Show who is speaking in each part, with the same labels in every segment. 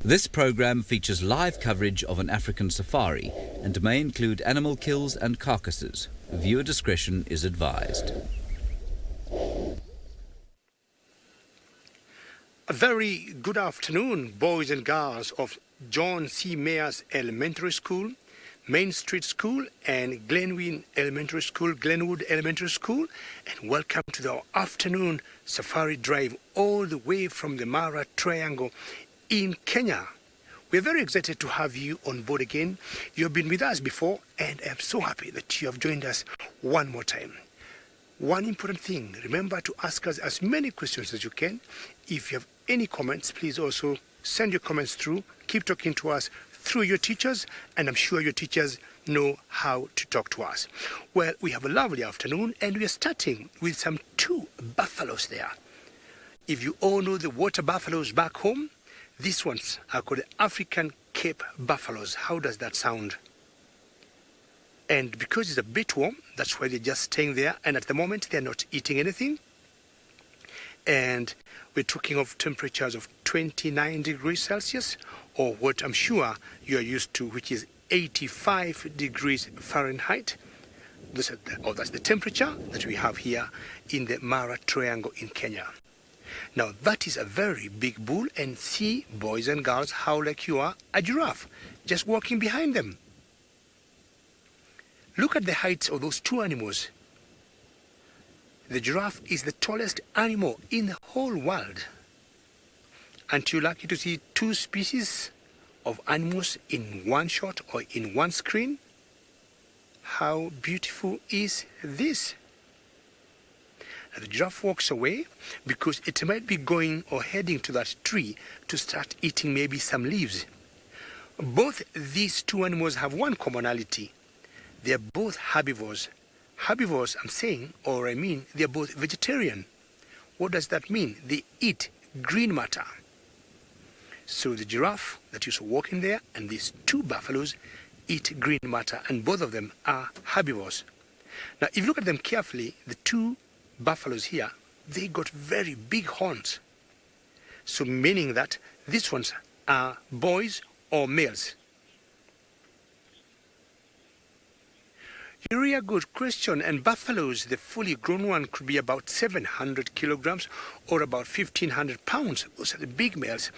Speaker 1: This program features live coverage of an African safari and may include animal kills and carcasses. Viewer discretion is advised.
Speaker 2: A very good afternoon, boys and girls of John C. Mayers Elementary School, Main Street School, and Glenwood Elementary School, and welcome to the afternoon safari drive all the way from the Mara Triangle in Kenya. We're very excited to have you on board again. You have been with us before, and I'm so happy that you have joined us one more time. One important thing, remember to ask us as many questions as you can. If you have any comments, please also send your comments through. Keep talking to us through your teachers, and I'm sure your teachers know how to talk to us. Well, we have a lovely afternoon, and we are starting with some 2 buffaloes there. If you all know the water buffaloes back home, these ones are called African Cape buffaloes. How does that sound? And because it's a bit warm, that's why they're just staying there. And at the moment, they're not eating anything. And we're talking of temperatures of 29 degrees Celsius, or what I'm sure you're used to, which is 85 degrees Fahrenheit. That's the temperature that we have here in the Mara Triangle in Kenya. Now, that is a very big bull, and see, boys and girls, how like you are a giraffe, just walking behind them. Look at the heights of those 2 animals. The giraffe is the tallest animal in the whole world. Aren't you lucky to see 2 species of animals in one shot or in one screen? How beautiful is this? Now, the giraffe walks away because it might be going or heading to that tree to start eating maybe some leaves. Both these 2 animals have one commonality. They are both herbivores. Herbivores, they're both vegetarian. What does that mean? They eat green matter. So the giraffe that is walking there and these 2 buffaloes eat green matter, and both of them are herbivores. Now, if you look at them carefully, the 2 buffaloes here, they got very big horns. So meaning that these ones are boys or males. Really good question. And buffaloes, the fully grown one could be about 700 kilograms or about 1,500 pounds. Those are the big males.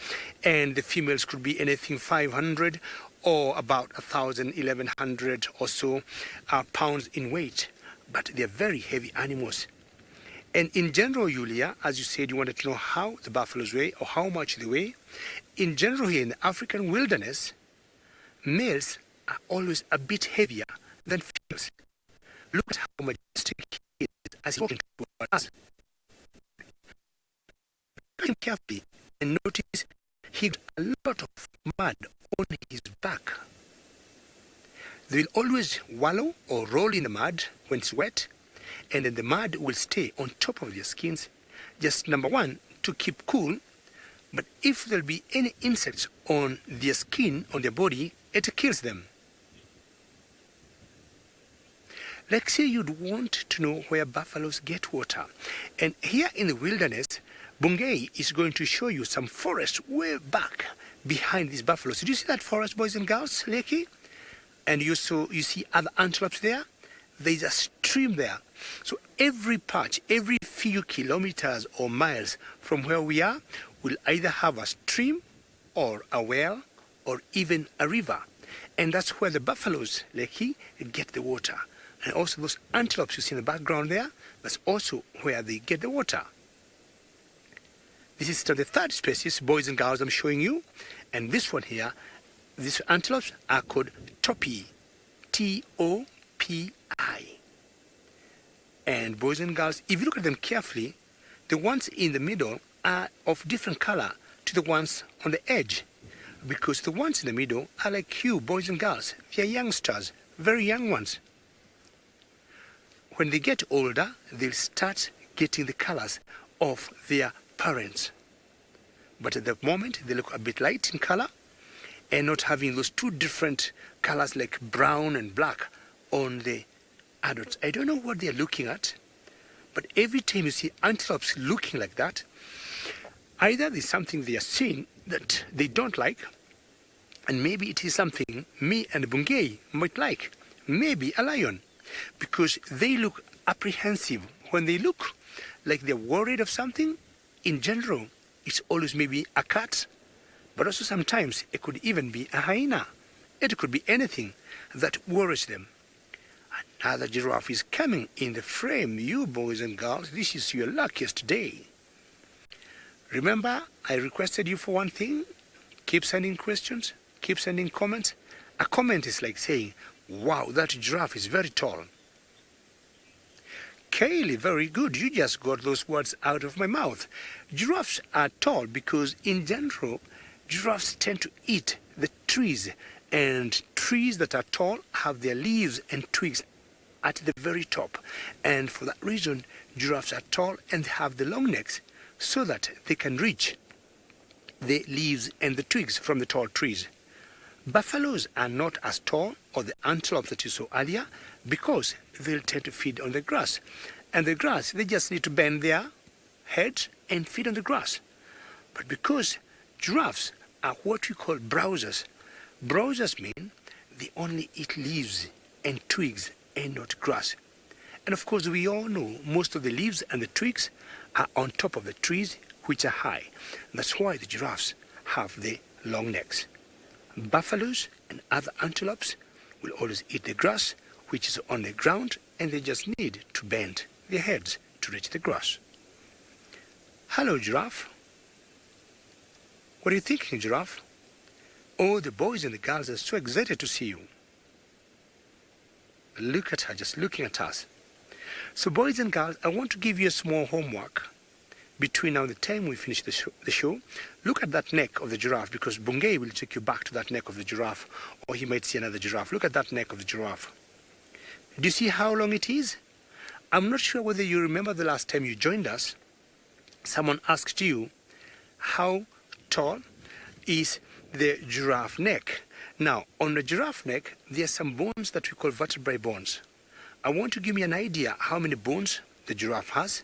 Speaker 2: And the females could be anything 500 or about 1,000, 1,100 or so pounds in weight. But they're very heavy animals. And in general, Julia, as you said, you wanted to know how the buffaloes weigh or how much they weigh. In general, here in the African wilderness, males are always a bit heavier than females. Look at how majestic he is as he's walking toward us. Look at him carefully and notice he got a lot of mud on his back. They will always wallow or roll in the mud when it's wet, and then the mud will stay on top of their skins, just number 1, to keep cool. But if there'll be any insects on their skin, on their body, it kills them. Like say you'd want to know where buffaloes get water. And here in the wilderness, Bungei is going to show you some forest way back behind these buffaloes. Did you see that forest, boys and girls, Leki? And you see other antelopes there? There's a stream there. So every patch, every few kilometers or miles from where we are, will either have a stream or a well or even a river. And that's where the buffaloes, Leki, get the water. And also those antelopes you see in the background there, that's also where they get the water. This is the 3rd species, boys and girls, I'm showing you. And this one here, these antelopes are called Topi, T-O-P-I. And boys and girls, if you look at them carefully, the ones in the middle are of different color to the ones on the edge. Because the ones in the middle are like you, boys and girls. They're youngsters, very young ones. When they get older, they'll start getting the colors of their parents. But at the moment, they look a bit light in color and not having those 2 different colors like brown and black on the adults. I don't know what they're looking at, but every time you see antelopes looking like that, either there's something they are seeing that they don't like, And maybe it is something me and Bungei might like. Maybe a lion, because they look apprehensive. When they look like they're worried of something, in general, it's always maybe a cat, but also sometimes it could even be a hyena. It could be anything that worries them. Another giraffe is coming in the frame. You boys and girls, this is your luckiest day. Remember, I requested you for one thing. Keep sending questions. Keep sending comments. A comment is like saying, wow, that giraffe is very tall. Kaylee, very good. You just got those words out of my mouth. Giraffes are tall because, in general, giraffes tend to eat the trees. And trees that are tall have their leaves and twigs at the very top. And for that reason, giraffes are tall and have the long necks so that they can reach the leaves and the twigs from the tall trees. Buffaloes are not as tall, or the antelope that you saw earlier, because they'll tend to feed on the grass. And the grass, they just need to bend their heads and feed on the grass. But because giraffes are what we call browsers, browsers mean they only eat leaves and twigs and not grass. And of course, we all know most of the leaves and the twigs are on top of the trees, which are high. That's why the giraffes have the long necks. Buffaloes and other antelopes will always eat the grass, which is on the ground, and they just need to bend their heads to reach the grass. Hello, giraffe. What are you thinking, giraffe? Oh, the boys and the girls are so excited to see you. Look at her, just looking at us. So, boys and girls, I want to give you a small homework. Between now and the time we finish the show, look at that neck of the giraffe, because Bungei will take you back to that neck of the giraffe, or he might see another giraffe. Look at that neck of the giraffe. Do you see how long it is? I'm not sure whether you remember the last time you joined us. Someone asked you, how tall is the giraffe neck? Now, on the giraffe neck, there are some bones that we call vertebrae bones. I want to give me an idea how many bones the giraffe has,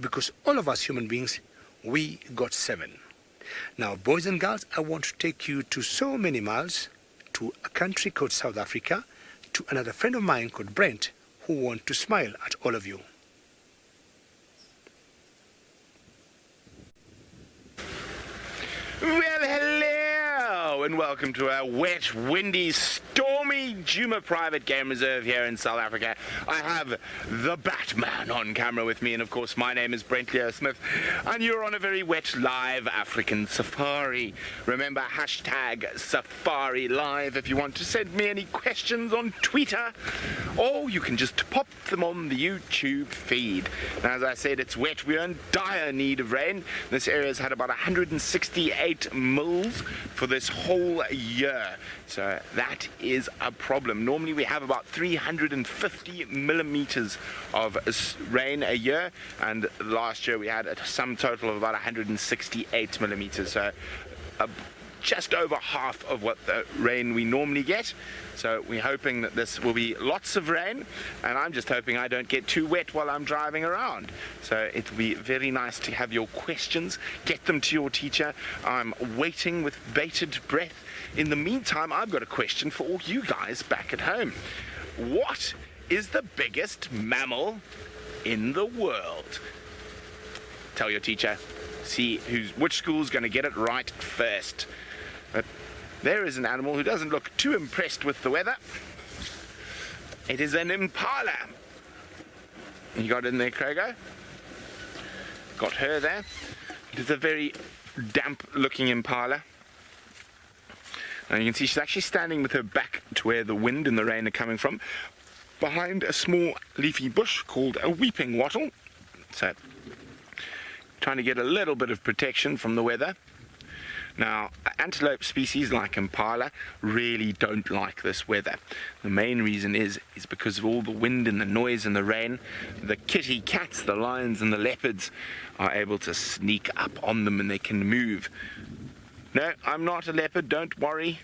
Speaker 2: because all of us human beings, we got 7. Now, boys and girls, I want to take you to so many miles, to a country called South Africa, to another friend of mine called Brent, who want to smile at all of you.
Speaker 3: Well, hello, and welcome to our wet, windy, stormy Djuma Private Game Reserve here in South Africa. I have the Batman on camera with me, and of course my name is Brent Leo Smith, and you're on a very wet, live African safari. Remember, hashtag Safari Live if you want to send me any questions on Twitter, or you can just pop them on the YouTube feed. Now, as I said, it's wet. We're in dire need of rain. This area has had about 168 mils for this whole year, so that is a problem. Normally we have about 350 millimeters of rain a year, and last year we had a sum total of about 168 millimeters, so just over half of what the rain we normally get. So we're hoping that this will be lots of rain, and I'm just hoping I don't get too wet while I'm driving around. So it'll be very nice to have your questions, get them to your teacher. I'm waiting with bated breath. In the meantime, I've got a question for all you guys back at home. What is the biggest mammal in the world? Tell your teacher. See which school's going to get it right first. But there is an animal who doesn't look too impressed with the weather. It is an impala. You got it in there, Kruger? Got her there. It is a very damp-looking impala. Now you can see she's actually standing with her back to where the wind and the rain are coming from, behind a small leafy bush called a weeping wattle. So, trying to get a little bit of protection from the weather. Now, antelope species like impala really don't like this weather. The main reason is because of all the wind and the noise and the rain. The kitty cats, the lions and the leopards are able to sneak up on them, and they can move. No, I'm not a leopard, don't worry.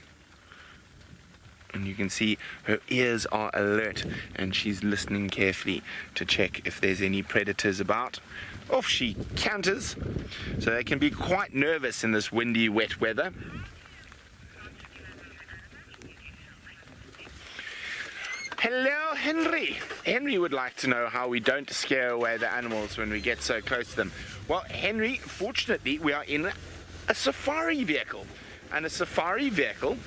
Speaker 3: And you can see her ears are alert, and she's listening carefully to check if there's any predators about. Off she canters. So they can be quite nervous in this windy, wet weather. Hello, Henry. Henry would like to know how we don't scare away the animals when we get so close to them. Well, Henry, fortunately, we are in a safari vehicle. And a safari vehicle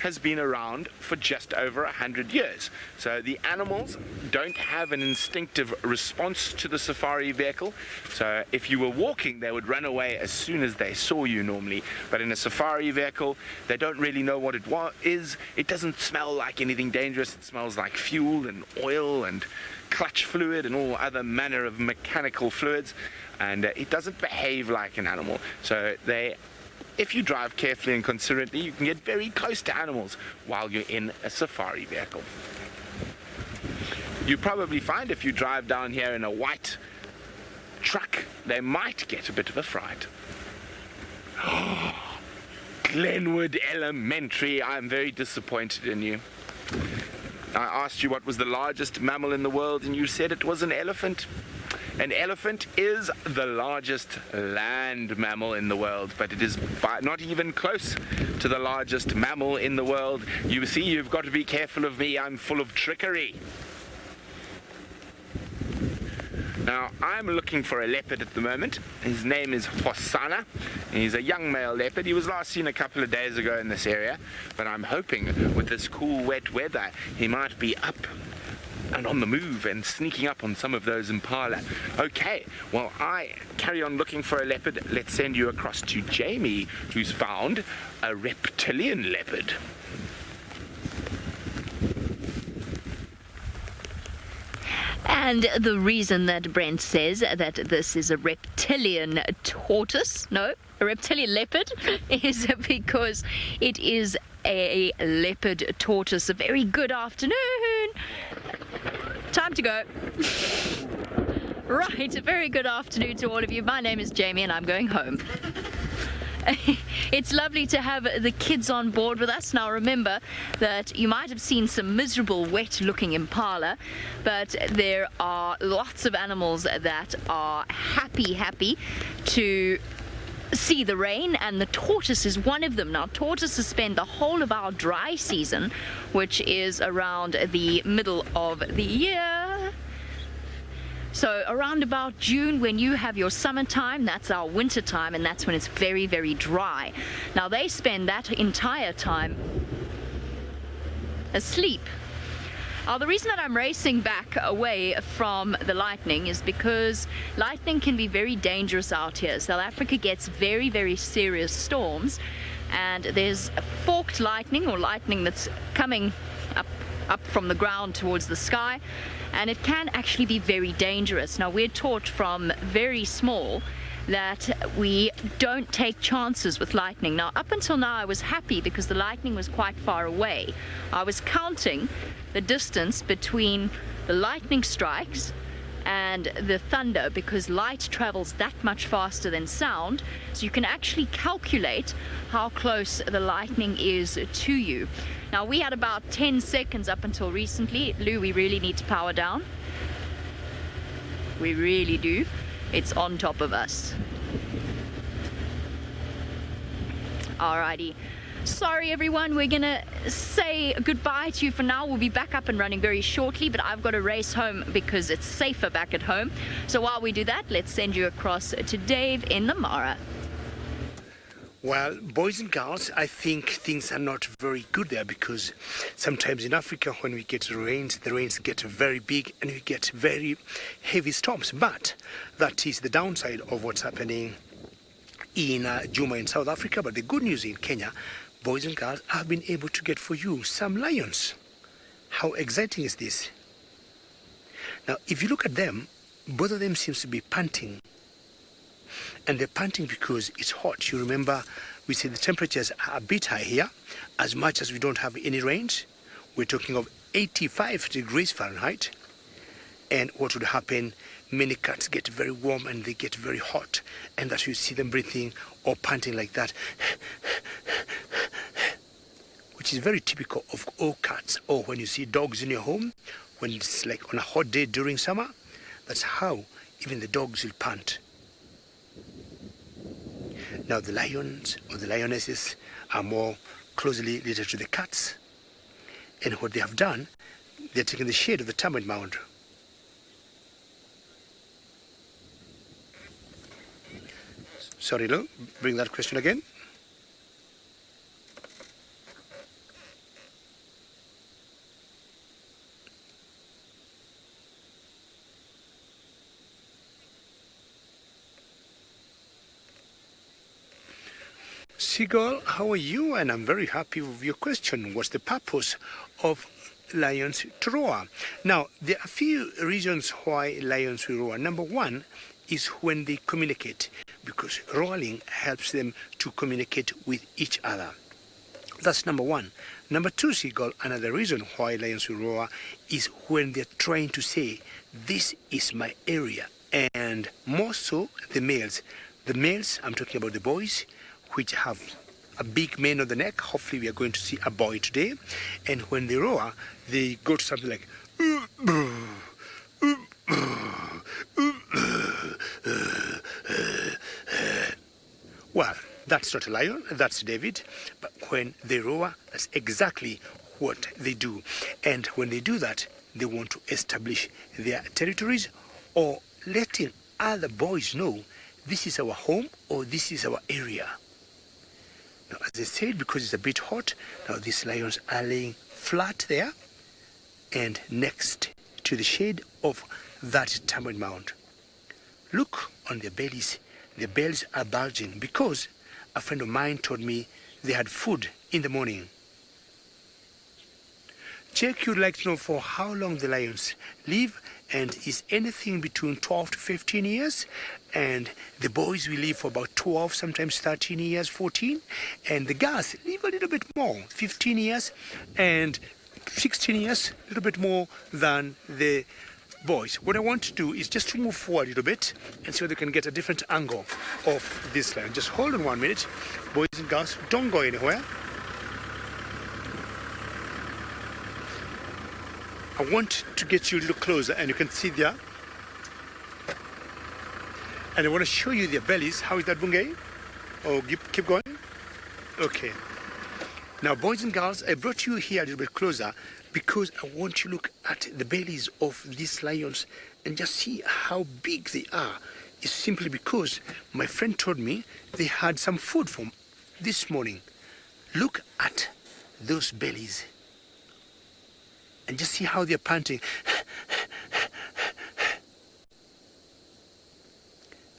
Speaker 3: has been around for just over 100 years. So the animals don't have an instinctive response to the safari vehicle. So if you were walking, they would run away as soon as they saw you normally. But in a safari vehicle, they don't really know what it is. It doesn't smell like anything dangerous. It smells like fuel and oil and clutch fluid and all other manner of mechanical fluids. And it doesn't behave like an animal. So if you drive carefully and considerately, you can get very close to animals while you're in a safari vehicle. You probably find if you drive down here in a white truck, they might get a bit of a fright. Glenwood Elementary, I'm very disappointed in you. I asked you what was the largest mammal in the world, and you said it was an elephant. An elephant is the largest land mammal in the world, but it is not even close to the largest mammal in the world. You see, you've got to be careful of me. I'm full of trickery. Now, I'm looking for a leopard at the moment. His name is Hosanna. He's a young male leopard. He was last seen a couple of days ago in this area, but I'm hoping with this cool, wet weather, he might be up and on the move and sneaking up on some of those impala. Okay, well, I carry on looking for a leopard. Let's send you across to Jamie, who's found a reptilian leopard.
Speaker 4: And the reason that Brent says that this is a reptilian tortoise, no, a reptilian leopard, is because it is a leopard tortoise. A very good afternoon. Time to go. Right, a very good afternoon to all of you. My name is Jamie and I'm going home. It's lovely to have the kids on board with us. Now remember that you might have seen some miserable wet looking impala, but there are lots of animals that are happy to see the rain, and the tortoise is one of them. Now tortoises spend the whole of our dry season, which is around the middle of the year. So around about June, when you have your summertime, that's our winter time, and that's when it's very, very dry. Now they spend that entire time asleep. Now the reason that I'm racing back away from the lightning is because lightning can be very dangerous out here. South Africa gets very, very serious storms, and there's forked lightning, or lightning that's coming up from the ground towards the sky, and it can actually be very dangerous. Now we're taught from very small that we don't take chances with lightning. Now up until now I was happy because the lightning was quite far away. I was counting the distance between the lightning strikes and the thunder, because light travels that much faster than sound, so you can actually calculate how close the lightning is to you. Now we had about 10 seconds up until recently. Lou, we really need to power down. We really do. It's on top of us. Alrighty. Sorry everyone, we're gonna say goodbye to you for now. We'll be back up and running very shortly, but I've got to race home because it's safer back at home. So while we do that, let's send you across to Dave in the Mara.
Speaker 2: Well, boys and girls, I think things are not very good there, because sometimes in Africa when we get rains, the rains get very big and we get very heavy storms. But that is the downside of what's happening in Juma in South Africa. But the good news in Kenya, boys and girls, I've been able to get for you some lions. How exciting is this? Now, if you look at them, both of them seems to be panting. And they're panting because it's hot. You remember we said the temperatures are a bit high here. As much as we don't have any rains, we're talking of 85 degrees Fahrenheit. And what would happen, many cats get very warm and they get very hot. And that you see them breathing or panting like that, which is very typical of all cats. Or when you see dogs in your home, when it's like on a hot day during summer, that's how even the dogs will pant. Now the lions or the lionesses are more closely related to the cats, and what they have done, They're taking the shade of the termite mound. Sorry, Lou, bring that question again. Seagull, how are you? And I'm very happy with your question. What's the purpose of lions to roar? Now, there are a few reasons why lions will roar. Number one is when they communicate, because roaring helps them to communicate with each other. That's number one. Number two, Seagull, another reason why lions will roar is when they're trying to say, this is my area. And more so, the males. The males, I'm talking about the boys, which have a big mane on the neck. Hopefully we are going to see a boy today. And when they roar, they go to something like well, that's not a lion, that's David. But when they roar, that's exactly what they do. And when they do that, they want to establish their territories or letting other boys know this is our home or this is our area. Now, as I said, because it's a bit hot, now these lions are laying flat there and next to the shade of that termite mound. Look on their bellies. Their bellies are bulging because a friend of mine told me they had food in the morning. Jake, you'd like to know for how long the lions live, and is anything between 12 to 15 years, and the boys will live for about 12, sometimes 13 years, 14, and the girls live a little bit more, 15 years and 16 years, a little bit more than the boys. What I want to do is just to move forward a little bit and see whether we can get a different angle of this lion. Just hold on 1 minute. Boys and girls, don't go anywhere. I want to get you a little closer, and you can see there. And I want to show you their bellies. How is that, Bungay? Oh, keep going. Okay. Now, boys and girls, I brought you here a little bit closer because I want you to look at the bellies of these lions and just see how big they are. It's simply because my friend told me they had some food from this morning. Look at those bellies. And just see how they're panting.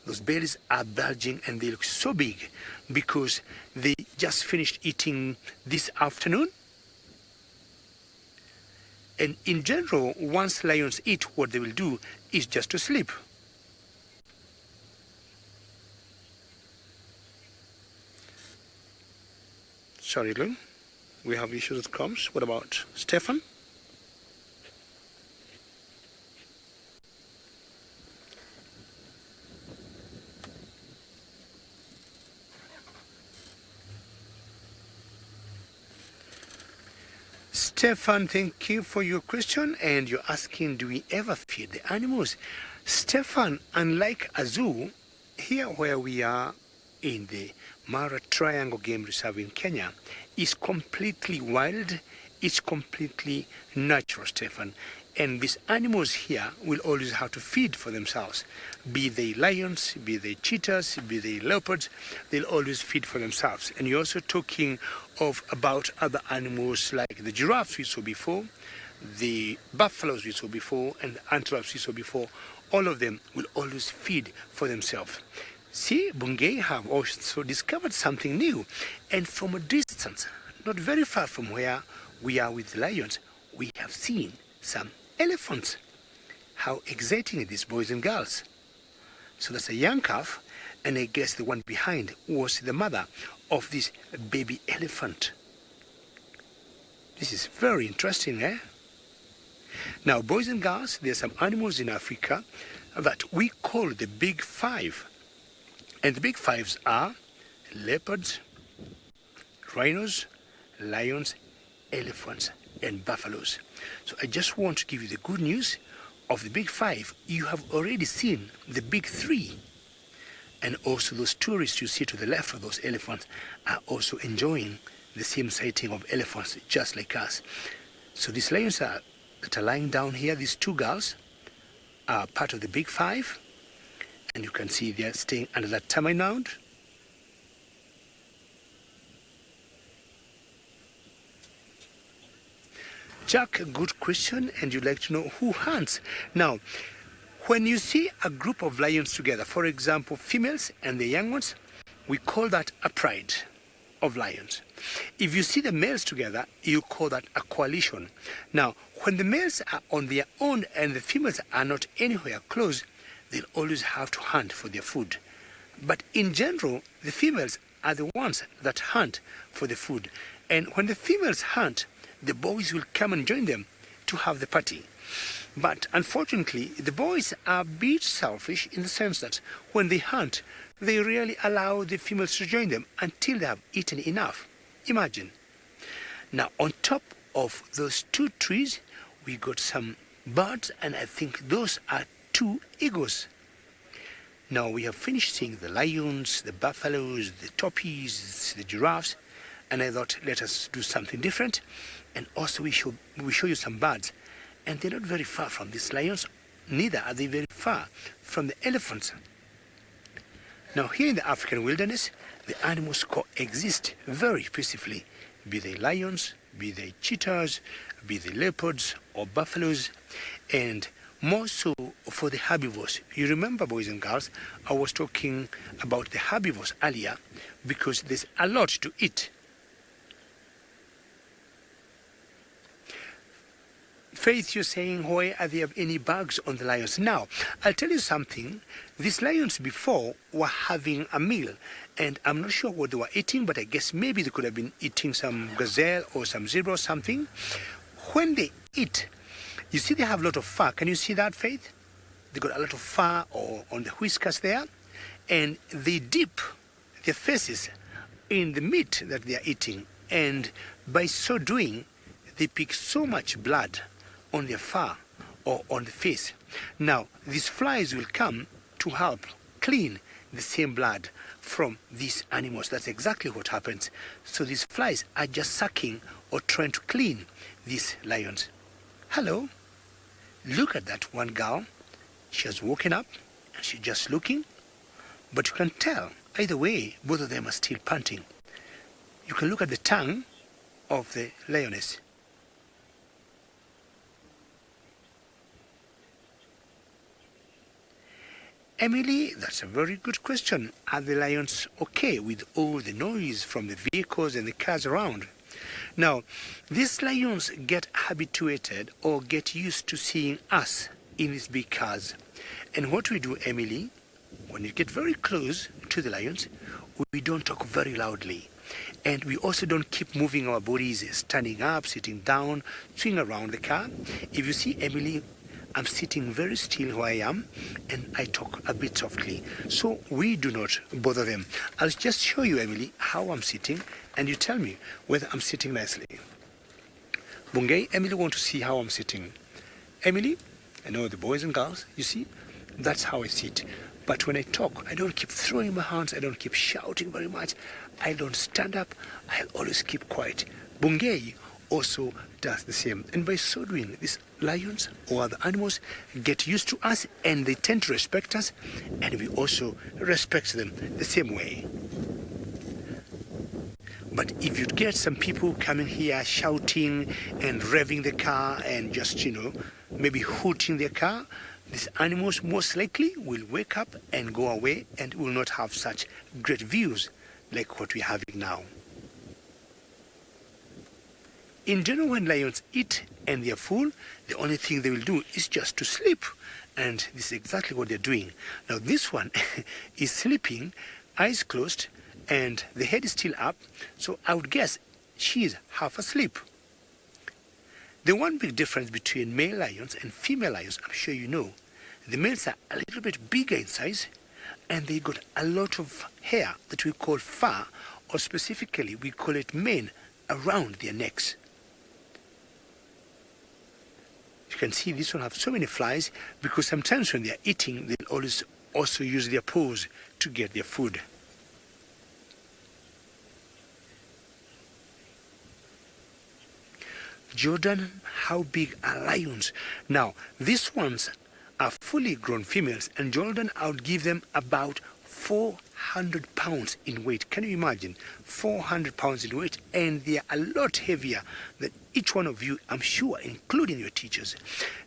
Speaker 2: Those bellies are bulging and they look so big because they just finished eating this afternoon. And in general, once lions eat, what they will do is just to sleep. Sorry, Lou. We have issues with comms. What about Stefan? Stefan, thank you for your question, and you're asking, do we ever feed the animals? Stefan, unlike a zoo, here where we are in the Mara Triangle Game Reserve in Kenya, is completely wild, it's completely natural, Stefan. And these animals here will always have to feed for themselves. Be they lions, be they cheetahs, be they leopards, they'll always feed for themselves. And you're also talking about other animals like the giraffes we saw before, the buffaloes we saw before, and the antelopes we saw before. All of them will always feed for themselves. See, Bungay have also discovered something new. And from a distance, not very far from where we are with the lions, we have seen some elephants. How exciting it is, boys and girls. So that's a young calf, and I guess the one behind was the mother of this baby elephant. This is very interesting, eh? Now, boys and girls, there are some animals in Africa that we call the big five. And the big fives are leopards, rhinos, lions, elephants, and buffaloes. So I just want to give you the good news. Of the big five, you have already seen the big three. And also those tourists you see to the left of those elephants are also enjoying the same sighting of elephants just like us. So these lions are that are lying down here, these two girls, are part of the big five. And you can see they're staying under that termite mound. Jack, a good question, and you'd like to know who hunts. Now, when you see a group of lions together, for example, females and the young ones, we call that a pride of lions. If you see the males together, you call that a coalition. Now, when the males are on their own and the females are not anywhere close, they'll always have to hunt for their food. But in general, the females are the ones that hunt for the food. And when the females hunt, the boys will come and join them to have the party. But unfortunately, the boys are a bit selfish in the sense that when they hunt, they rarely allow the females to join them until they have eaten enough. Imagine. Now, on top of those two trees, we got some birds, and I think those are two eagles. Now, we have finished seeing the lions, the buffaloes, the tortoises, the giraffes, and I thought, let us do something different. And also we show you some birds. And they're not very far from these lions, neither are they very far from the elephants. Now, here in the African wilderness, the animals coexist very peacefully, be they lions, be they cheetahs, be they leopards or buffaloes, and more so for the herbivores. You remember, boys and girls, I was talking about the herbivores earlier because there's a lot to eat. Faith, you're saying, why are there any bugs on the lions? Now, I'll tell you something. These lions before were having a meal, and I'm not sure what they were eating, but I guess maybe they could have been eating some gazelle or some zebra or something. When they eat, you see they have a lot of fur. Can you see that, Faith? They got a lot of fur or on the whiskers there, and they dip their faces in the meat that they are eating, and by so doing, they pick so much blood on their fur or on the face. Now, these flies will come to help clean the same blood from these animals. That's exactly what happens. So these flies are just sucking or trying to clean these lions. Hello. Look at that one girl. She has woken up and she's just looking. But you can tell, either way, both of them are still panting. You can look at the tongue of the lioness. Emily, that's a very good question. Are the lions okay with all the noise from the vehicles and the cars around? Now, these lions get habituated or get used to seeing us in these big cars. And what we do, Emily, when you get very close to the lions, we don't talk very loudly. And we also don't keep moving our bodies, standing up, sitting down, swing around the car. If you see Emily, I'm sitting very still where I am, and I talk a bit softly. So we do not bother them. I'll just show you, Emily, how I'm sitting, and you tell me whether I'm sitting nicely. Bungay, Emily want to see how I'm sitting. Emily, I know the boys and girls, you see, that's how I sit. But when I talk, I don't keep throwing my hands, I don't keep shouting very much, I don't stand up, I'll always keep quiet. Bungay also does the same. And by so doing, these lions or other animals get used to us and they tend to respect us, and we also respect them the same way. But if you get some people coming here shouting and revving the car and just, maybe hooting their car, these animals most likely will wake up and go away and will not have such great views like what we're having now. In general, when lions eat and they're full, the only thing they will do is just to sleep. And this is exactly what they're doing. Now, this one is sleeping, eyes closed, and the head is still up. So I would guess she is half asleep. The one big difference between male lions and female lions, I'm sure you know, the males are a little bit bigger in size, and they got a lot of hair that we call fur, or specifically we call it mane, around their necks. You can see this one have so many flies because sometimes when they're eating, they'll always also use their paws to get their food. Jordan, how big are lions? Now, these ones are fully grown females, and Jordan, I would give them about 400 pounds in weight. Can you imagine? 400 pounds in weight, and they are a lot heavier than each one of you, I'm sure, including your teachers.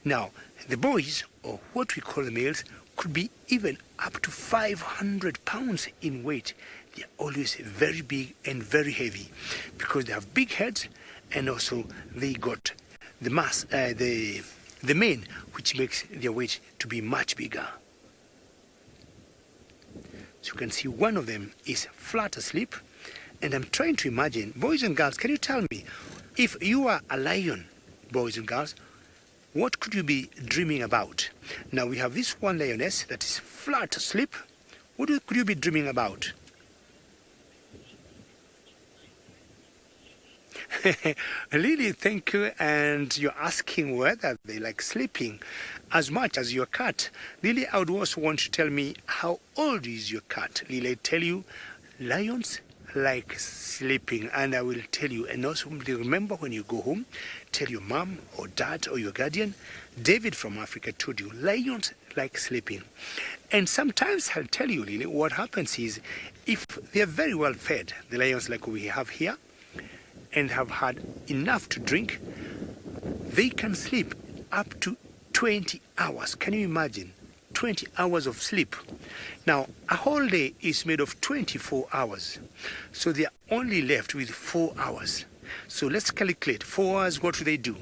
Speaker 2: Now, the boys, or what we call the males, could be even up to 500 pounds in weight. They are always very big and very heavy because they have big heads, and also they got the mass, the mane, which makes their weight to be much bigger. So you can see one of them is flat asleep, and I'm trying to imagine, boys and girls, can you tell me, if you are a lion, boys and girls, what could you be dreaming about? Now we have this one lioness that is flat asleep. What could you be dreaming about? Lily, thank you. And you're asking whether they like sleeping as much as your cat. Lily, I would also want to tell me, how old is your cat? Lily, I tell you, lions like sleeping, and I will tell you. And also remember, when you go home, tell your mom or dad or your guardian, David from Africa told you, lions like sleeping. And sometimes I'll tell you, Lily, what happens is, if they're very well fed, the lions like we have here, and have had enough to drink, they can sleep up to 20 hours. Can you imagine? 20 hours of sleep. Now, a whole day is made of 24 hours. So they are only left with 4 hours. So let's calculate. 4 hours, what do they do?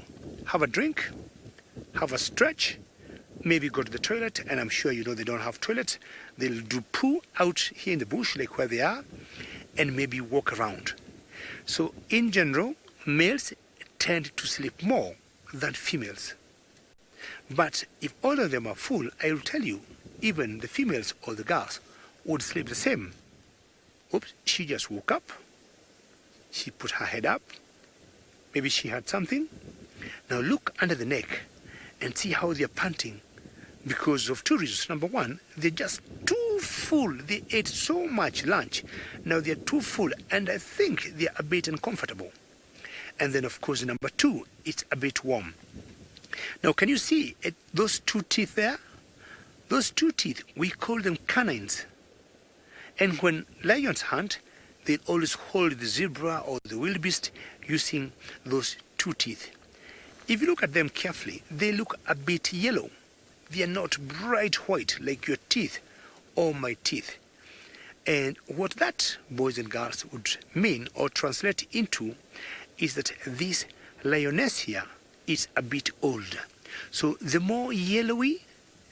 Speaker 2: Have a drink, have a stretch, maybe go to the toilet, and I'm sure you know they don't have toilets. They'll do poo out here in the bush, like where they are, and maybe walk around. So in general, males tend to sleep more than females. But if all of them are full, I will tell you, even the females or the girls would sleep the same. Oops, she just woke up. She put her head up. Maybe she had something. Now look under the neck and see how they're panting. Because of two reasons. Number one, they're just too full. They ate so much lunch. Now they're too full, and I think they're a bit uncomfortable. And then, of course, number two, it's a bit warm. Now, can you see those two teeth there? Those two teeth, we call them canines. And when lions hunt, they always hold the zebra or the wildebeest using those two teeth. If you look at them carefully, they look a bit yellow. They are not bright white like your teeth or my teeth. And what that, boys and girls, would mean or translate into is that this lioness here is a bit old. So the more yellowy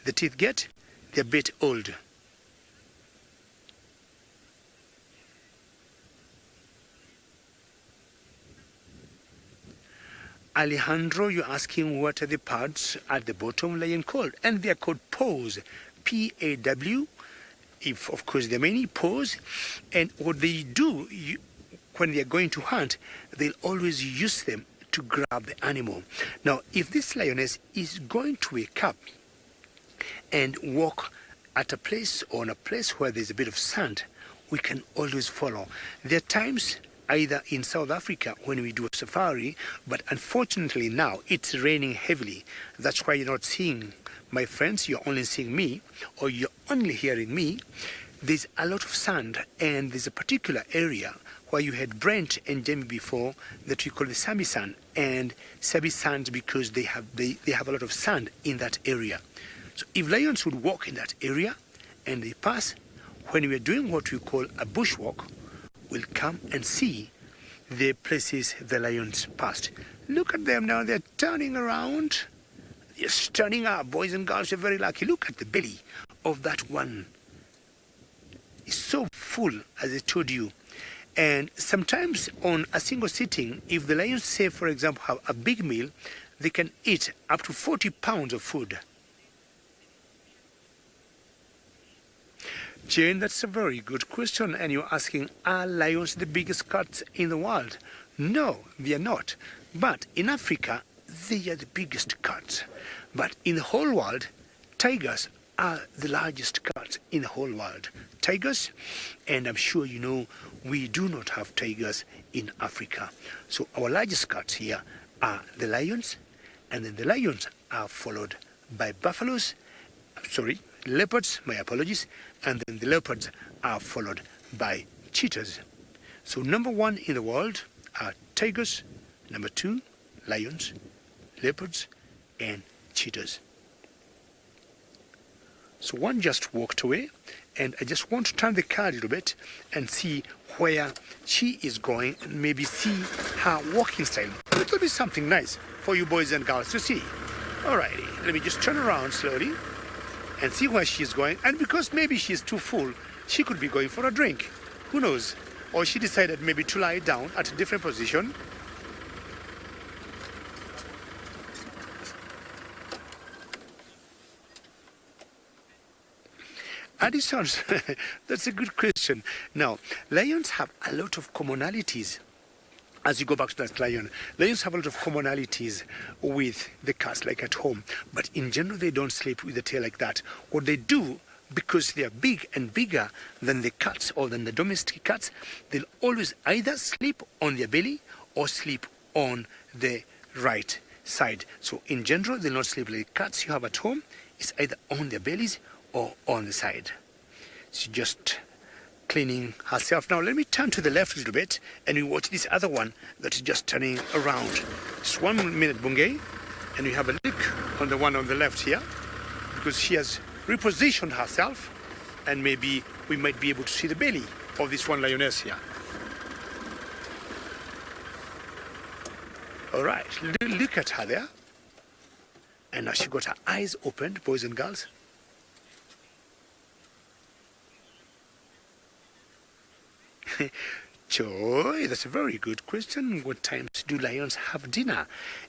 Speaker 2: the teeth get, they're a bit old. Alejandro, you're asking what are the pads at the bottom lion called? And they are called paws, P-A-W. If, of course, there are many paws. And what they do when they are going to hunt, they'll always use them to grab the animal. Now, if this lioness is going to wake up and walk at a place or on a place where there's a bit of sand, we can always follow. There are times either in South Africa when we do a safari, but unfortunately now it's raining heavily. That's why you're not seeing my friends, you're only seeing me, or you're only hearing me. There's a lot of sand, and there's a particular area where you had Brent and Jamie before that we call the Sabi Sand, and Sabi Sand because they have a lot of sand in that area. So if lions would walk in that area and they pass, when we are doing what we call a bushwalk, we'll come and see the places the lions passed. Look at them now, they're turning around. They're standing up. Boys and girls are very lucky. Look at the belly of that one. It's so full, as I told you. And sometimes on a single sitting, if the lions, say, for example, have a big meal, they can eat up to 40 pounds of food. Jane, that's a very good question, and you're asking, are lions the biggest cats in the world? No, they are not. But in Africa, they are the biggest cats. But in the whole world, tigers are the largest cats in the whole world. Tigers, and I'm sure you know, we do not have tigers in Africa. So our largest cats here are the lions, and then the lions are followed by buffaloes, leopards, my apologies, and then the leopards are followed by cheetahs. So number 1 in the world are tigers, number 2, lions, leopards, and cheetahs. So one just walked away, and I just want to turn the car a little bit and see where she is going, and maybe see her walking style. It will be something nice for you boys and girls to see. Alrighty, let me just turn around slowly and see where she is going. And because maybe she is too full, she could be going for a drink. Who knows? Or she decided maybe to lie down at a different position. Addison, that's a good question. Now, lions have a lot of commonalities. As you go back to that lion, lions have a lot of commonalities with the cats, like at home. But in general, they don't sleep with the tail like that. What they do, because they are big and bigger than the cats or than the domestic cats, they'll always either sleep on their belly or sleep on the right side. So in general, they'll not sleep like cats you have at home. It's either on their bellies or on the side. She's just cleaning herself. Now let me turn to the left a little bit and we watch this other one that is just turning around. Just 1 minute, Bungay, and we have a look on the one on the left here, because she has repositioned herself, and maybe we might be able to see the belly of this one lioness here. All right, look at her there. And now she got her eyes opened, boys and girls. Joy, that's a very good question. What times do lions have dinner?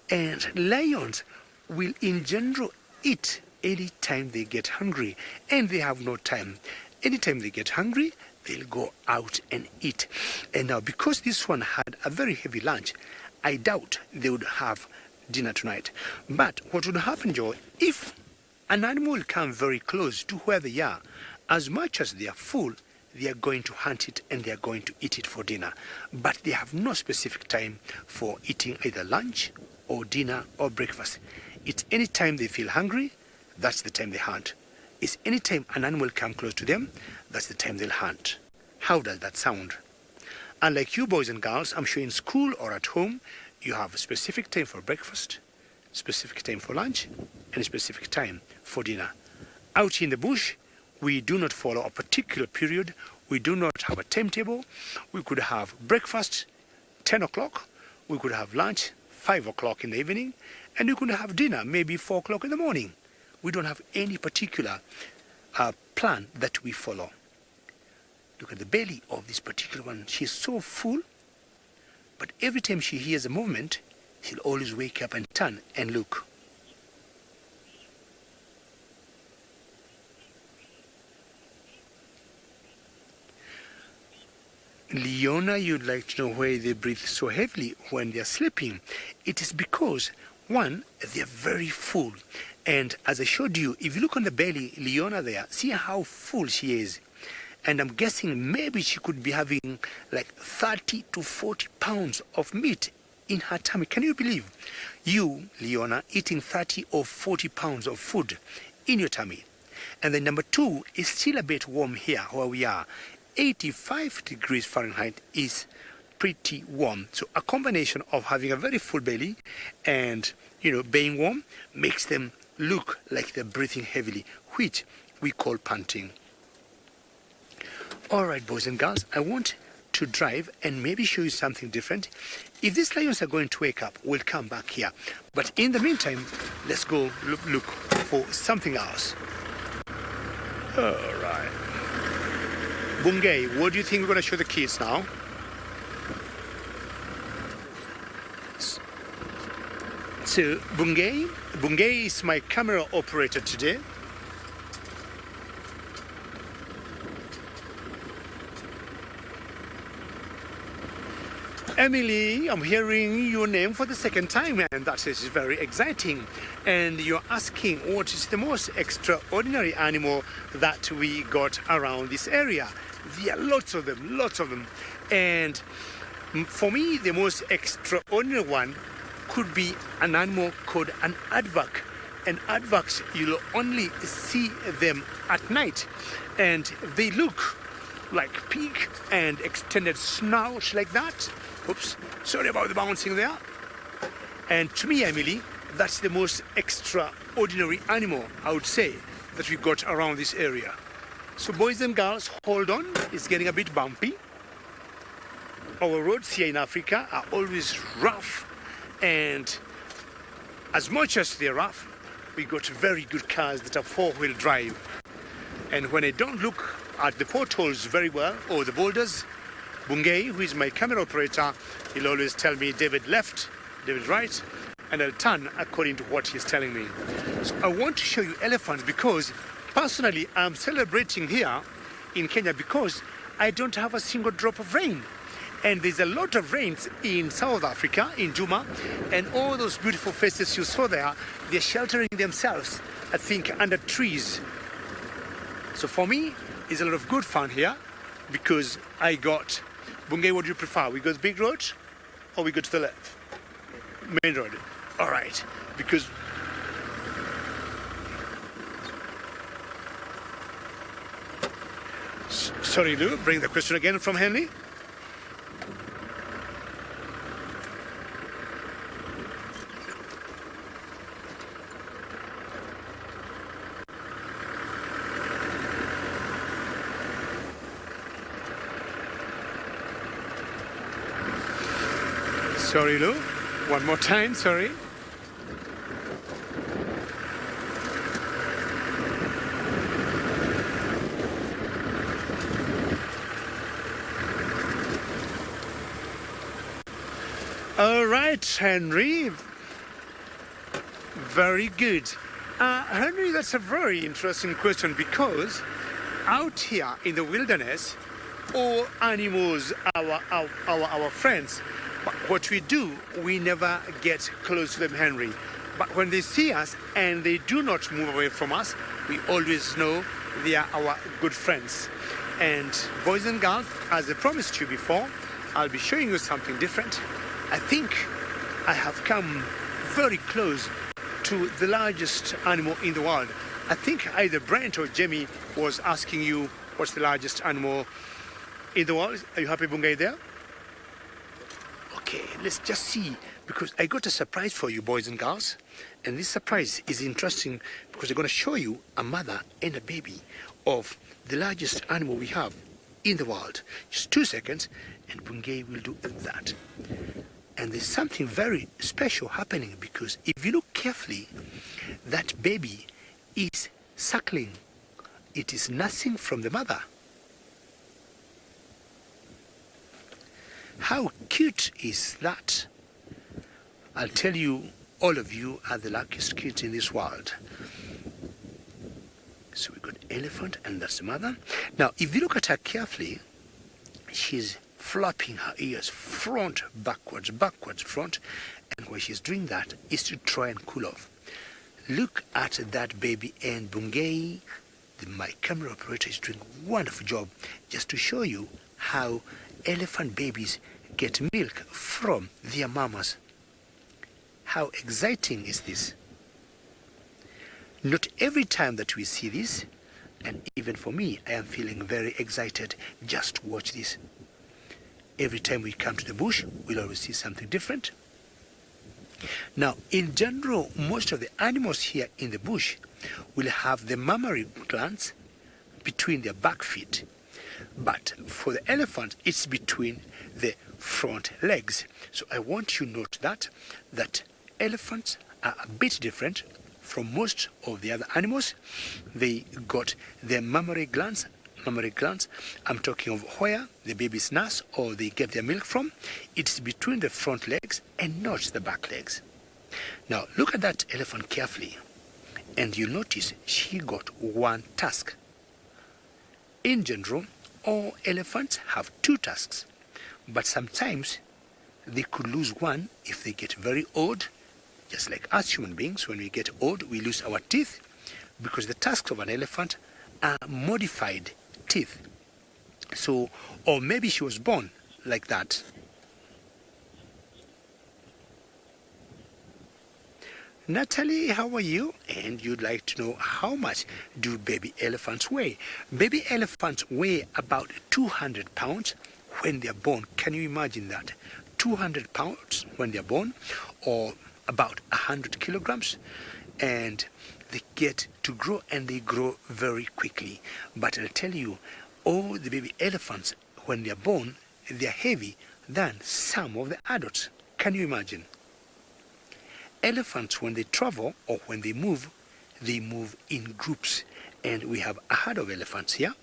Speaker 2: And lions will in general eat any time they get hungry, and they have no time. Anytime they get hungry, they'll go out and eat. And now because this one had a very heavy lunch, I doubt they would have dinner tonight. But what would happen, Joe, if an animal will come very close to where they are, as much as they are full, they are going to hunt it and they are going to eat it for dinner. But they have no specific time for eating either lunch or dinner or breakfast. It's any time they feel hungry, that's the time they hunt. It's any time an animal come close to them, that's the time they'll hunt. How does that sound? Unlike you boys and girls, I'm sure in school or at home, you have a specific time for breakfast, specific time for lunch, and a specific time for dinner. Out in the bush, we do not follow a particular period. We do not have a timetable. We could have breakfast 10 o'clock. We could have lunch 5 o'clock in the evening. And we could have dinner maybe 4 o'clock in the morning. We don't have any particular plan that we follow. Look at the belly of this particular one. She's so full, but every time she hears a movement, she'll always wake up and turn and look. Leona, you'd like to know why they breathe so heavily when they're sleeping. It is because, one, they're very full. And as I showed you, if you look on the belly, Leona there, see how full she is. And I'm guessing maybe she could be having like 30 to 40 pounds of meat in her tummy. Can you believe you, Leona, eating 30 or 40 pounds of food in your tummy? And then number 2 is still a bit warm here where we are. 85 degrees Fahrenheit is pretty warm. So a combination of having a very full belly and, being warm makes them look like they're breathing heavily, which we call panting. All right, boys and girls, I want to drive and maybe show you something different. If these lions are going to wake up, we'll come back here. But in the meantime, let's go look for something else. All right. Bungay, what do you think we're going to show the kids now? So, Bungay is my camera operator today. Emily, I'm hearing your name for the second time, and that is very exciting. And you're asking what is the most extraordinary animal that we got around this area. There are lots of them. And for me, the most extraordinary one could be an animal called an aardvark. And aardvarks, you'll only see them at night. And they look like pig and extended snout like that. Oops, sorry about the bouncing there. And to me, Emily, that's the most extraordinary animal, I would say, that we got around this area. So boys and girls, hold on, it's getting a bit bumpy. Our roads here in Africa are always rough, and as much as they're rough, we got very good cars that are four-wheel drive. And when I don't look at the potholes very well, or the boulders, Bungei, who is my camera operator, he'll always tell me David left, David right, and I'll turn according to what he's telling me. So I want to show you elephants because personally I'm celebrating here in Kenya because I don't have a single drop of rain. And there's a lot of rains in South Africa, in Juma, and all those beautiful faces you saw there, they're sheltering themselves, I think, under trees. So for me, it's a lot of good fun here because I got, Bungei, what do you prefer? We go the big road or we go to the left? Main road. All right, because sorry, Lou, bring the question again from Henley. Sorry, Lou. One more time, sorry. All right, Henry. Very good. Henry, that's a very interesting question because out here in the wilderness, all animals are our friends. But what we do, we never get close to them, Henry. But when they see us and they do not move away from us, we always know they are our good friends. And boys and girls, as I promised you before, I'll be showing you something different. I think I have come very close to the largest animal in the world. I think either Brent or Jamie was asking you what's the largest animal in the world. Are you happy, Bungei, there? Okay, let's just see, because I got a surprise for you, boys and girls. And this surprise is interesting because I'm going to show you a mother and a baby of the largest animal we have in the world. Just 2 seconds, and Bungei will do that. And there's something very special happening because if you look carefully, that baby is suckling. It is nursing from the mother. How cute is that? I'll tell you, all of you are the luckiest kids in this world. So we got elephant, and that's the mother. Now, if you look at her carefully, she's flapping her ears front, backwards, backwards, front. And why she's doing that is to try and cool off. Look at that baby, and Bungei, my camera operator, is doing a wonderful job just to show you how elephant babies get milk from their mamas. How exciting is this? Not every time that we see this, and even for me, I am feeling very excited just to watch this. Every time we come to the bush, we'll always see something different. Now, in general, most of the animals here in the bush will have the mammary glands between their back feet. But for the elephant, it's between the front legs. So I want you to note that elephants are a bit different from most of the other animals. They got their mammary glands. I'm talking of where the babies nurse or they get their milk from. It's between the front legs and not the back legs. Now look at that elephant carefully, and you'll notice she got one tusk. In general, all elephants have 2 tusks, but sometimes they could lose one if they get very old, just like us human beings. When we get old, we lose our teeth because the tusks of an elephant are modified teeth. So, or maybe she was born like that. Natalie, how are you? And you'd like to know how much do baby elephants weigh? Baby elephants weigh about 200 pounds when they're born. Can you imagine that? 200 pounds when they're born, or about 100 kilograms. And they get to grow, and they grow very quickly. But I'll tell you, all the baby elephants, when they're born, they're heavy than some of the adults. Can you imagine? Elephants, when they travel or when they move in groups. And we have a herd of elephants here.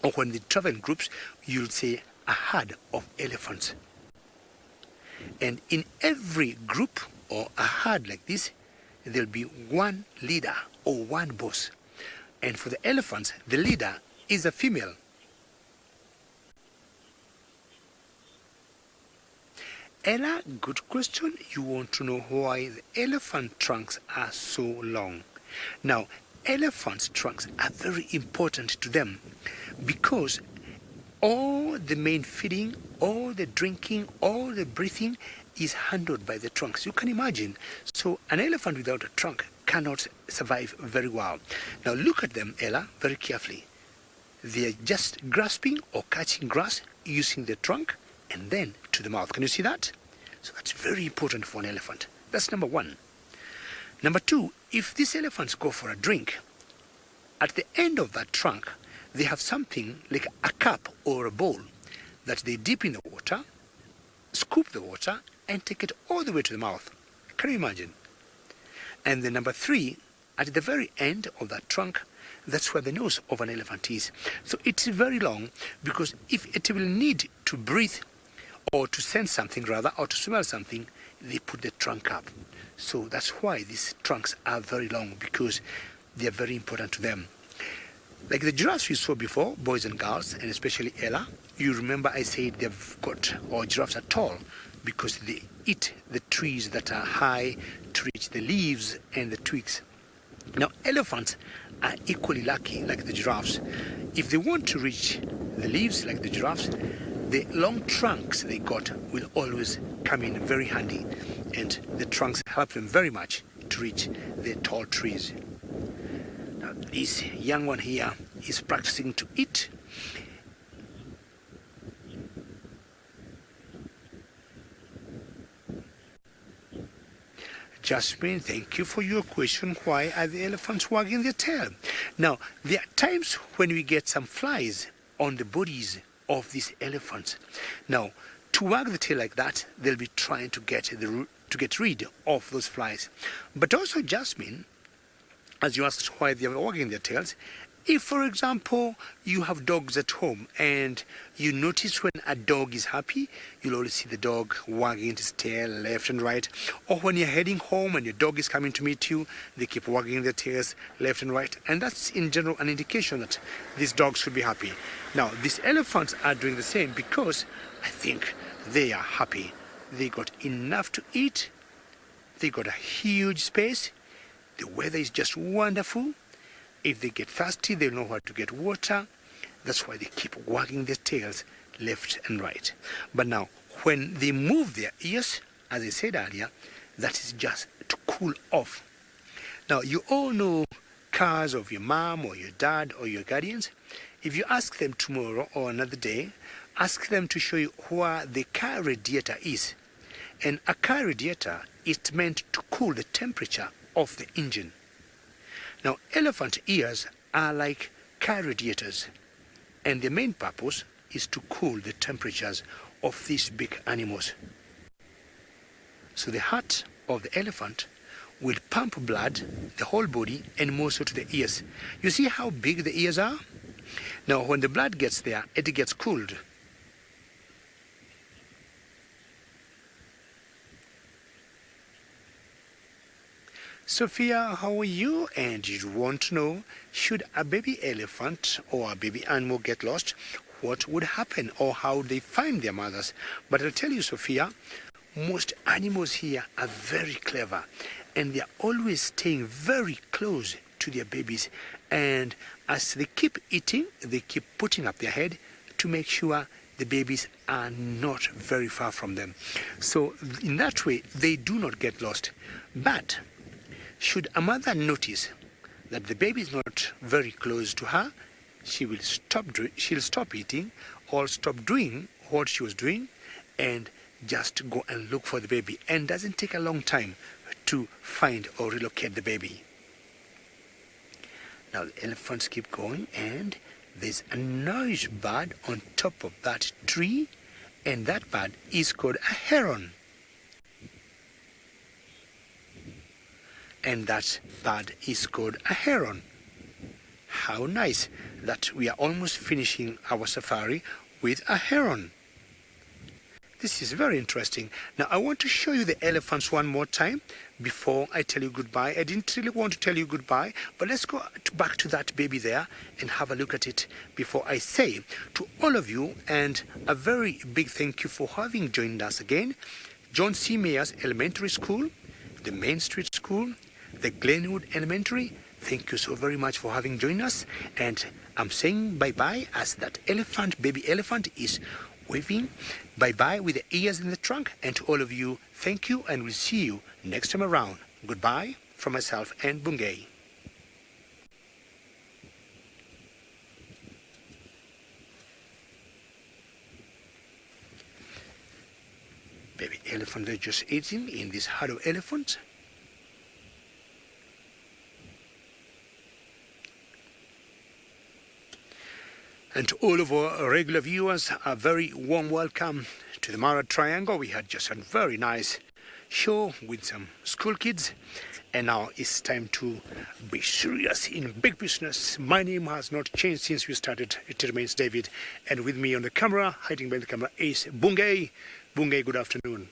Speaker 2: Or when they travel in groups, you'll say a herd of elephants. And in every group or a herd like this, there'll be one leader or one boss. And for the elephants, the leader is a female. Ella, good question. You want to know why the elephant trunks are so long. Now, elephants' trunks are very important to them because all the main feeding, all the drinking, all the breathing is handled by the trunks. You can imagine. So an elephant without a trunk cannot survive very well. Now look at them, Ella, very carefully. They are just grasping or catching grass using the trunk and then to the mouth. Can you see that? So that's very important for an elephant. That's number one. Number two, if these elephants go for a drink, at the end of that trunk, they have something like a cup or a bowl that they dip in the water, scoop the water, and take it all the way to the mouth. Can you imagine? And then number three, at the very end of that trunk, that's where the nose of an elephant is. So it's very long because if it will need to breathe or to sense something rather, or to smell something, they put the trunk up. So that's why these trunks are very long, because they are very important to them. Like the giraffes you saw before, boys and girls, and especially Ella, you remember I said they've got, or giraffes are tall, because they eat the trees that are high to reach the leaves and the twigs. Now elephants are equally lucky like the giraffes. If they want to reach the leaves like the giraffes, the long trunks they got will always come in very handy, and the trunks help them very much to reach the tall trees. Now this young one here is practicing to eat. Jasmine, thank you for your question. Why are the elephants wagging their tail? Now, there are times when we get some flies on the bodies of these elephants. Now, to wag the tail like that, they'll be trying to get rid of those flies. But also, Jasmine, as you asked why they are wagging their tails, if, for example, you have dogs at home and you notice when a dog is happy, you'll always see the dog wagging his tail left and right. Or when you're heading home and your dog is coming to meet you, they keep wagging their tails left and right. And that's in general an indication that these dogs should be happy. Now, these elephants are doing the same because I think they are happy. They got enough to eat. They got a huge space. The weather is just wonderful. If they get thirsty, they'll know where to get water. That's why they keep wagging their tails left and right. But now, when they move their ears, as I said earlier, that is just to cool off. Now, you all know cars of your mom or your dad or your guardians. If you ask them tomorrow or another day, ask them to show you where the car radiator is. And a car radiator is meant to cool the temperature of the engine. Now, elephant ears are like car radiators, and the main purpose is to cool the temperatures of these big animals. So the heart of the elephant will pump blood, the whole body, and more so to the ears. You see how big the ears are? Now, when the blood gets there, it gets cooled. Sophia, how are you? And you want to know, should a baby elephant or a baby animal get lost, what would happen or how they find their mothers? But I'll tell you, Sophia, most animals here are very clever, and they're always staying very close to their babies. And as they keep eating, they keep putting up their head to make sure the babies are not very far from them. So in that way, they do not get lost. But Should a mother notice that the baby is not very close to her, she'll stop eating or stop doing what she was doing and just go and look for the baby, and doesn't take a long time to find or relocate the baby. Now the elephants keep going, and there's a noise bird on top of that tree, and that bird is called a heron. And that bird is called a heron. How nice that we are almost finishing our safari with a heron. This is very interesting. Now I want to show you the elephants one more time before I tell you goodbye. I didn't really want to tell you goodbye, but let's go back to that baby there and have a look at it before I say to all of you, and a very big thank you for having joined us again. John C. Mayers Elementary School, the Main Street School, the Glenwood Elementary, thank you so very much for having joined us. And I'm saying bye-bye as that elephant, baby elephant, is waving bye-bye with the ears in the trunk. And to all of you, thank you, and we'll see you next time around. Goodbye from myself and Bungay. Baby elephant, they're just eating in this herd of elephants. And to all of our regular viewers, a very warm welcome to the Mara Triangle. We had just a very nice show with some school kids, and now it's time to be serious in big business. My name has not changed since we started. It remains David, and with me on the camera, hiding behind the camera, is Bungay. Bungay, good afternoon.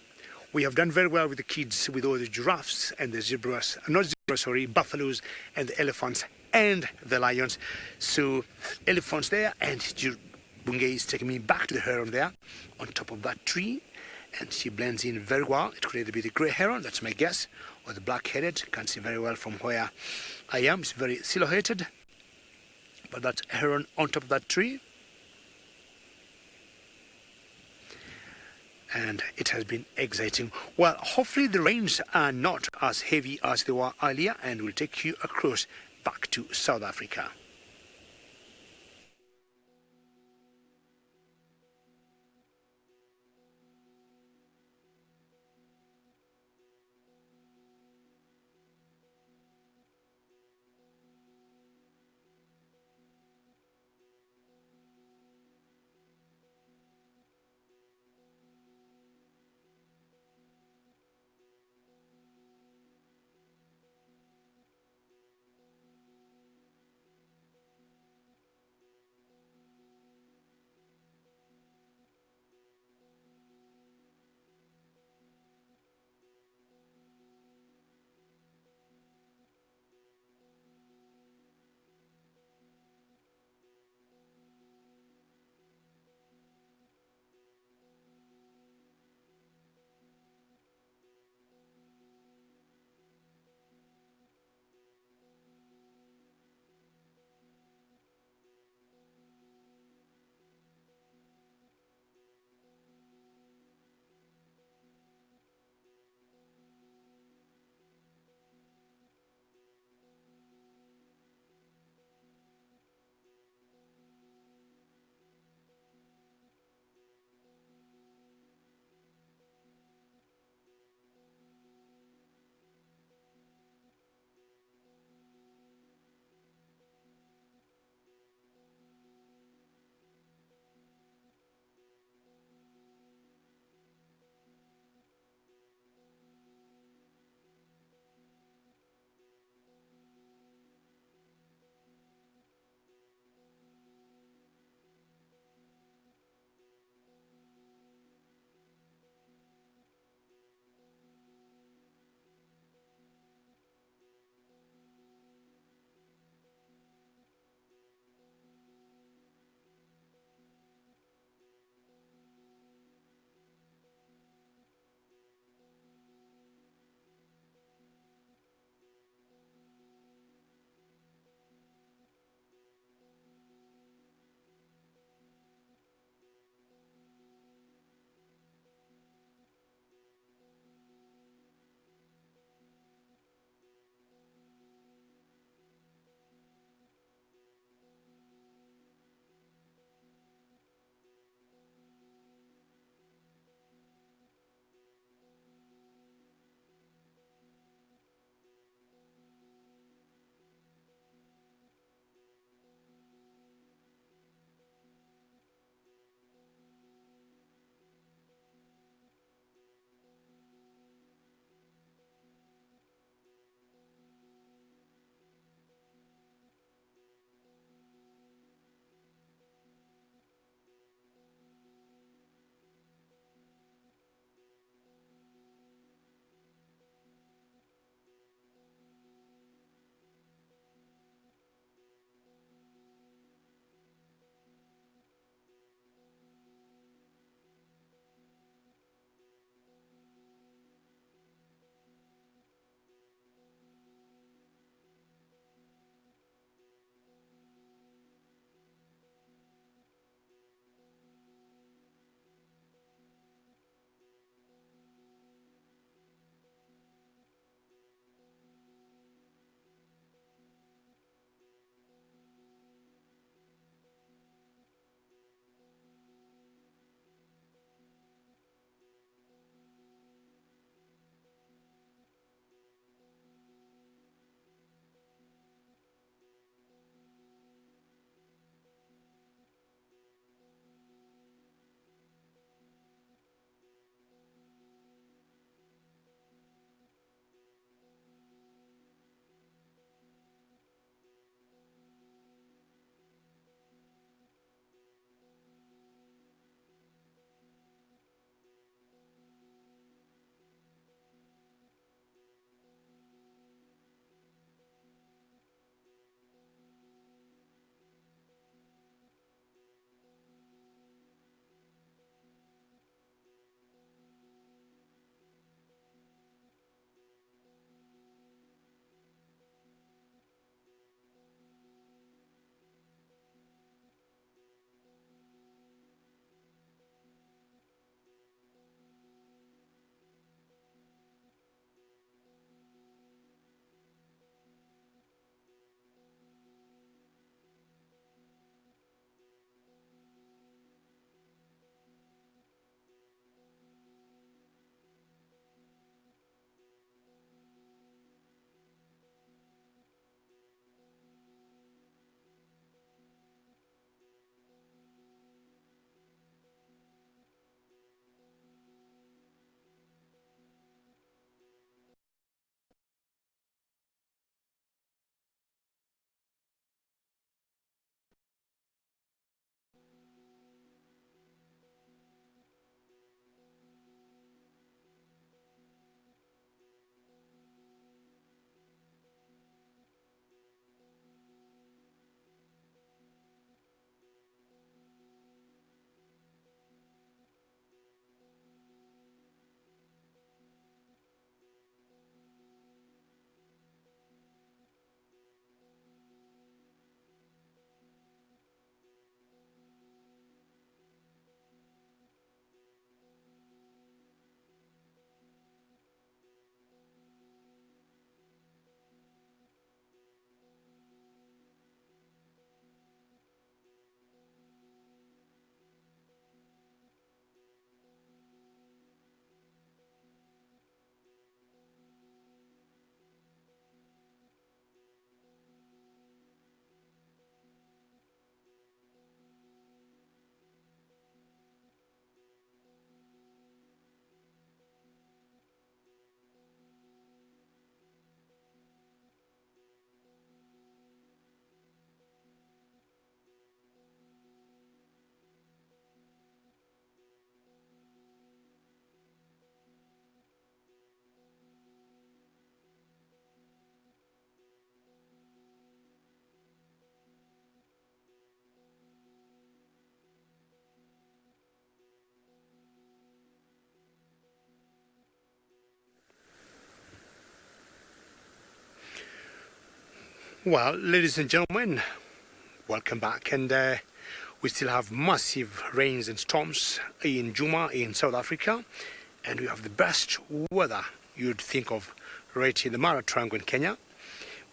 Speaker 2: We have done very well with the kids, with all the giraffes and the zebras, buffaloes and the elephants and the lions. So elephants there, and Bungay is taking me back to the heron there on top of that tree, and she blends in very well. It could either be the grey heron, that's my guess, or the black-headed. Can't see very well from where I am. It's very silhouetted, but that heron on top of that tree. And it has been exciting. Well, hopefully the rains are not as heavy as they were earlier, and will take you across back to South Africa. Well, ladies and gentlemen, welcome back. And we still have massive rains and storms in Djuma in South Africa. And we have the best weather you'd think of right here in the Mara Triangle in Kenya.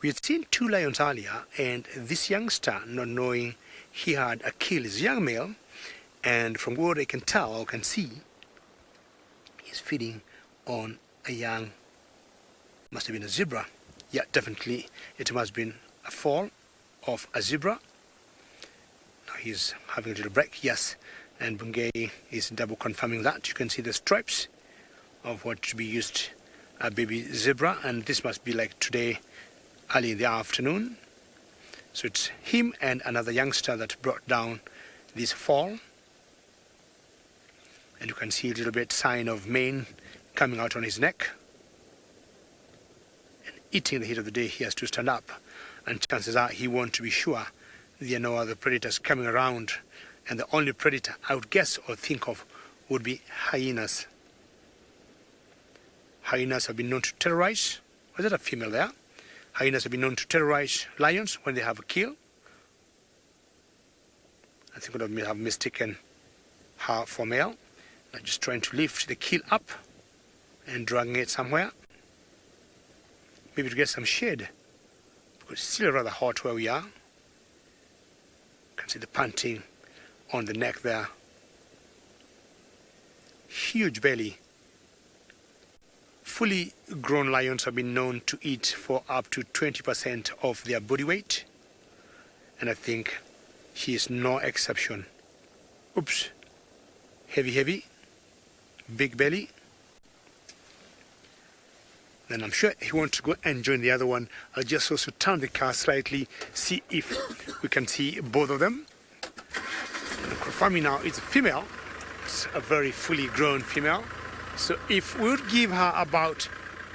Speaker 2: We had seen 2 lions earlier, and this youngster, not knowing he had killed his young male, and from what I can tell or can see, he's feeding on a young, must have been a zebra. Yeah, definitely it must have been a fall of a zebra. Now he's having a little break, yes, and Bungei is double confirming that. You can see the stripes of what to be used a baby zebra, and this must be like today early in the afternoon. So it's him and another youngster that brought down this fall, and you can see a little bit sign of mane coming out on his neck, and eating the heat of the day. He has to stand up, and chances are he wants to be sure there are no other predators coming around, and the only predator I would guess or think of would be hyenas. Hyenas have been known to terrorize. Was that a female there? Hyenas have been known to terrorize lions when they have a kill. I think we may have mistaken her for male. Now just trying to lift the kill up and dragging it somewhere. Maybe to get some shade, because it's still rather hot where we are. You can see the panting on the neck there. Huge belly. Fully grown lions have been known to eat for up to 20% of their body weight, and I think he is no exception. Oops. Heavy, big belly. Then I'm sure he wants to go and join the other one. I'll just also turn the car slightly, see if we can see both of them. And confirming now it's a female. It's a very fully grown female. So if we would give her about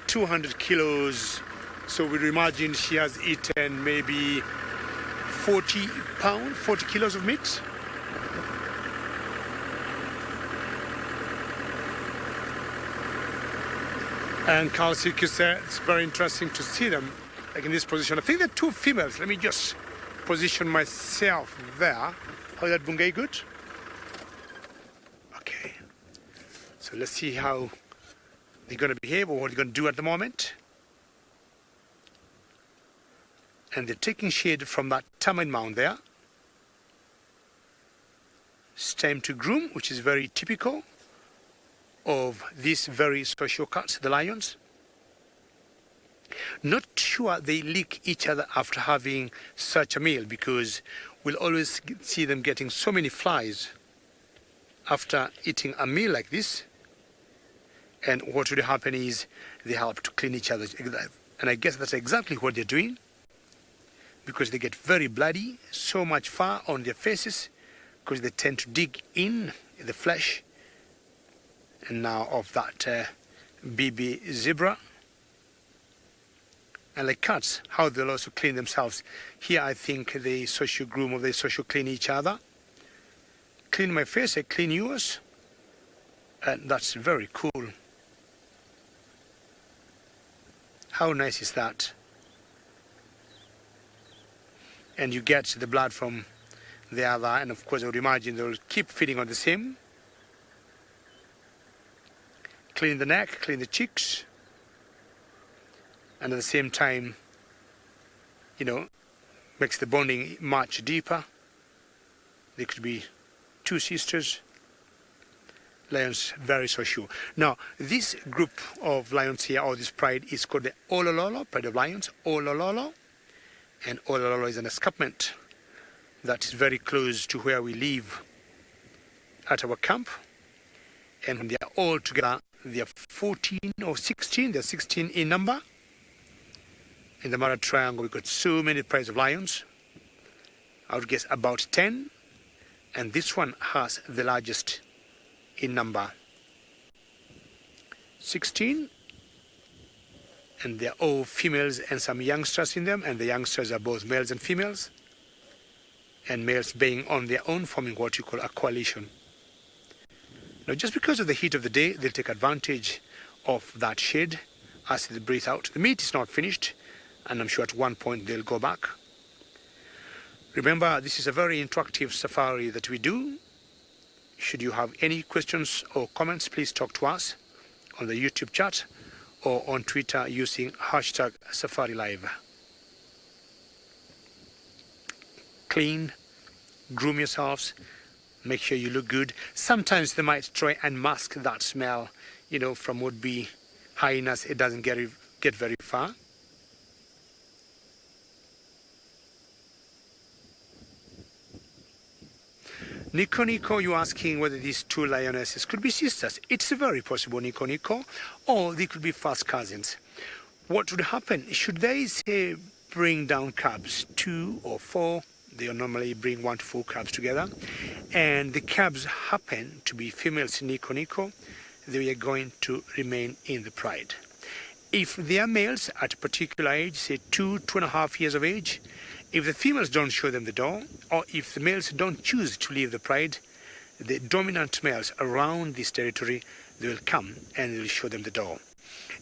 Speaker 2: 200 kilos, so we'd imagine she has eaten maybe 40 kilos of meat. And Carl Silke said it's very interesting to see them like in this position. I think they're 2 females. Let me just position myself there. How is that, Bungei? Good? Okay. So let's see how they're going to behave or what they're going to do at the moment. And they're taking shade from that termite mound there. It's time to groom, which is very typical of these very social cats, the lions. Not sure they lick each other after having such a meal, because we'll always see them getting so many flies after eating a meal like this. And what would happen is they help to clean each other. And I guess that's exactly what they're doing, because they get very bloody, so much fur on their faces, because they tend to dig in the flesh. And now of that baby zebra. And like cats, how they'll also clean themselves. Here I think they social groom or they social clean each other. Clean my face, I clean yours. And that's very cool. How nice is that? And you get the blood from the other, and of course I would imagine they'll keep feeding on the same. Clean the neck, clean the cheeks, and at the same time, you know, makes the bonding much deeper. They could be 2 sisters. Lions, very social. Now, this group of lions here, or this pride, is called the Olololo, Pride of Lions, Olololo. And Olololo is an escarpment that is very close to where we live at our camp. And when they are all together, they are 14 or 16, they're 16 in number. In the Mara Triangle, we've got so many prides of lions. I would guess about 10. And this one has the largest in number. 16. And they're all females and some youngsters in them. And the youngsters are both males and females. And males being on their own, forming what you call a coalition. Now, just because of the heat of the day, they'll take advantage of that shade as they breathe out. The meat is not finished. and I'm sure at one point they'll go back. Remember, this is a very interactive safari that we do. Should you have any questions or comments, please talk to us on the YouTube chat or on Twitter using hashtag Safari Live. Clean, groom yourselves, make sure you look good. Sometimes they might try and mask that smell, you know, from would-be hyenas. It doesn't get very far. Nico, you're asking whether these two lionesses could be sisters. It's very possible, Nico, or they could be first cousins. What would happen? Should they, say, bring down cubs, 2 or 4, they'll normally bring 1 to 4 cubs together, and the cubs happen to be females, Nico, they are going to remain in the pride. If they are males at a particular age, say 2.5 years of age, if the females don't show them the door, or if the males don't choose to leave the pride, the dominant males around this territory, they will come and they will show them the door.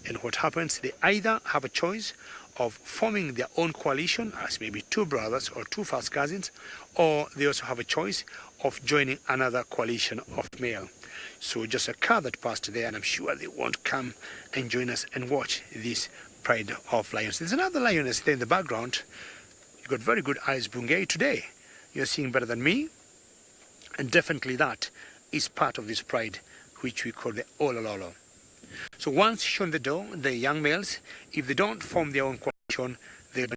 Speaker 2: And what happens, they either have a choice of forming their own coalition as maybe 2 brothers or 2 first cousins, or they also have a choice of joining another coalition of male. So just a car that passed there, and I'm sure they won't come and join us and watch this pride of lions. There's another lioness there in the background. You've got very good eyes, Bungay, today. You're seeing better than me. And definitely that is part of this pride, which we call the Olololo. So once shown the door, the young males, if they don't form their own coalition, they'll be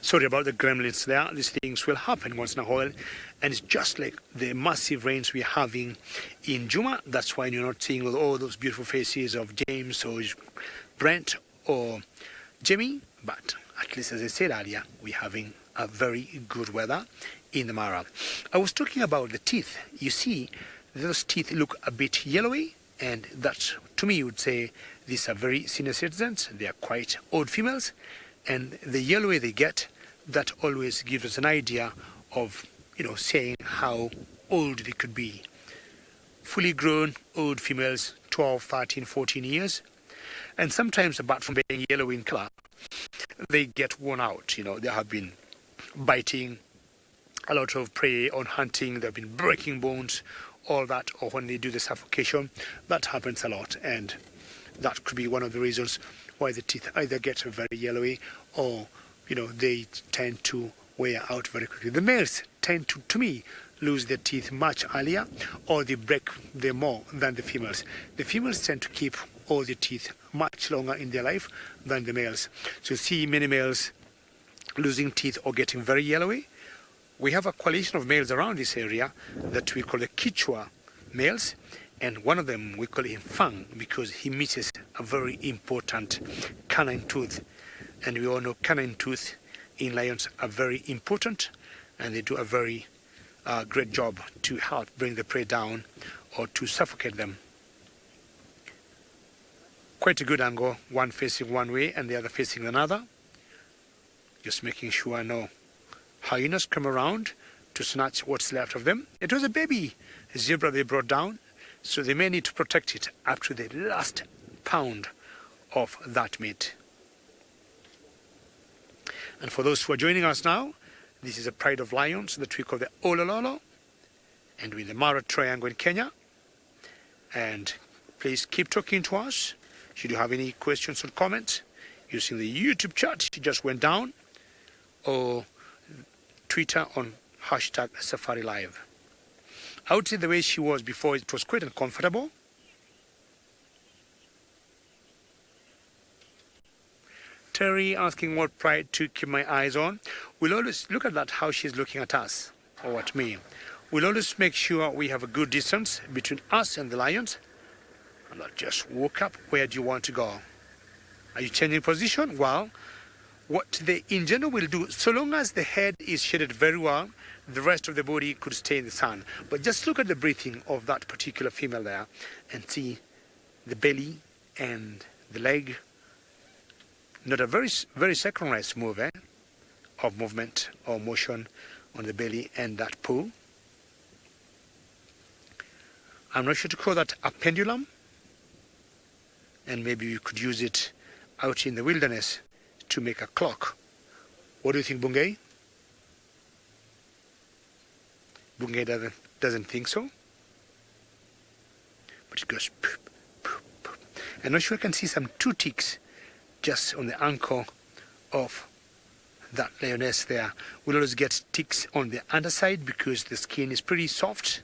Speaker 2: sorry about the gremlins there. These things will happen once in a while, and it's just like the massive rains we're having in Juma. That's why you're not seeing all those beautiful faces of James or Brent or Jimmy, but at least, as I said earlier, we're having a very good weather in the Mara. I was talking about the teeth. You see, those teeth look a bit yellowy, and that, to me, would say these are very senior citizens. They are quite old females, and the yellowy they get, that always gives us an idea of, saying how old they could be. Fully grown old females, 12, 13, 14 years. And sometimes, apart from being yellow in color, they get worn out. They have been biting a lot of prey on hunting. They've been breaking bones, all that. Or when they do the suffocation, that happens a lot. And that could be one of the reasons why the teeth either get very yellowy or they tend to wear out very quickly. The males tend to me, lose their teeth much earlier, or they break them more than the females. The females tend to keep all their teeth much longer in their life than the males. So you see many males losing teeth or getting very yellowy. We have a coalition of males around this area that we call the Kichwa males, and one of them we call him Fang because he misses a very important canine tooth. And we all know canine tooth in lions are very important, and they do a very great job to help bring the prey down or to suffocate them. Quite a good angle, one facing one way and the other facing another. Just making sure no hyenas come around to snatch what's left of them. It was a baby zebra they brought down, so they may need to protect it up to the last pound of that meat. And for those who are joining us now, this is a pride of lions that we call the Olololo, and we're in the Mara Triangle in Kenya. And please keep talking to us. Should you have any questions or comments, using the YouTube chat, she just went down, or Twitter on hashtag Safari Live. I would say the way she was before, it was quite uncomfortable. Terry asking what pride to keep my eyes on. We'll always look at that, how she's looking at us, or at me. We'll always make sure we have a good distance between us and the lions. And not just walk up. Where do you want to go? Are you changing position? Well, what they in general will do, so long as the head is shaded very well, the rest of the body could stay in the sun. But just look at the breathing of that particular female there and see the belly and the leg. Not a very synchronized move, of movement or motion on the belly and that paw. I'm not sure to call that a pendulum, and maybe you could use it out in the wilderness to make a clock. What do you think, Bungay? Bungay doesn't think so, but it goes poop, poop, poop. I'm not sure I can see some two ticks just on the ankle of that lioness there. We'll always get ticks on the underside because the skin is pretty soft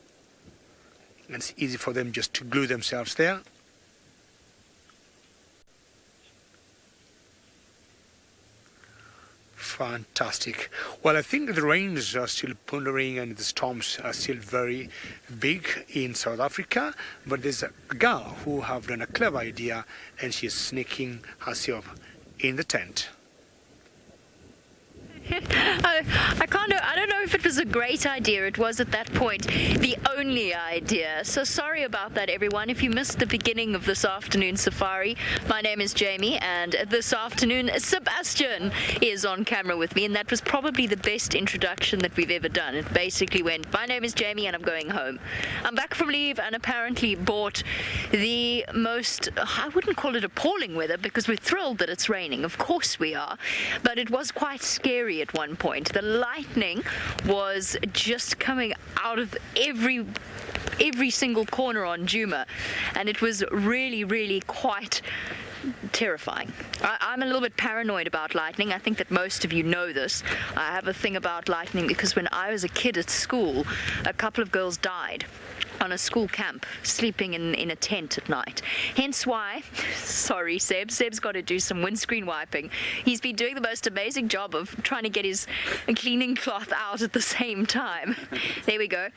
Speaker 2: and it's easy for them just to glue themselves there. Fantastic. Well, I think the rains are still pondering and the storms are still very big in South Africa, but there's a girl who have done a clever idea and she's sneaking herself in the tent.
Speaker 4: I don't know if it was a great idea. It was at that point the only idea. So sorry about that, everyone. If you missed the beginning of this afternoon safari, my name is Jamie, and this afternoon Sebastian is on camera with me, and that was probably the best introduction that we've ever done. It basically went, my name is Jamie and I'm going home. I'm back from leave and apparently bought the most, I wouldn't call it appalling weather because we're thrilled that it's raining. Of course we are. But it was quite scary at one point. The lightning was just coming out of every single corner on Djuma, and it was really quite terrifying. I'm a little bit paranoid about lightning. I think that most of you know this. I have a thing about lightning because when I was a kid at school, a couple of girls died on a school camp, sleeping in a tent at night. Hence why, sorry Seb's got to do some windscreen wiping. He's been doing the most amazing job of trying to get his cleaning cloth out at the same time. There we go.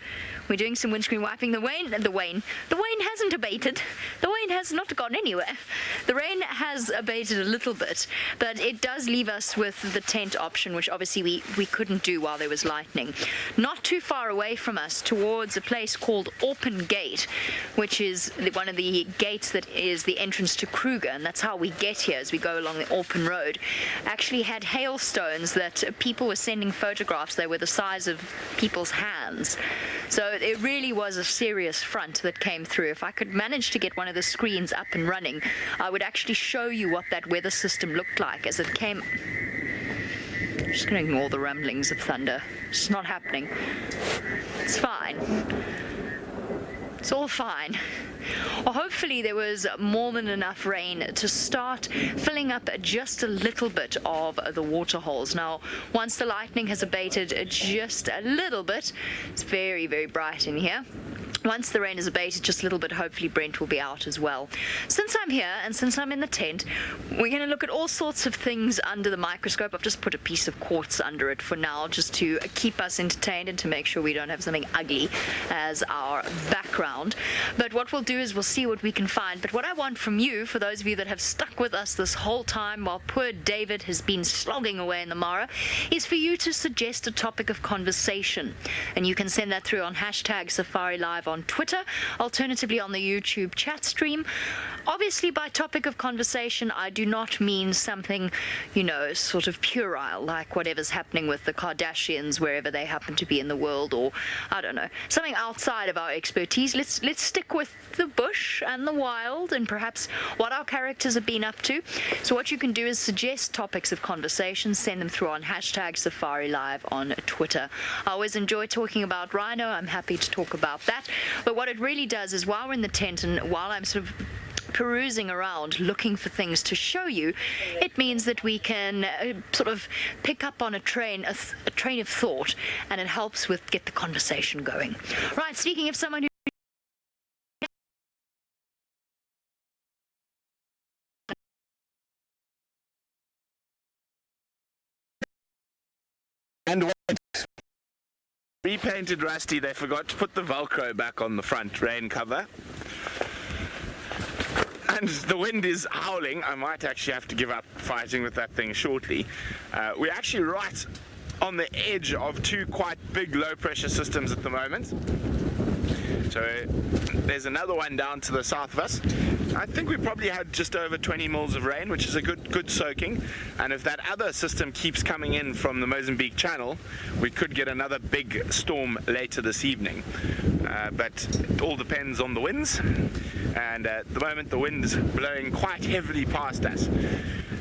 Speaker 4: We're doing some windscreen wiping. The rain hasn't abated. The rain has not gone anywhere. The rain has abated a little bit, but it does leave us with the tent option, which obviously we couldn't do while there was lightning. Not too far away from us, towards a place called Open Gate, which is one of the gates that is the entrance to Kruger, and that's how we get here as we go along the Open Road, actually had hailstones that people were sending photographs. They were the size of people's hands. So it really was a serious front that came through. If I could manage to get one of the screens up and running, I would actually show you what that weather system looked like as it came. I'm just going to ignore the rumblings of thunder. It's not happening. It's fine. It's all fine. Well, hopefully there was more than enough rain to start filling up just a little bit of the water holes. Now, once the lightning has abated just a little bit, it's very bright in here. Once the rain is abated just a little bit, hopefully Brent will be out as well. Since I'm here and since I'm in the tent, we're going to look at all sorts of things under the microscope. I've just put a piece of quartz under it for now, just to keep us entertained and to make sure we don't have something ugly as our background. But what we'll do is we'll see what we can find. But what I want from you, for those of you that have stuck with us this whole time while poor David has been slogging away in the Mara, is for you to suggest a topic of conversation. And you can send that through on hashtag Safari Live on Twitter, alternatively on the YouTube chat stream. Obviously, by topic of conversation, I do not mean something, sort of puerile, like whatever's happening with the Kardashians, wherever they happen to be in the world, or, I don't know, something outside of our expertise. Let's stick with the bush and the wild and perhaps what our characters have been up to. So what you can do is suggest topics of conversation, send them through on hashtag Safari Live on Twitter. I always enjoy talking about rhino. I'm happy to talk about that. But what it really does is while we're in the tent and while I'm sort of perusing around looking for things to show you, it means that we can sort of pick up on a train of thought, and it helps with get the conversation going. Right, speaking of someone who
Speaker 3: and repainted Rusty, they forgot to put the Velcro back on the front rain cover. And the wind is howling. I might actually have to give up fighting with that thing shortly. We're actually right on the edge of two quite big low pressure systems at the moment. So there's another one down to the south of us. I think we probably had just over 20 mils of rain, which is a good soaking. And if that other system keeps coming in from the Mozambique Channel, we could get another big storm later this evening. But it all depends on the winds. And at the moment, the wind is blowing quite heavily past us.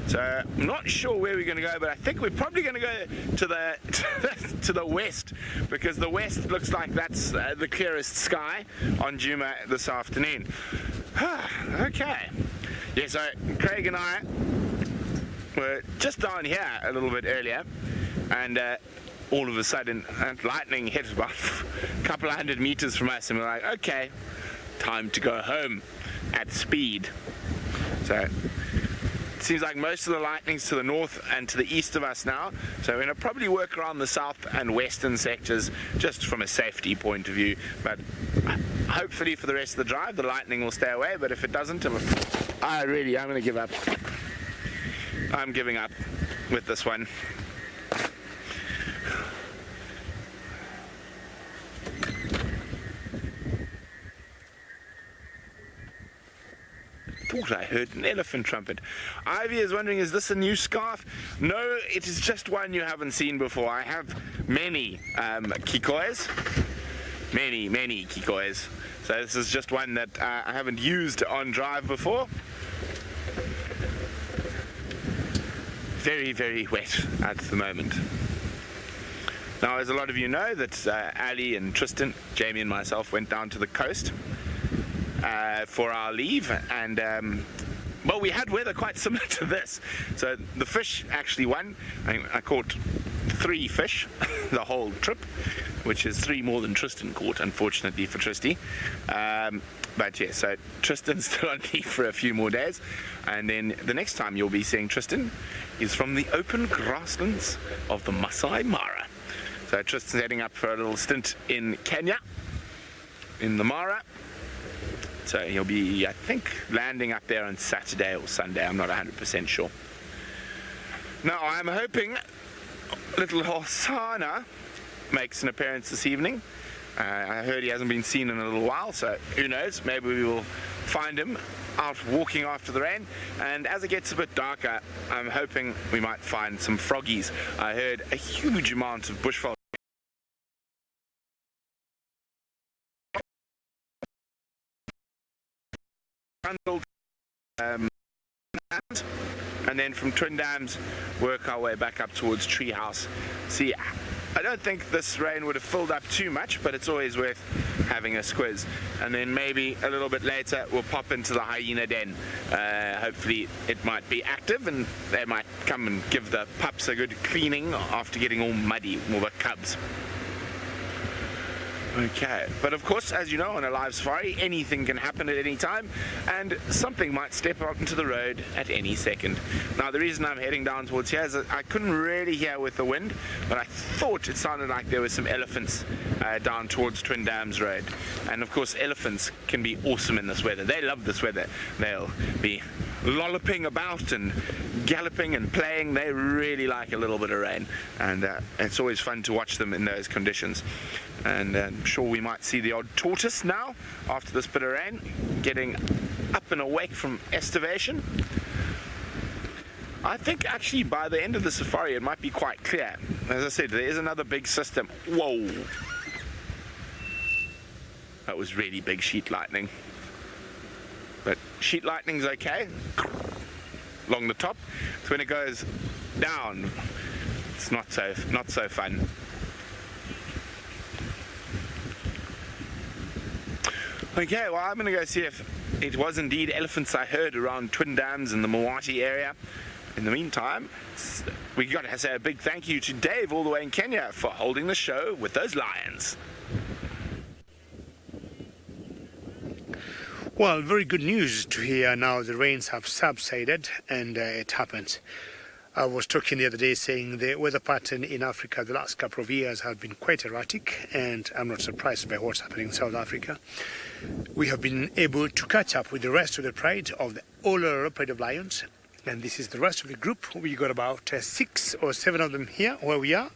Speaker 3: So I'm not sure where we're going to go, but I think we're probably going to go to the west, because the west looks like that's the clearest sky on Djuma this afternoon. Okay. Yeah, so Craig and I were just down here a little bit earlier, and all of a sudden lightning hit about a couple of 100 meters from us, and we're like, okay, time to go home at speed. So it seems like most of the lightning's to the north and to the east of us now, so we're going to probably work around the south and western sectors just from a safety point of view. But hopefully for the rest of the drive the lightning will stay away, but if it doesn't, I'm going to give up. I'm giving up with this one. Thought I heard an elephant trumpet. Ivy is wondering, is this a new scarf? No, it is just one you haven't seen before. I have many kikois. Many kikois. So this is just one that I haven't used on drive before. Very, very wet at the moment. Now, as a lot of you know, that Ali and Tristan, Jamie and myself went down to the coast for our leave, and well, we had weather quite similar to this. So the fish actually won. I caught 3 fish the whole trip, which is 3 more than Tristan caught, unfortunately for Tristy. But yeah, so Tristan's still on leave for a few more days, and then the next time you'll be seeing Tristan is from the open grasslands of the Maasai Mara. So Tristan's heading up for a little stint in Kenya, in the Mara. So he'll be, I think, landing up there on Saturday or Sunday. I'm not 100% sure. Now, I'm hoping little Hyena makes an appearance this evening. I heard he hasn't been seen in a little while, so who knows, maybe we will find him out walking after the rain. And as it gets a bit darker, I'm hoping we might find some froggies. I heard a huge amount of bushveld. And then from Twin Dams work our way back up towards Treehouse. See, I don't think this rain would have filled up too much, but it's always worth having a squiz. And then maybe a little bit later we'll pop into the hyena den. Hopefully it might be active and they might come and give the pups a good cleaning after getting all muddy, all the cubs. Okay, but of course, as you know, on a live safari, anything can happen at any time, and something might step out into the road at any second. Now, the reason I'm heading down towards here is that I couldn't really hear with the wind, but I thought it sounded like there were some elephants down towards Twin Dams Road. And of course, elephants can be awesome in this weather. They love this weather. They'll be lolloping about and galloping and playing. They really like a little bit of rain, and it's always fun to watch them in those conditions. And I'm sure we might see the odd tortoise now after this bit of rain, getting up and awake from estivation. I think actually by the end of the safari it might be quite clear. As I said, there is another big system. Whoa! That was really big sheet lightning. But sheet lightning's okay along the top. So when it goes down, it's not so fun. Okay, well, I'm going to go see if it was indeed elephants I heard around Twin Dams in the Mawati area. In the meantime, we got to say a big thank you to Dave all the way in Kenya for holding the show with those lions.
Speaker 2: Well, very good news to hear now the rains have subsided, and it happened. I was talking the other day saying the weather pattern in Africa the last couple of years have been quite erratic, and I'm not surprised by what's happening in South Africa. We have been able to catch up with the rest of the pride of the older pride of lions, and this is the rest of the group. We got about 6 or 7 of them here where we are.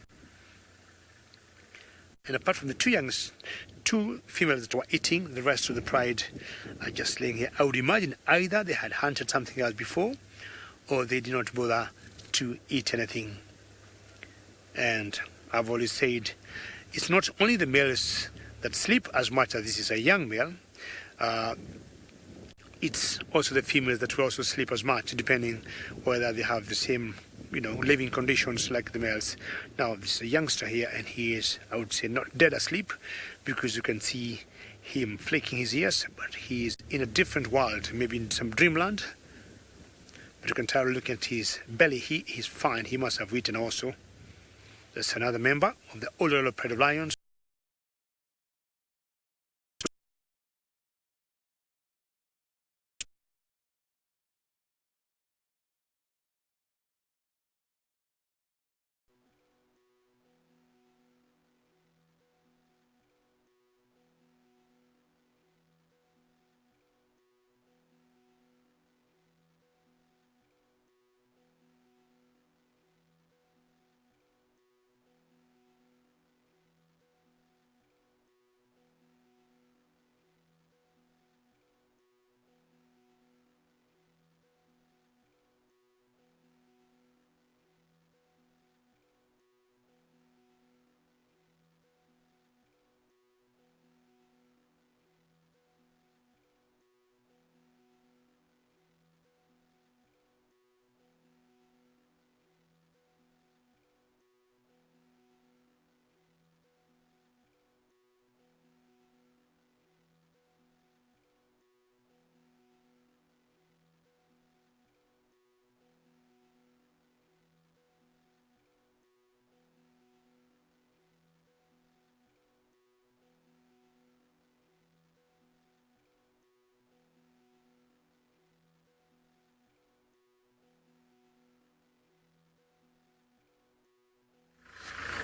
Speaker 2: And apart from the two females that were eating, the rest of the pride are just laying here. I would imagine either they had hunted something else before, or they did not bother to eat anything. And I've always said, it's not only the males that sleep as much as this is a young male, it's also the females that will also sleep as much, depending whether they have the same, living conditions like the males. Now, this is a youngster here, and he is, I would say, not dead asleep, because you can see him flicking his ears, but he is in a different world, maybe in some dreamland. But you can tell, looking at his belly, he's fine. He must have eaten also. There's another member of the older pride of lions.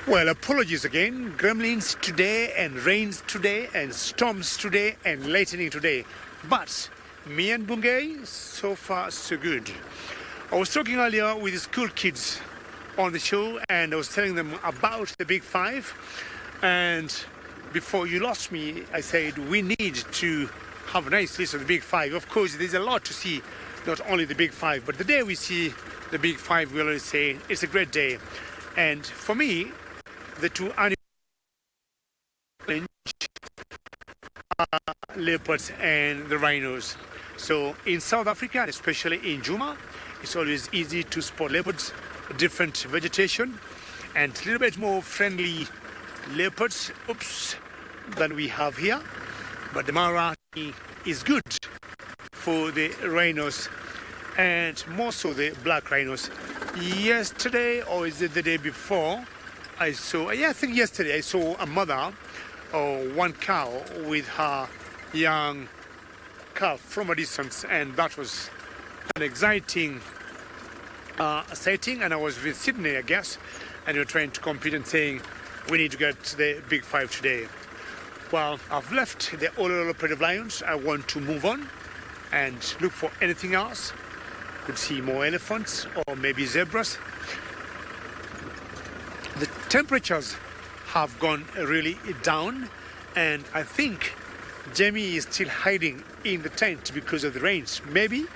Speaker 2: Well, apologies again. Gremlins today, and rains today, and storms today, and lightning today. But me and Bungay, so far so good. I was talking earlier with the school kids on the show, and I was telling them about the Big Five. And before you lost me, I said we need to have a nice list of the Big Five. Of course, there's a lot to see, not only the Big Five, but the day we see the Big Five, we always say it's a great day. And for me, the two animals are leopards and the rhinos. So in South Africa, and especially in Djuma, it's always easy to spot leopards, different vegetation, and a little bit more friendly leopards, than we have here. But the Mara is good for the rhinos, and more so the black rhinos. Yesterday, or is it the day before, I think yesterday I saw a mother or one cow with her young calf from a distance, and that was an exciting sighting. And I was with Sydney, I guess, and we were trying to compete and saying we need to get the Big Five today. Well, I've left the older pride of lions. I want to move on and look for anything else. Could see more elephants or maybe zebras. The temperatures have gone really down, and I think Jamie is still hiding in the tent because of the rains. Maybe?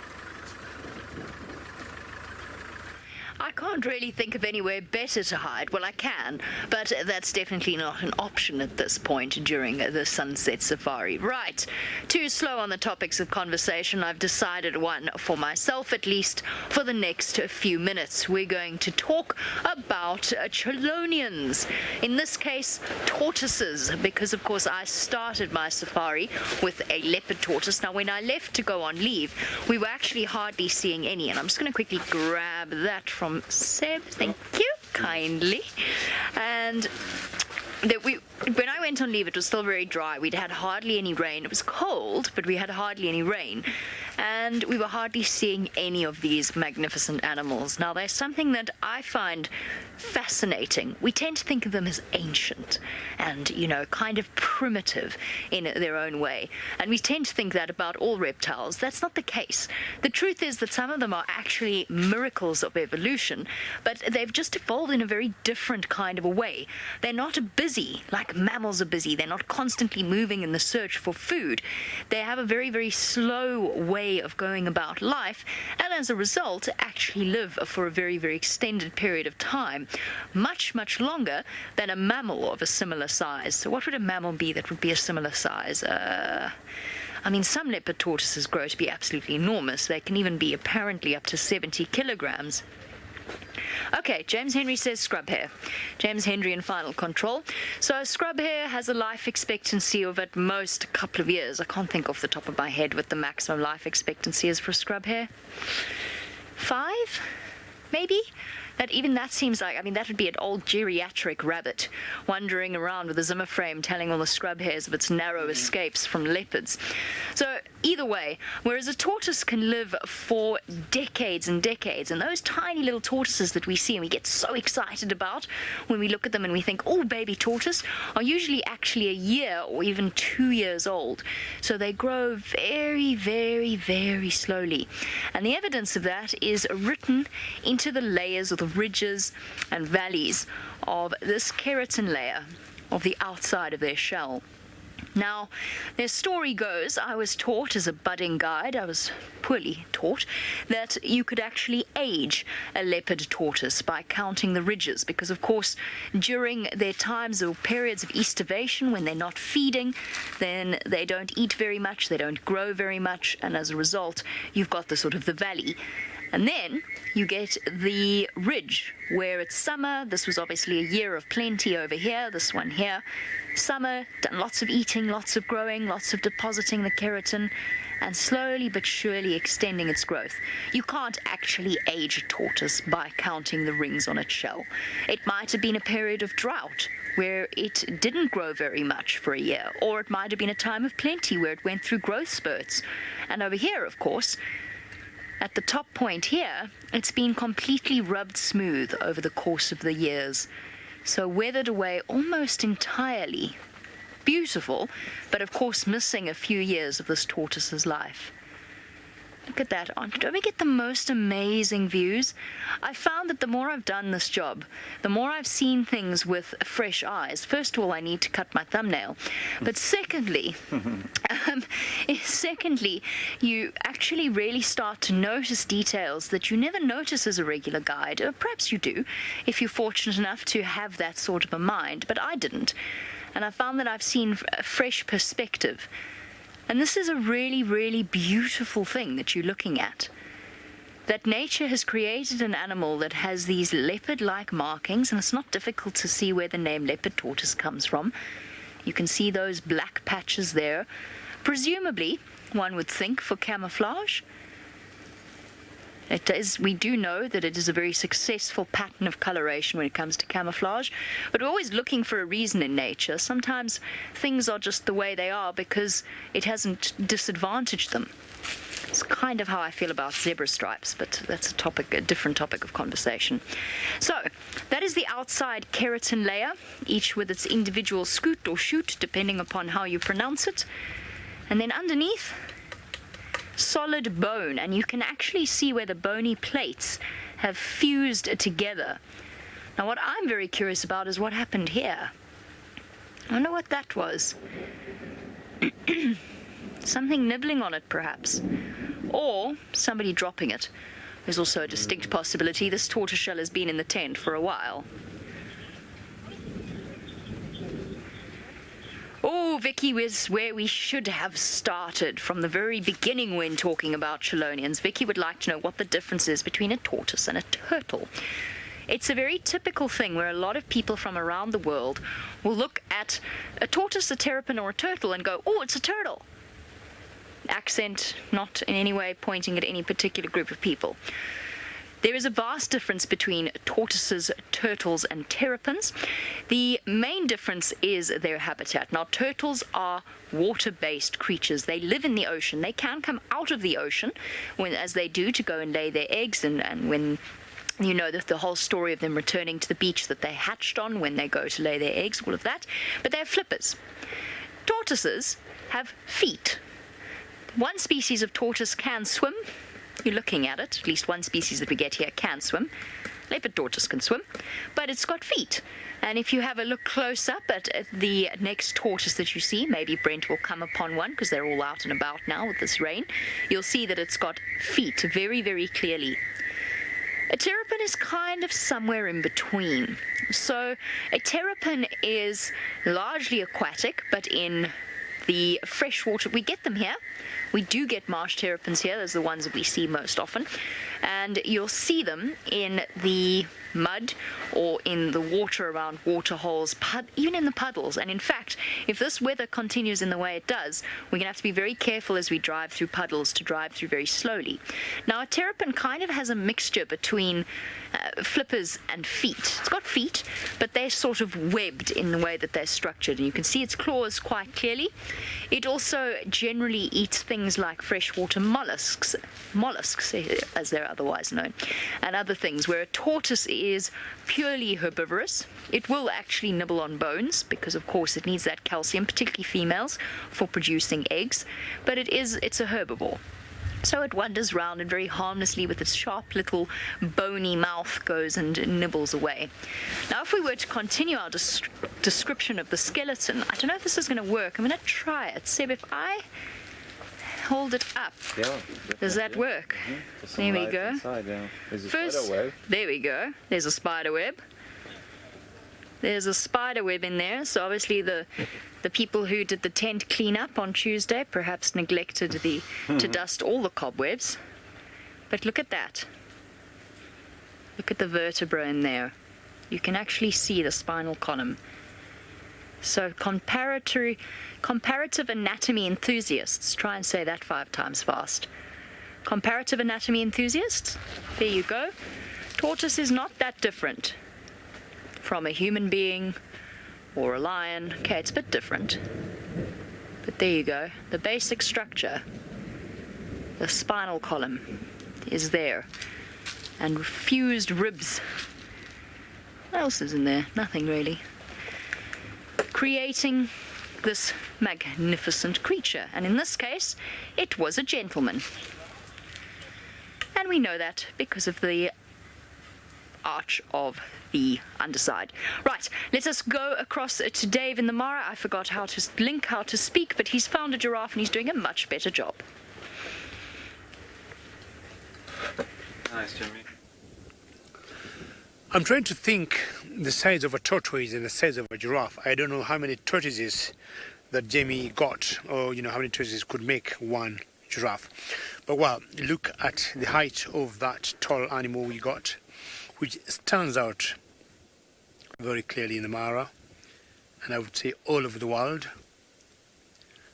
Speaker 4: I can't really think of anywhere better to hide. Well, I can, but that's definitely not an option at this point during the sunset safari. Right, too slow on the topics of conversation. I've decided one for myself, at least for the next few minutes. We're going to talk about chelonians. In this case, tortoises, because of course I started my safari with a leopard tortoise. Now, when I left to go on leave, we were actually hardly seeing any, and I'm just going to quickly grab that from Seb. Thank you kindly. And when I went on leave, it was still very dry. We'd had hardly any rain. It was cold, but we had hardly any rain. And we were hardly seeing any of these magnificent animals. Now, there's something that I find fascinating. We tend to think of them as ancient and, kind of primitive in their own way. And we tend to think that about all reptiles. That's not the case. The truth is that some of them are actually miracles of evolution, but they've just evolved in a very different kind of a way. They're not busy like mammals are busy. They're not constantly moving in the search for food. They have a very, very slow way of going about life, and as a result actually live for a very, very extended period of time, much, much longer than a mammal of a similar size. So what would a mammal be that would be a similar size? Some leopard tortoises grow to be absolutely enormous. They can even be apparently up to 70 kilograms. Okay, James Henry says scrub hare. James Henry in final control. So scrub hare has a life expectancy of at most a couple of years. I can't think off the top of my head what the maximum life expectancy is for scrub hare. 5? Maybe? That seems like, that would be an old geriatric rabbit wandering around with a Zimmer frame telling all the scrub hares of its narrow escapes from leopards. So either way, whereas a tortoise can live for decades and decades, and those tiny little tortoises that we see and we get so excited about when we look at them and we think, oh, baby tortoise, are usually actually a year or even 2 years old. So they grow very, very, very slowly. And the evidence of that is written into the layers of the ridges and valleys of this keratin layer of the outside of their shell. Now, their story goes, I was taught as a budding guide, I was poorly taught, that you could actually age a leopard tortoise by counting the ridges, because of course during their times or periods of estivation when they're not feeding, then they don't eat very much, they don't grow very much, and as a result you've got the valley. And then you get the ridge, where it's summer. This was obviously a year of plenty over here, this one here. Summer, done lots of eating, lots of growing, lots of depositing the keratin, and slowly but surely extending its growth. You can't actually age a tortoise by counting the rings on its shell. It might have been a period of drought where it didn't grow very much for a year, or it might have been a time of plenty where it went through growth spurts. And over here, of course, at the top point here, it's been completely rubbed smooth over the course of the years. So weathered away almost entirely. Beautiful, but of course missing a few years of this tortoise's life. Look at that. Don't we get the most amazing views? I found that the more I've done this job, the more I've seen things with fresh eyes. First of all, I need to cut my thumbnail. But secondly, you actually really start to notice details that you never notice as a regular guide. Or perhaps you do, if you're fortunate enough to have that sort of a mind. But I didn't. And I found that I've seen a fresh perspective. And this is a really, really beautiful thing that you're looking at. That nature has created an animal that has these leopard-like markings, and it's not difficult to see where the name leopard tortoise comes from. You can see those black patches there. Presumably, one would think, for camouflage. We do know that it is a very successful pattern of coloration when it comes to camouflage, but we're always looking for a reason in nature. Sometimes things are just the way they are because it hasn't disadvantaged them. It's kind of how I feel about zebra stripes, but that's a different topic of conversation. So, that is the outside keratin layer, each with its individual scoot or shoot, depending upon how you pronounce it. And then underneath, solid bone, and you can actually see where the bony plates have fused together. Now what I'm very curious about is what happened here. I wonder what that was. Something nibbling on it perhaps, or somebody dropping it. There's also a distinct possibility this tortoiseshell has been in the tent for a while. Oh, Vicky was where we should have started from the very beginning when talking about chelonians. Vicky would like to know what the difference is between a tortoise and a turtle. It's a very typical thing where a lot of people from around the world will look at a tortoise, a terrapin, or a turtle and go, oh, it's a turtle. Accent not in any way pointing at any particular group of people. There is a vast difference between tortoises, turtles, and terrapins. The main difference is their habitat. Now, turtles are water-based creatures. They live in the ocean. They can come out of the ocean, as they do, to go and lay their eggs, and when you know the whole story of them returning to the beach that they hatched on when they go to lay their eggs, all of that. But they're flippers. Tortoises have feet. One species of tortoise can swim. You're looking at it. At least one species that we get here can swim. Leopard tortoise can swim, but it's got feet. And if you have a look close up at the next tortoise that you see, maybe Brent will come upon one because they're all out and about now with this rain, you'll see that it's got feet very, very clearly. A terrapin is kind of somewhere in between. So a terrapin is largely aquatic, but in the freshwater, we get them here. We do get marsh terrapins here. Those are the ones that we see most often. And you'll see them in the mud or in the water around water holes, even in the puddles. And in fact, if this weather continues in the way it does, we're going to have to be very careful as we drive through puddles to drive through very slowly. Now, a terrapin kind of has a mixture between flippers and feet. It's got feet, but they're sort of webbed in the way that they're structured. And you can see its claws quite clearly. It also generally eats things like freshwater mollusks as they're otherwise known, and other things, where a tortoise is purely herbivorous. It will actually nibble on bones because, of course, it needs that calcium, particularly females, for producing eggs, but it's a herbivore. So it wanders round and very harmlessly with its sharp little bony mouth goes and nibbles away. Now, if we were to continue our description of the skeleton, I don't know if this is going to work. I'm going to try it. Seb, if I hold it up, does that work?
Speaker 5: Mm-hmm.
Speaker 4: There we go.
Speaker 5: Inside, yeah. There's a
Speaker 4: First,
Speaker 5: spider web.
Speaker 4: there we go. There's a spider web. There's a spider web in there, so obviously the people who did the tent clean-up on Tuesday perhaps neglected to dust all the cobwebs. But look at that. Look at the vertebra in there. You can actually see the spinal column. So comparative anatomy enthusiasts, try and say that 5 times fast. Comparative anatomy enthusiasts, there you go. Tortoise is not that different from a human being or a lion. Okay, it's a bit different. But there you go. The basic structure, the spinal column, is there. And fused ribs. What else is in there? Nothing really. Creating this magnificent creature. And in this case, it was a gentleman. And we know that because of the arch of the underside. Right, let us go across to Dave in the Mara. I forgot how to speak, but he's found a giraffe and he's doing a much better job.
Speaker 5: Nice, Jimmy.
Speaker 2: I'm trying to think the size of a tortoise and the size of a giraffe. I don't know how many tortoises that Jamie got, or how many tortoises could make one giraffe. But well, look at the height of that tall animal we got, which stands out very clearly in the Mara, and I would say all over the world.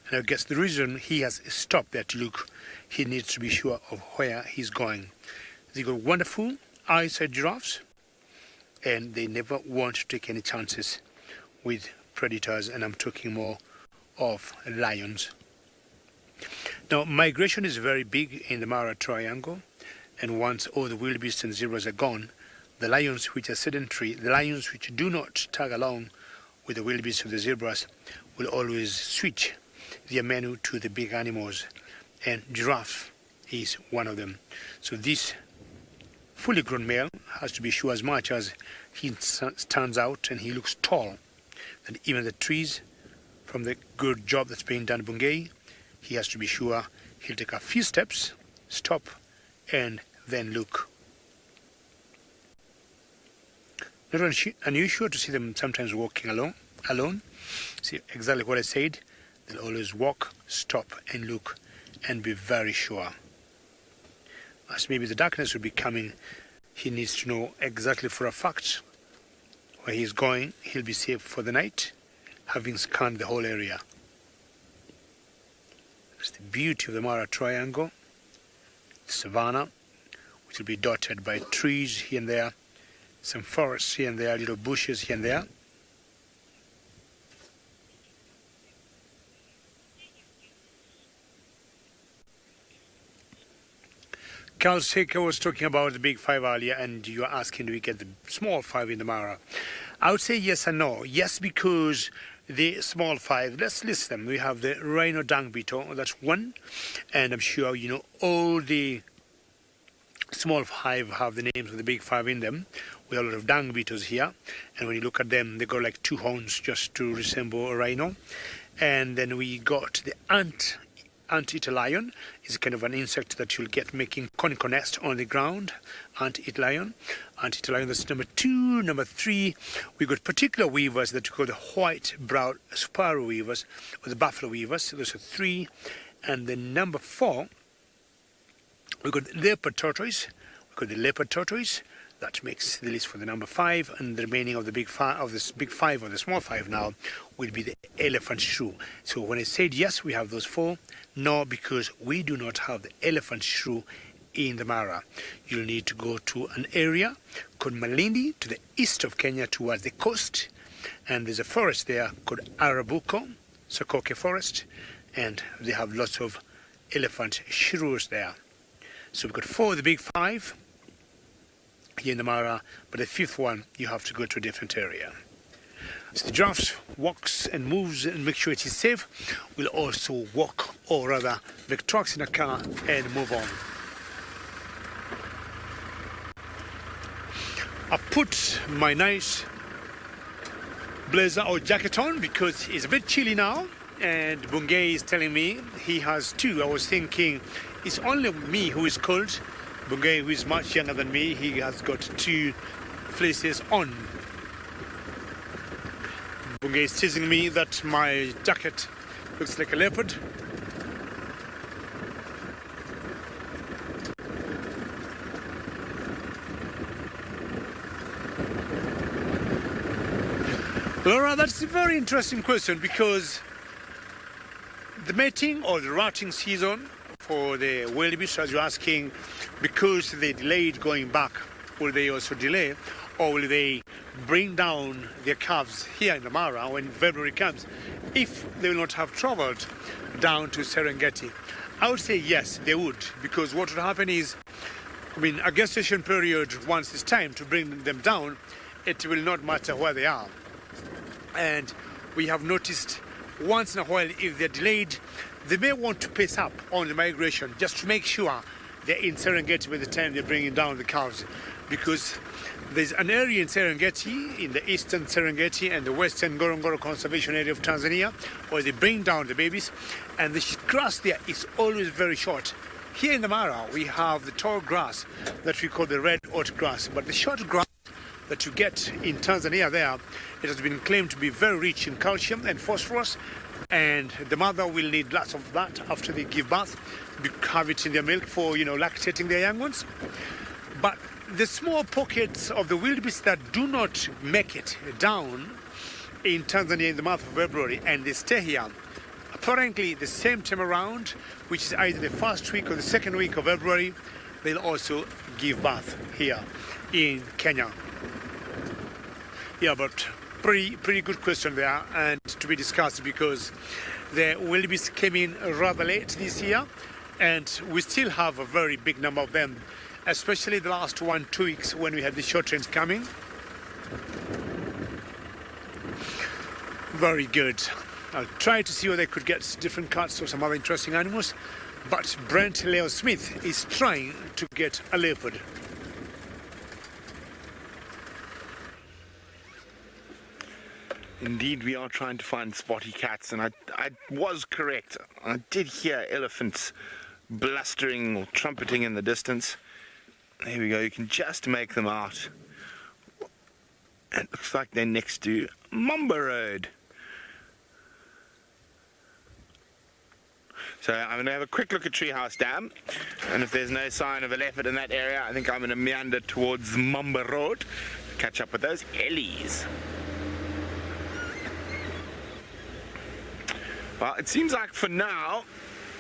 Speaker 2: And I guess the reason he has stopped there to look, he needs to be sure of where he's going. They got wonderful eyesight giraffes, and they never want to take any chances with predators, and I'm talking more of lions. Now, migration is very big in the Mara Triangle, and once all the wildebeest and zebras are gone, the lions which are sedentary, the lions which do not tag along with the wildebeest or the zebras, will always switch their menu to the big animals, and giraffe is one of them. So this fully grown male has to be sure, as much as he stands out and he looks tall, that even the trees, from the good job that's being done at Bungay, he has to be sure he'll take a few steps, stop, and then look. Not unusual to see them sometimes walking alone. See exactly what I said. They'll always walk, stop and look and be very sure. As maybe the darkness will be coming, he needs to know exactly for a fact where he's going. He'll be safe for the night, having scanned the whole area. That's the beauty of the Mara Triangle, savannah, which will be dotted by trees here and there, some forests here and there, little bushes here and there. Carl Saker was talking about the big five earlier, and you are asking, do we get the small five in the Mara? I would say yes and no. Yes, because the small five, let's list them. We have the rhino dung beetle, that's one, and I'm sure you know all the small five have the names of the big five in them. We have a lot of dung beetles here, and when you look at them, they got like two horns just to resemble a rhino. And then we got the ant-eater lion. Is kind of an insect that you'll get making conical nest on the ground. Ant-eater lion. Ant-eater lion, that's number two. Number three, we got particular weavers that we call the white-browed sparrow weavers, or the buffalo weavers. So those are three. And then number four, we got leopard tortoise. We got the leopard tortoise. That makes the list for the number five, and the remaining of the big five, of this big five or the small five now, will be the elephant shrew. So when I said yes, we have those four. No, because we do not have the elephant shrew in the Mara. You'll need to go to an area called Malindi to the east of Kenya towards the coast, and there's a forest there called Arabuko, Sokoke Forest, and they have lots of elephant shrews there. So we've got four of the big five here in the Mara, but the fifth one you have to go to a different area. So the giraffe walks and moves and makes sure it is safe. Will also walk, or rather make tracks in a car and move on. I put my nice blazer or jacket on because it's a bit chilly now, and Bungay is telling me he has two. I was thinking it's only me who is cold. Bungay, who is much younger than me, he has got two fleeces on. Bungay is teasing me that my jacket looks like a leopard. Laura, that's a very interesting question, because the mating or the rutting season for the wildebeest, as you're asking, because they delayed going back, will they also delay, or will they bring down their calves here in the Mara when February comes, if they will not have traveled down to Serengeti? I would say yes, they would, because what would happen is, a gestation period, once it's time to bring them down, it will not matter where they are. And we have noticed once in a while, if they're delayed, they may want to pace up on the migration just to make sure they're in Serengeti by the time they're bringing down the calves, because there's an area in Serengeti, in the eastern Serengeti and the western Ngorongoro Conservation Area of Tanzania, where they bring down the babies, and the grass there is always very short. Here in the Mara, we have the tall grass that we call the red oat grass, but the short grass that you get in Tanzania there, it has been claimed to be very rich in calcium and phosphorus, and the mother will need lots of that after they give birth, have it in their milk for, lactating their young ones. But the small pockets of the wildebeest that do not make it down in Tanzania in the month of February, and they stay here, apparently the same time around, which is either the first week or the second week of February, they'll also give birth here in Kenya. Yeah, but pretty good question there, and to be discussed, because the wildebeest came in rather late this year, and we still have a very big number of them, especially the last 1-2 weeks when we had the short trains coming. Very good. I'll try to see whether I could get different cuts of some other interesting animals, but Brent Leo Smith is trying to get a leopard.
Speaker 3: Indeed, we are trying to find spotty cats, and I was correct. I did hear elephants blustering or trumpeting in the distance. There we go, you can just make them out. It looks like they're next to Mamba Road. So I'm going to have a quick look at Treehouse Dam, and if there's no sign of a leopard in that area, I think I'm going to meander towards Mamba Road to catch up with those Ellies. Well, it seems like for now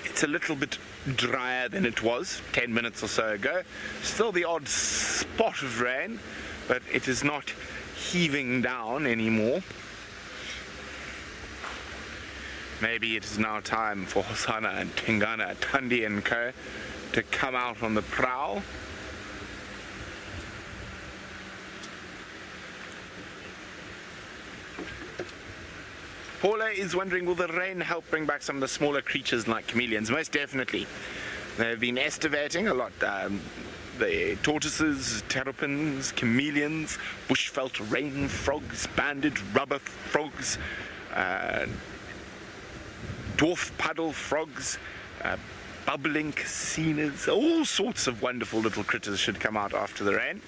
Speaker 3: it's a little bit drier than it was 10 minutes or so ago. Still the odd spot of rain, but it is not heaving down anymore. Maybe it is now time for Hosana and Tingana, Tundi and Co. to come out on the prowl. Paula is wondering, will the rain help bring back some of the smaller creatures like chameleons? Most definitely. They've been estivating a lot. The tortoises, terrapins, chameleons, bushveld rain frogs, banded rubber frogs, dwarf puddle frogs, bubbling cassinas, all sorts of wonderful little critters should come out after the rain.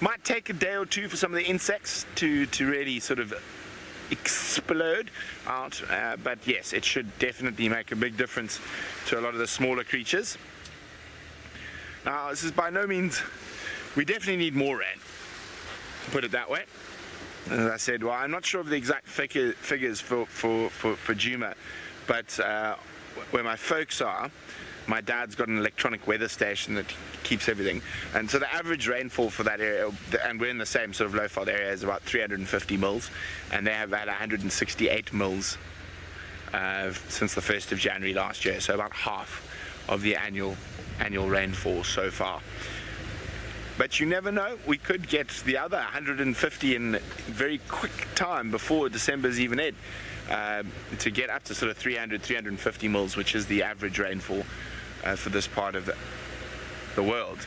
Speaker 3: Might take a day or two for some of the insects to really sort of explode out, but yes, it should definitely make a big difference to a lot of the smaller creatures. Now, this is by no means, we definitely need more rain, to put it that way. As I said, well, I'm not sure of the exact figures for Juma, but where my folks are, my dad's got an electronic weather station that keeps everything, and so the average rainfall for that area, and we're in the same sort of low-fold area, is about 350 mils, and they have had 168 mils since the 1st of January last year, so about half of the annual rainfall so far. But you never know, we could get the other 150 in very quick time before December's even end, to get up to sort of 350 mils, which is the average rainfall for this part of the world.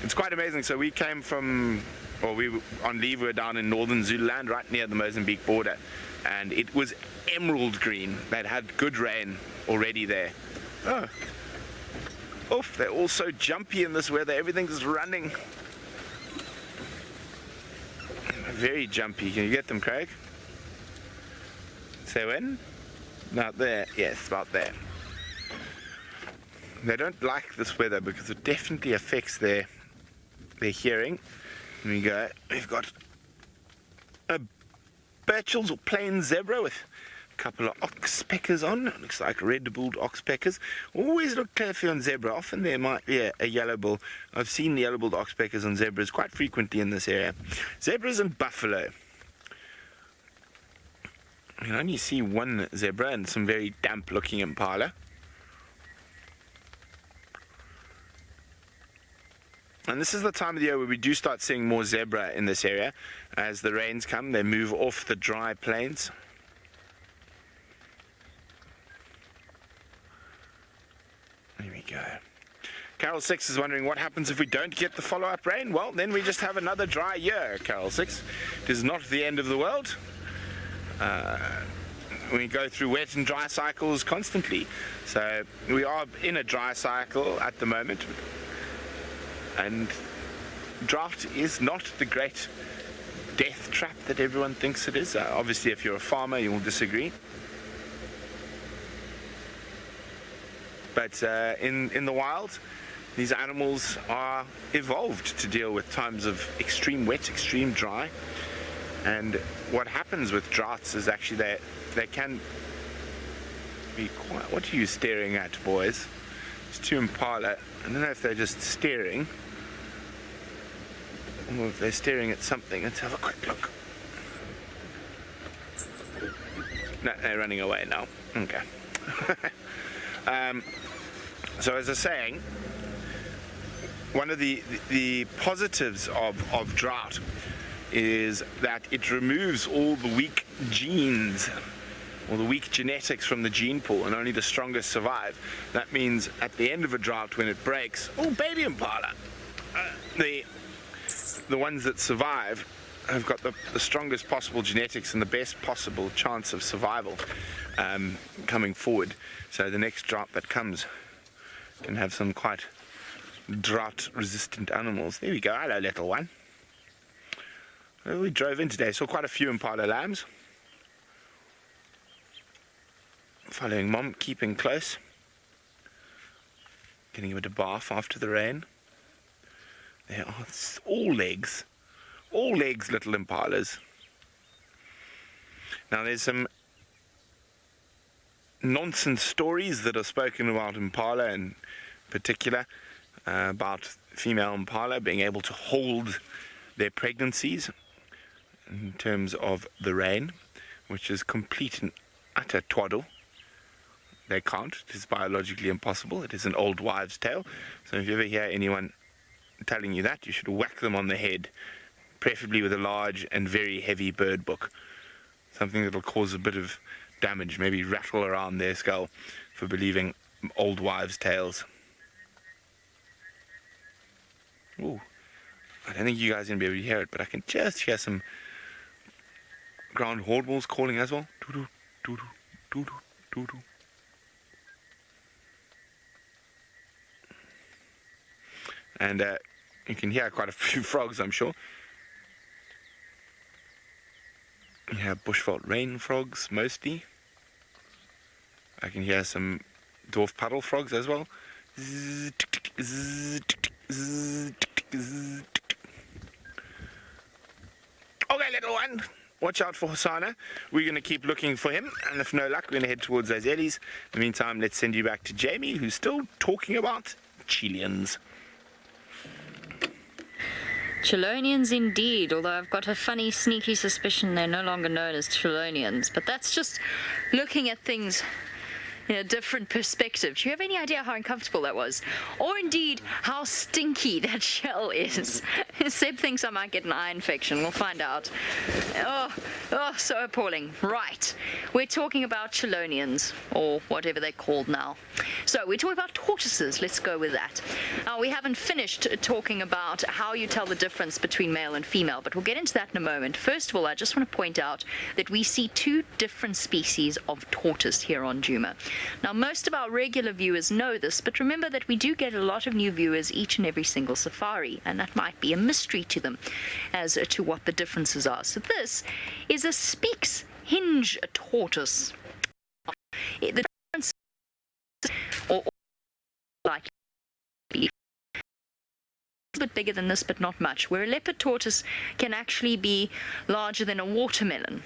Speaker 3: It's quite amazing. So we came from, or we were on leave, we were down in northern Zululand, right near the Mozambique border, and it was emerald green. They'd had good rain already there. Oh, they're all so jumpy in this weather, everything's running. Very jumpy. Can you get them, Craig? Say when? About there. Yes, about there. They don't like this weather because it definitely affects their hearing. Here we go. We've got a Birchall's or plain zebra with a couple of oxpeckers on. It looks like red-billed oxpeckers. Always look carefully on zebra. Often there might be a yellow-billed. I've seen yellow-billed oxpeckers on zebras quite frequently in this area. Zebras and buffalo. You can only see one zebra and some very damp-looking impala. And this is the time of the year where we do start seeing more zebra in this area. As the rains come, they move off the dry plains. There we go. Carol 6 is wondering what happens if we don't get the follow-up rain. Well, then we just have another dry year, Carol 6. It is not the end of the world. We go through wet and dry cycles constantly. So we are in a dry cycle at the moment. And drought is not the great death trap that everyone thinks it is. Obviously, if you're a farmer, you will disagree. But in the wild, these animals are evolved to deal with times of extreme wet, extreme dry. And what happens with droughts is actually they can be quite... What are you staring at, boys? It's two impala. I don't know if they're just staring or if they're staring at something. Let's have a quick look. No, they're running away now. Okay. So as I was saying, one of the positives of drought is that it removes all the weak genes or the weak genetics from the gene pool, and only the strongest survive. That means at the end of a drought, when it breaks, oh, baby impala, the ones that survive have got the strongest possible genetics and the best possible chance of survival coming forward. So the next drought that comes can have some quite drought-resistant animals. There we go. Hello, little one. Well, we drove in today, saw quite a few Impala lambs. Following Mom, keeping close. Getting a bit of bath after the rain. There are all legs, little Impalas. Now there's some nonsense stories that are spoken about Impala in particular, about female Impala being able to hold their pregnancies in terms of the rain, which is complete and utter twaddle. They can't. It is biologically impossible. It is an old wives' tale. So if you ever hear anyone telling you that, you should whack them on the head, preferably with a large and very heavy bird book. Something that will cause a bit of damage, maybe rattle around their skull for believing old wives' tales. Ooh, I don't think you guys are going to be able to hear it, but I can just hear some ground hornbills calling as well. Doo-doo, doo-doo, doo-doo, doo-doo. And you can hear quite a few frogs, I'm sure. You have bushveld rain frogs, mostly. I can hear some dwarf puddle frogs as well. Okay, little one, watch out for Hosanna. We're going to keep looking for him, and if no luck, we're going to head towards those ellies. In the meantime, let's send you back to Jamie, who's still talking about Chileans.
Speaker 4: Chelonians indeed, although I've got a funny, sneaky suspicion they're no longer known as Chelonians. But that's just looking at things in a different perspective. Do you have any idea how uncomfortable that was? Or indeed, how stinky that shell is? Seb thinks I might get an eye infection. We'll find out. Oh, so appalling. Right. We're talking about Chelonians, or whatever they're called now. So we're talking about tortoises. Let's go with that. Now, we haven't finished talking about how you tell the difference between male and female, but we'll get into that in a moment. First of all, I just want to point out that we see two different species of tortoise here on Djuma. Now, most of our regular viewers know this, but remember that we do get a lot of new viewers each and every single safari, and that might be a mystery to them as to what the differences are. So this is a Speaks hinge tortoise. The difference, or like a bit bigger than this, but not much, where a leopard tortoise can actually be larger than a watermelon.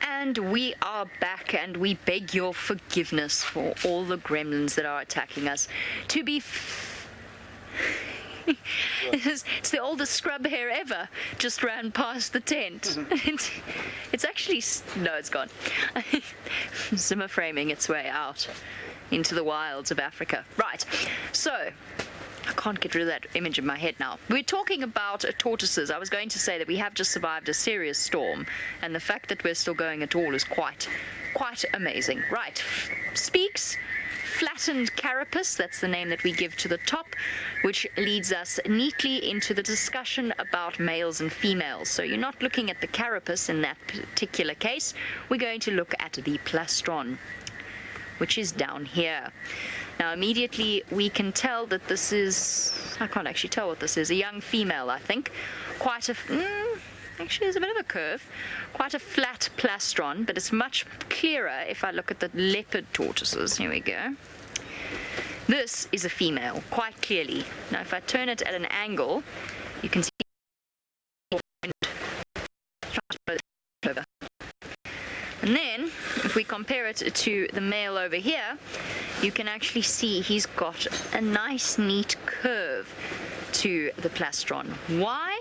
Speaker 4: And we are back, and we beg your forgiveness for all the gremlins that are attacking us. To be it's the oldest scrub hair ever just ran past the tent. It's actually, no, it's gone. Zimmer framing its way out into the wilds of Africa. Right, so I can't get rid of that image in my head now. We're talking about tortoises. I was going to say that we have just survived a serious storm, and the fact that we're still going at all is quite amazing. Right, Speaks flattened carapace, that's the name that we give to the top, which leads us neatly into the discussion about males and females. So you're not looking at the carapace in that particular case. We're going to look at the plastron, which is down here. Now immediately we can tell that this is, I can't actually tell what this is, a young female, I think. Quite a, actually there's a bit of a curve. Quite a flat plastron, but it's much clearer if I look at the leopard tortoises. Here we go. This is a female, quite clearly. Now if I turn it at an angle, you can see and then, if we compare it to the male over here, you can actually see he's got a nice, neat curve to the plastron. Why?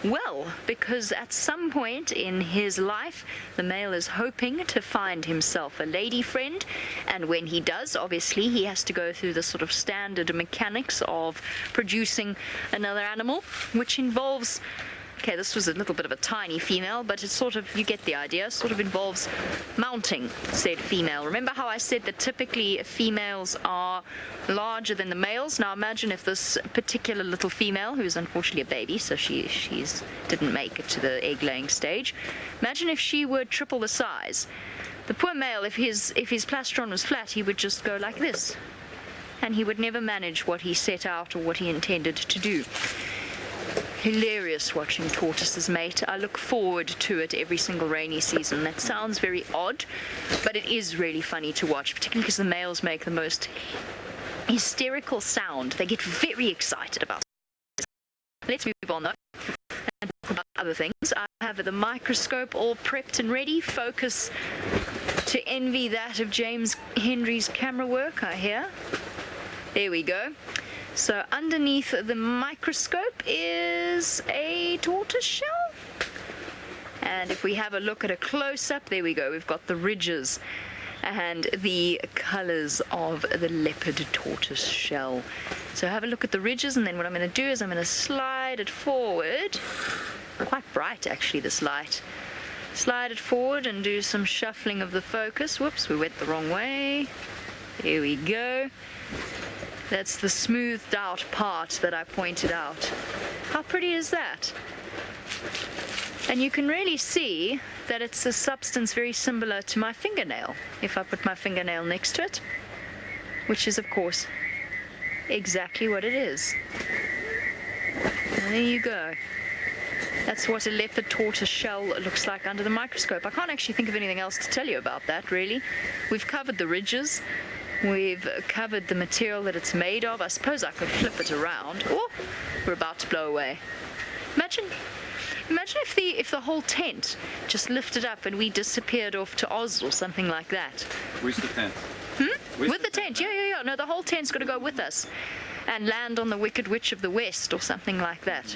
Speaker 4: Well, because at some point in his life, the male is hoping to find himself a lady friend, and when he does, obviously, he has to go through the sort of standard mechanics of producing another animal, which involves... Okay, this was a little bit of a tiny female, but it's sort of, you get the idea, sort of involves mounting said female. Remember how I said that typically females are larger than the males? Now imagine if this particular little female, who's unfortunately a baby, so she's didn't make it to the egg-laying stage, imagine if she were triple the size. The poor male, if his plastron was flat, he would just go like this, and he would never manage what he set out or what he intended to do. Hilarious watching tortoises mate. I look forward to it every single rainy season. That sounds very odd, but it is really funny to watch, particularly because the males make the most hysterical sound. They get very excited about it. Let's move on though and talk about other things. I have the microscope all prepped and ready. Focus to envy that of James Henry's camera work, I hear. There we go. So underneath the microscope is a tortoise shell. And if we have a look at a close-up, there we go. We've got the ridges and the colors of the leopard tortoise shell. So have a look at the ridges, and then what I'm going to do is I'm going to slide it forward. Quite bright, actually, this light. Slide it forward and do some shuffling of the focus. Whoops, we went the wrong way. There we go. That's the smoothed out part that I pointed out. How pretty is that? And you can really see that it's a substance very similar to my fingernail, if I put my fingernail next to it, which is, of course, exactly what it is. And there you go. That's what a leopard tortoise shell looks like under the microscope. I can't actually think of anything else to tell you about that, really. We've covered the ridges. We've covered the material that it's made of. I suppose I could flip it around. Oh, we're about to blow away. Imagine if the whole tent just lifted up and we disappeared off to Oz or something like that.
Speaker 5: Where's the tent?
Speaker 4: With the tent? Yeah. No, the whole tent's got to go with us and land on the Wicked Witch of the West or something like that.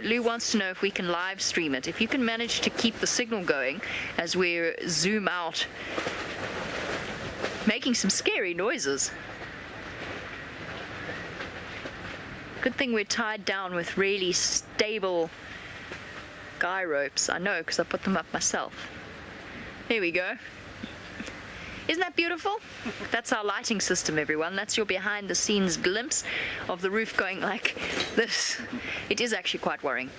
Speaker 4: Lou wants to know if we can live stream it. If you can manage to keep the signal going as we zoom out, making some scary noises. Good thing we're tied down with really stable guy ropes. I know, because I put them up myself. Here we go. Isn't that beautiful? That's our lighting system, everyone. That's your behind-the-scenes glimpse of the roof going like this. It is actually quite worrying.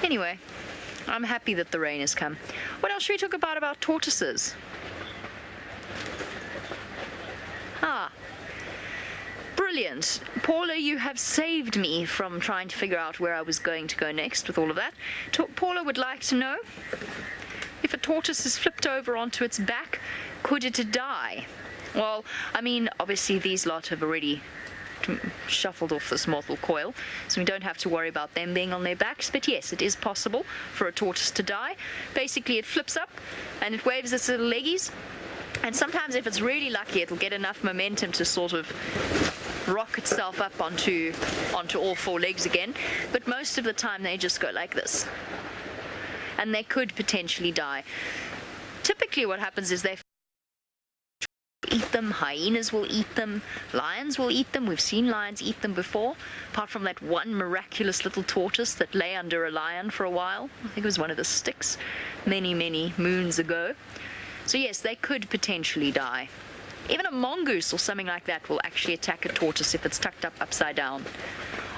Speaker 4: Anyway, I'm happy that the rain has come. What else should we talk about tortoises? Brilliant. Paula, you have saved me from trying to figure out where I was going to go next with all of that. Paula would like to know, if a tortoise is flipped over onto its back, could it die? Well, I mean, obviously these lot have already shuffled off this mortal coil, so we don't have to worry about them being on their backs, but yes, it is possible for a tortoise to die. Basically, it flips up and it waves its little leggies, and sometimes if it's really lucky, it'll get enough momentum to sort of rock itself up onto all four legs again, but most of the time they just go like this, and they could potentially die. Typically what happens is they eat them. Hyenas will eat them. Lions will eat them. We've seen lions eat them before, apart from that one miraculous little tortoise that lay under a lion for a while. I think it was one of the sticks many moons ago. So yes, they could potentially die. Even a mongoose or something like that will actually attack a tortoise if it's tucked up upside down.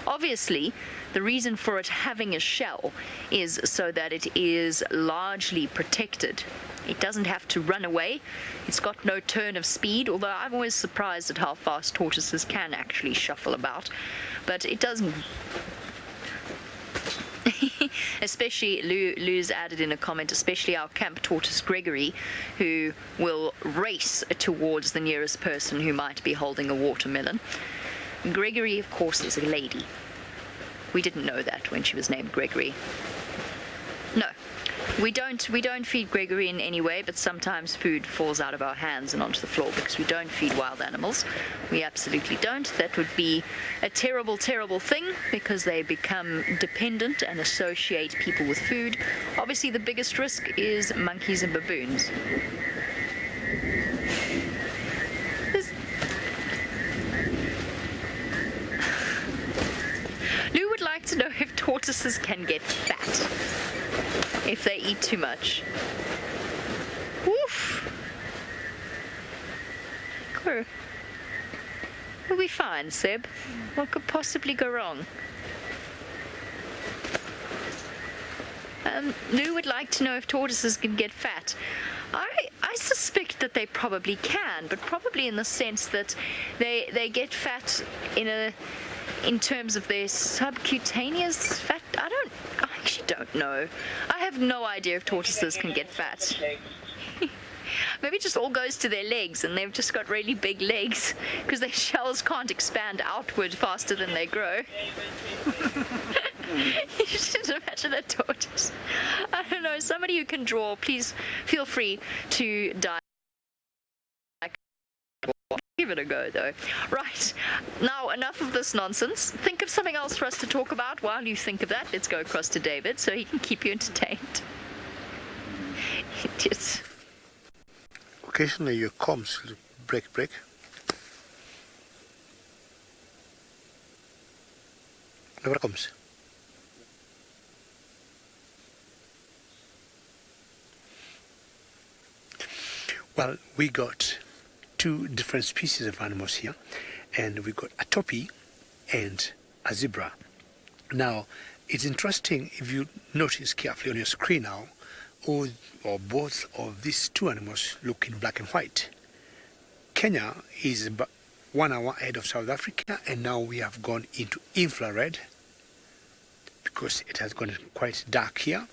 Speaker 4: Obviously, the reason for it having a shell is so that it is largely protected. It doesn't have to run away. It's got no turn of speed, although I'm always surprised at how fast tortoises can actually shuffle about. But it doesn't. Especially, Lou's added in a comment, especially our camp tortoise Gregory, who will race towards the nearest person who might be holding a watermelon. Gregory, of course, is a lady. We didn't know that when she was named Gregory. No, we don't feed Gregory in any way, but sometimes food falls out of our hands and onto the floor because we don't feed wild animals. We absolutely don't. That would be a terrible, terrible thing because they become dependent and associate people with food. Obviously, the biggest risk is monkeys and baboons. Lou would like to know if tortoises can get fat if they eat too much. Woof! Cool. We'll be fine, Seb. What could possibly go wrong? Lou would like to know if tortoises can get fat. I suspect that they probably can, but probably in the sense that they get fat in terms of their subcutaneous fat. I actually don't know. I have no idea if tortoises can get fat. Maybe it just all goes to their legs and they've just got really big legs because their shells can't expand outward faster than they grow. You should imagine a tortoise. I don't know. Somebody who can draw, please feel free to dive. Give it a go, though. Right, now enough of this nonsense. Think of something else for us to talk about. While you think of that, let's go across to David so he can keep you entertained. Idiots.
Speaker 2: Occasionally your comms break. Never comes. Well, we got two different species of animals here, and we got a topi and a zebra. Now, it's interesting if you notice carefully on your screen now, or both of these two animals look in black and white. Kenya is about 1 hour ahead of South Africa, and now we have gone into infrared because it has gone quite dark here.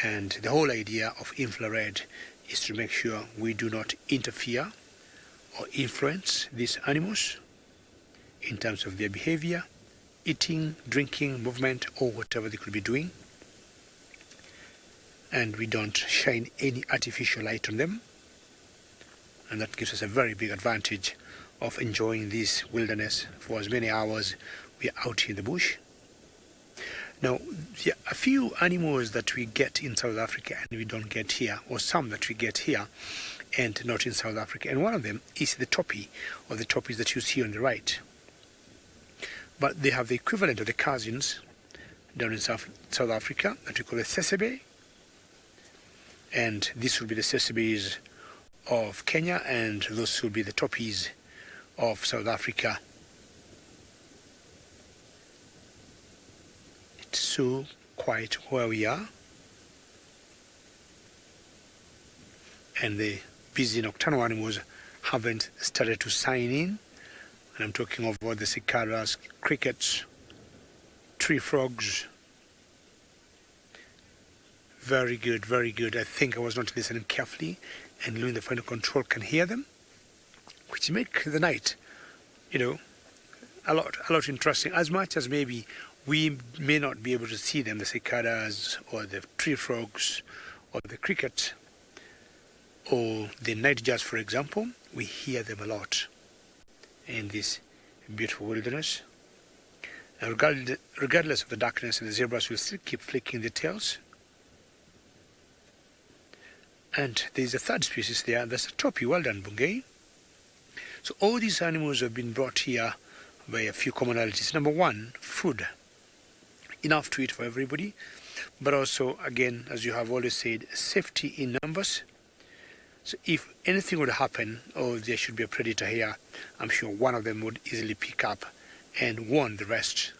Speaker 2: And the whole idea of infrared is to make sure we do not interfere or influence these animals in terms of their behavior, eating, drinking, movement, or whatever they could be doing. And we don't shine any artificial light on them. And that gives us a very big advantage of enjoying this wilderness for as many hours we are out in the bush. Now, there are a few animals that we get in South Africa and we don't get here, or some that we get here and not in South Africa. And one of them is the topi, or the topis that you see on the right. But they have the equivalent of the cousins down in South Africa that we call the sesebe. And this will be the sesebes of Kenya, and those will be the topis of South Africa. It's so quiet where we are. And the busy nocturnal animals haven't started to sign in. And I'm talking about the cicadas, crickets, tree frogs. Very good, very good. I think I was not listening carefully, and Lou in the final control can hear them, which make the night, a lot interesting. As much as maybe we may not be able to see them, the cicadas or the tree frogs or the cricket or the nightjars, for example, we hear them a lot in this beautiful wilderness. And regardless of the darkness, the zebras will still keep flicking their tails. And there's a third species there, that's a topi. Well done, Bungay. So all these animals have been brought here by a few commonalities. Number one, food. Enough to eat for everybody. But also, again, as you have always said, safety in numbers. So if anything would happen, or there should be a predator here, I'm sure one of them would easily pick up and warn the rest.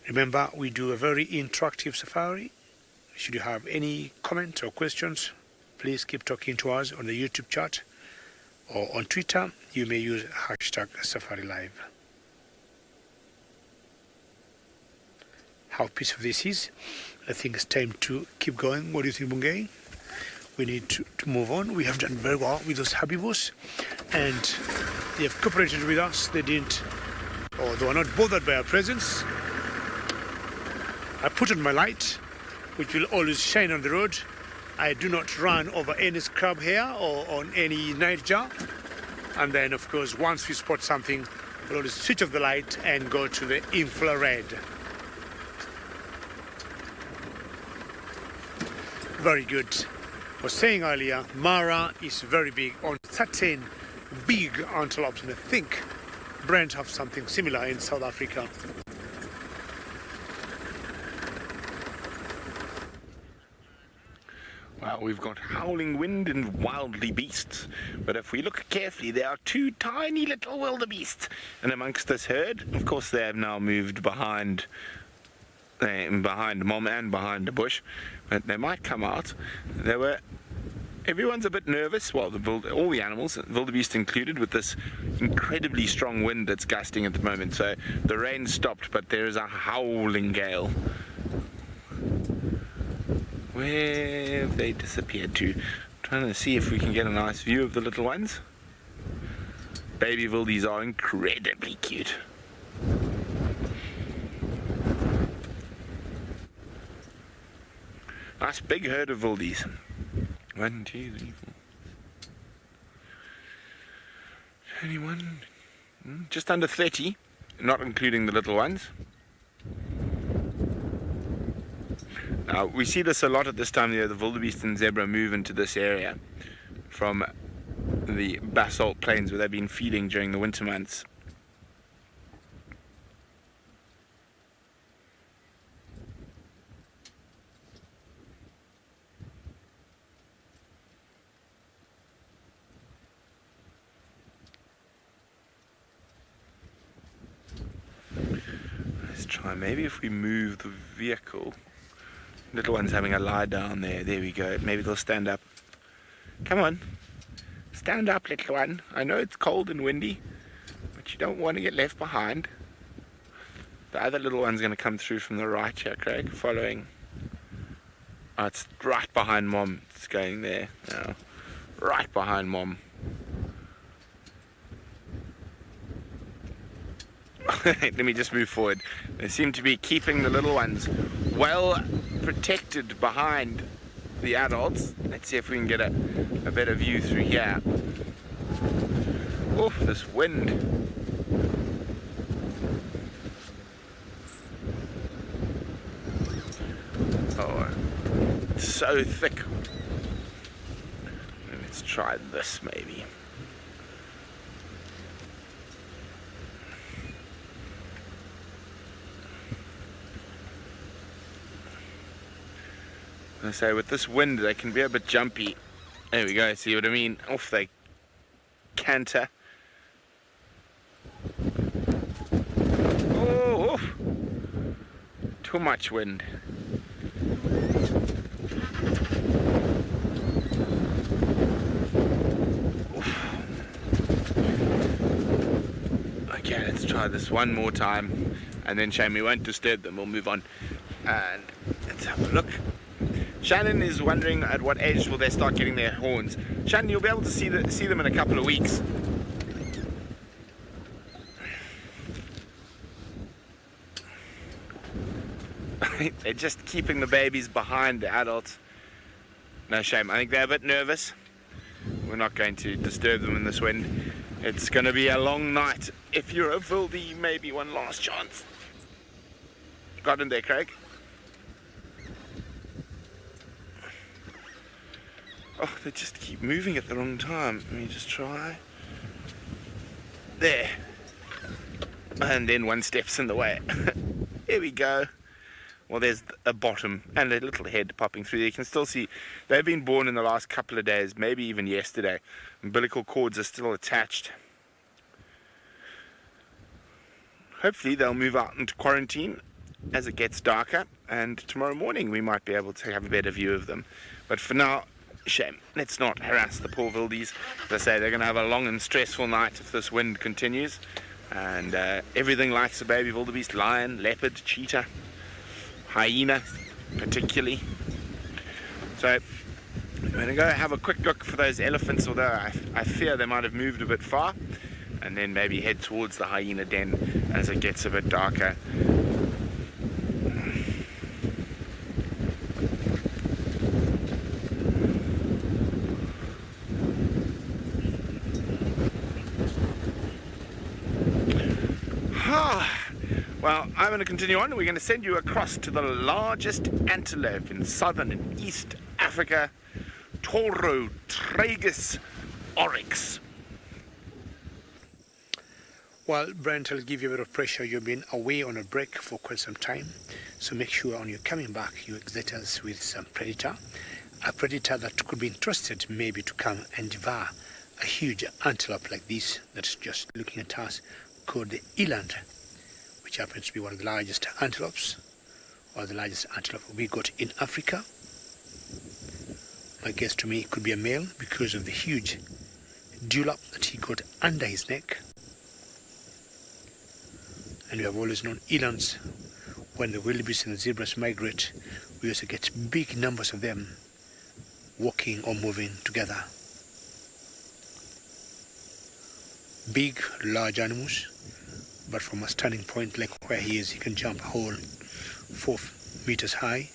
Speaker 2: Remember, we do a very interactive safari. Should you have any comments or questions, please keep talking to us on the YouTube chat, or on Twitter, you may use #SafariLive. How peaceful this is. I think it's time to keep going. What do you think, Bungay? We need to move on. We have done very well with those herbivores, and they have cooperated with us. They were not bothered by our presence. I put on my light, which will always shine on the road. I do not run over any scrub here or on any nightjar. And then, of course, once we spot something, we'll always switch off the light and go to the infrared. Very good. I was saying earlier, Mara is very big on certain big antelopes, and I think Brent have something similar in South Africa.
Speaker 3: Well, we've got howling wind and wildebeests, but if we look carefully, there are two tiny little wildebeests. And amongst this herd, of course, they have now moved behind Mom and behind the bush, but they might come out. Everyone's a bit nervous, well, all the animals, wildebeest included, with this incredibly strong wind that's gusting at the moment. So the rain stopped, but there is a howling gale. Where have they disappeared to? Trying to see if we can get a nice view of the little ones. Baby wildies are incredibly cute. Nice big herd of wildies. 1, 2, 3, 4. 21. Just under 30, not including the little ones. We see this a lot at this time of year. The wildebeest and zebra move into this area from the basalt plains where they've been feeding during the winter months. Let's try, maybe if we move the vehicle. Little one's having a lie down there. There we go. Maybe they'll stand up. Come on. Stand up, little one. I know it's cold and windy, but you don't want to get left behind. The other little one's going to come through from the right here, Craig, following. Oh, it's right behind Mom. It's going there now. Right behind Mom. Let me just move forward. They seem to be keeping the little ones well protected behind the adults. Let's see if we can get a better view through here. Oh, this wind. Oh, it's so thick. Let's try this maybe. I say, with this wind they can be a bit jumpy. There we go, see what I mean? Off they canter. Oh, oof. Too much wind. Oof. Okay, let's try this one more time, and then Shane, we won't disturb them, we'll move on. And let's have a look. Shannon is wondering at what age will they start getting their horns. Shannon, you'll be able to see them in a couple of weeks. They're just keeping the babies behind the adults. No shame. I think they're a bit nervous. We're not going to disturb them in this wind. It's going to be a long night. If you're a wildy, maybe one last chance. Got in there, Craig. Oh, they just keep moving at the wrong time. Let me just try. There. And then one steps in the way. Here we go. well, there's a bottom and a little head popping through there. You can still see they've been born in the last couple of days, maybe even yesterday. Umbilical cords are still attached. Hopefully they'll move out into quarantine as it gets darker, and tomorrow morning we might be able to have a better view of them. But for now, shame. Let's not harass the poor wildies. As I say, they're going to have a long and stressful night if this wind continues. And everything likes a baby wildebeest: lion, leopard, cheetah, hyena particularly. So I'm going to go have a quick look for those elephants, although I fear they might have moved a bit far, and then maybe head towards the hyena den as it gets a bit darker. Well, I'm going to continue on. We're going to send you across to the largest antelope in southern and east Africa, Toro tragus oryx.
Speaker 2: Well, Brent, I'll give you a bit of pressure. You've been away on a break for quite some time, so make sure when you're coming back you exit us with some predator, a predator that could be interested maybe to come and devour a huge antelope like this that's just looking at us, called the Eland, which happens to be one of the largest antelopes, or the largest antelope we got in Africa. My guess to me it could be a male because of the huge dewlap that he got under his neck. And we have always known elands, when the wildebeest and the zebras migrate, we also get big numbers of them walking or moving together. Big, large animals, but from a standing point like where he is, he can jump a whole 4 meters high.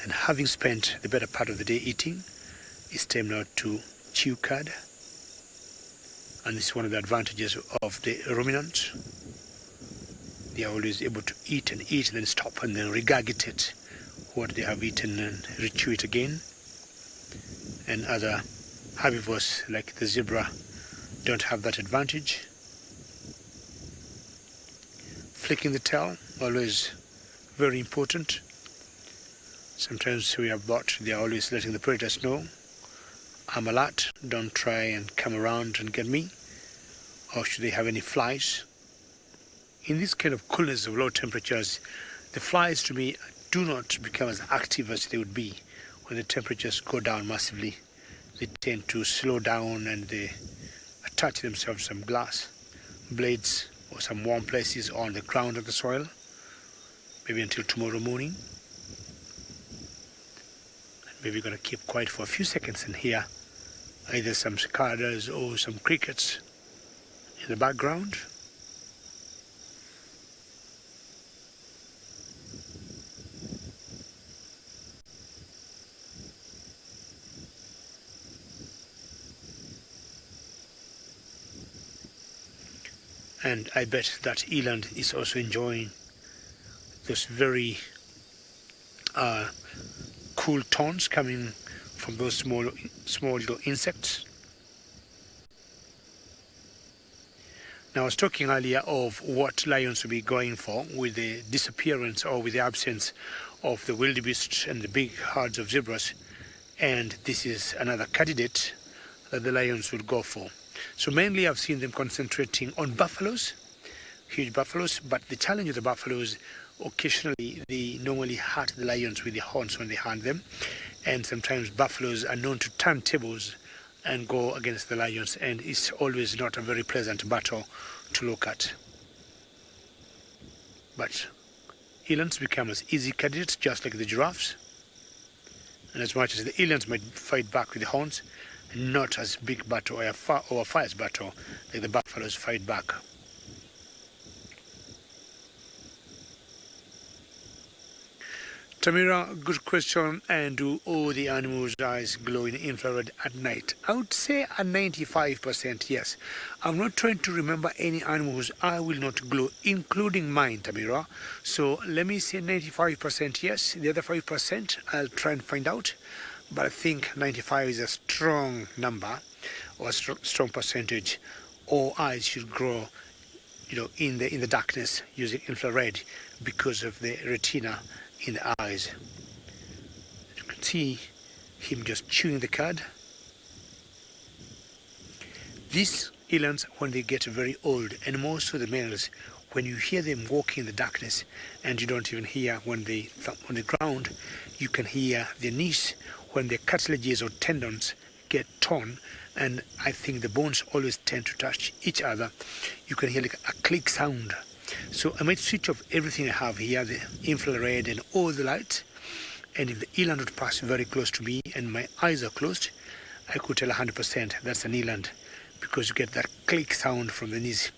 Speaker 2: And having spent the better part of the day eating, it's time now to chew cud. And this is one of the advantages of the ruminants. They are always able to eat and eat, then stop and then regurgitate what they have eaten and rechew it again. And other herbivores like the zebra don't have that advantage. Flicking the tail, always very important. Sometimes we have bought, they are always letting the predators know, I'm alert, don't try and come around and get me. Or should they have any flies? In this kind of coolness of low temperatures, the flies to me do not become as active as they would be when the temperatures go down massively. They tend to slow down and they attach themselves to some glass blades or some warm places on the ground of the soil, maybe until tomorrow morning. And maybe we're going to keep quiet for a few seconds and hear either some cicadas or some crickets in the background. And I bet that Eland is also enjoying those very cool tones coming from those small little insects. Now I was talking earlier of what lions will be going for with the disappearance or with the absence of the wildebeest and the big herds of zebras, and this is another candidate that the lions would go for. So mainly I've seen them concentrating on buffaloes, huge buffaloes, but the challenge with the buffaloes, occasionally they normally hurt the lions with their horns when they hunt them, and sometimes buffaloes are known to turn tables and go against the lions, and it's always not a very pleasant battle to look at. But elands become as easy candidates, just like the giraffes, and as much as the elands might fight back with the horns, not as big battle or a fierce battle like the buffaloes fight back. Tamira, good question. And do all the animals' eyes glow in infrared at night? I would say a 95% yes. I'm not trying to remember any animal whose eye will not glow, including mine, Tamira. So let me say 95% yes. The other 5% I'll try and find out. But I think 95 is a strong number, or a strong percentage. All eyes should glow in the darkness using infrared because of the retina in the eyes. You can see him just chewing the cud. These elands, when they get very old, and more so the males, when you hear them walking in the darkness and you don't even hear when they thump on the ground, you can hear their knees when their cartilages or tendons get torn, and I think the bones always tend to touch each other. You can hear like a click sound. So I might switch off everything I have here, the infrared and all the lights, and if the eland would pass very close to me and my eyes are closed, I could tell 100% that's an eland, because you get that click sound from the knees,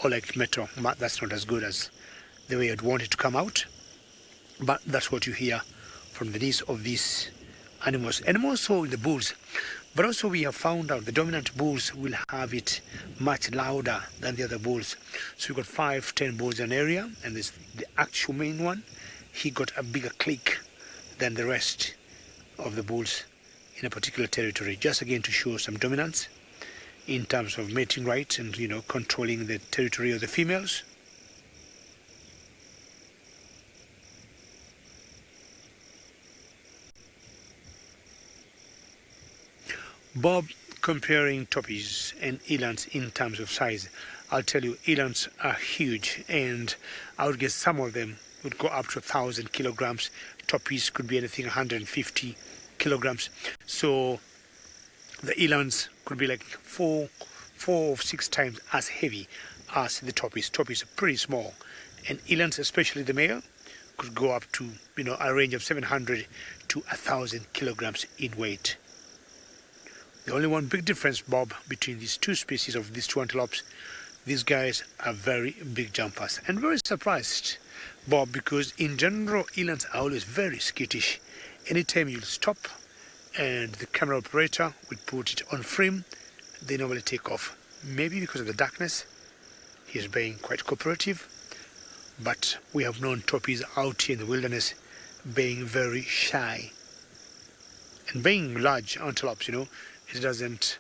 Speaker 2: or like metal. That's not as good as the way I'd want it to come out, but that's what you hear from the knees of these animals, and more so in the bulls. But also we have found out the dominant bulls will have it much louder than the other bulls. So you've got 5-10 bulls in an area, and there's the actual main one. He got a bigger click than the rest of the bulls in a particular territory, just again to show some dominance in terms of mating rights and controlling the territory of the females. Bob, comparing tortoises and elands in terms of size, I'll tell you, elands are huge, and I would guess some of them would go up to 1,000 kilograms. Tortoise could be anything 150 kilograms. So the elands could be like four or 6 times as heavy as the tortoise. Tortoise are pretty small, and elands, especially the male, could go up to a range of 700 to 1,000 kilograms in weight. The only one big difference, Bob, between these two species of these two antelopes, these guys are very big jumpers. And very surprised, Bob, because in general, elands are always very skittish. Anytime you'll stop and the camera operator will put it on frame, they normally take off. Maybe because of the darkness, he's being quite cooperative. But we have known tortoises out here in the wilderness being very shy. And being large antelopes, it doesn't,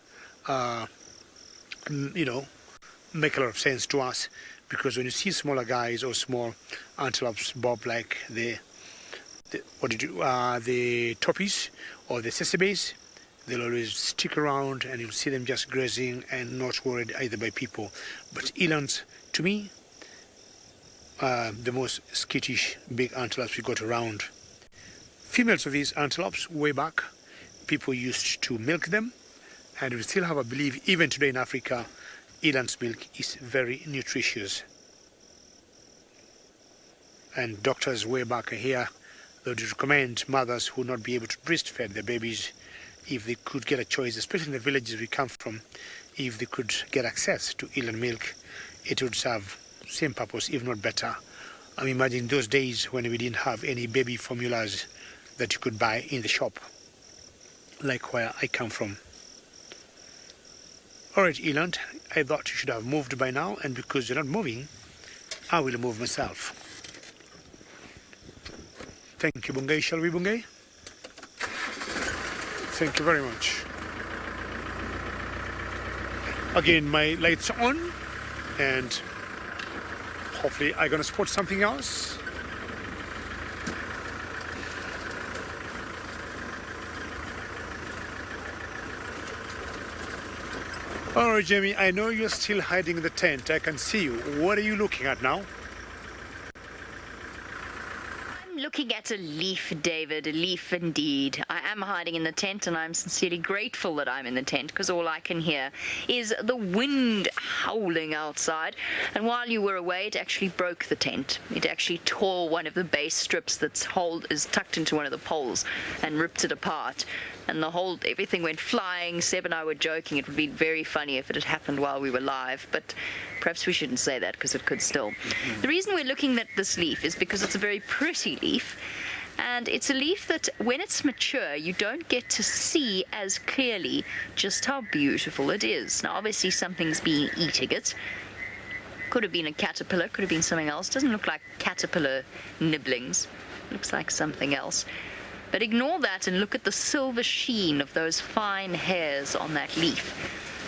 Speaker 2: make a lot of sense to us, because when you see smaller guys or small antelopes, Bob, like the tortoise or the sesebes, they'll always stick around and you'll see them just grazing and not worried either by people. But elands, to me, are the most skittish big antelopes we got around. Females of these antelopes, way back, people used to milk them, and we still have, I believe, even today in Africa, eland's milk is very nutritious. And doctors way back here, they would recommend mothers who would not be able to breastfeed their babies, if they could get a choice, especially in the villages we come from, if they could get access to eland milk, it would serve same purpose, if not better. I'm imagining those days when we didn't have any baby formulas that you could buy in the shop, like where I come from. Alright, eland, I thought you should have moved by now, and because you're not moving, I will move myself. Thank you, Bungay. Shall we, Bungay? Thank you very much. Again, my lights are on, and hopefully I'm gonna spot something else. Alright, Jamie, I know you're still hiding in the tent. I can see you. What are you looking at now?
Speaker 4: I'm looking at a leaf, David, a leaf indeed. I am hiding in the tent, and I'm sincerely grateful that I'm in the tent, because all I can hear is the wind howling outside. And while you were away, it actually broke the tent. It actually tore one of the base strips that's is tucked into one of the poles and ripped it apart. And everything went flying. Seb and I were joking it would be very funny if it had happened while we were live, but perhaps we shouldn't say that, because it could still. The reason we're looking at this leaf is because it's a very pretty leaf, and it's a leaf that when it's mature you don't get to see as clearly just how beautiful it is. Now obviously something's been eating it. Could have been a caterpillar, could have been something else. Doesn't look like caterpillar nibblings, looks like something else. But ignore that and look at the silver sheen of those fine hairs on that leaf.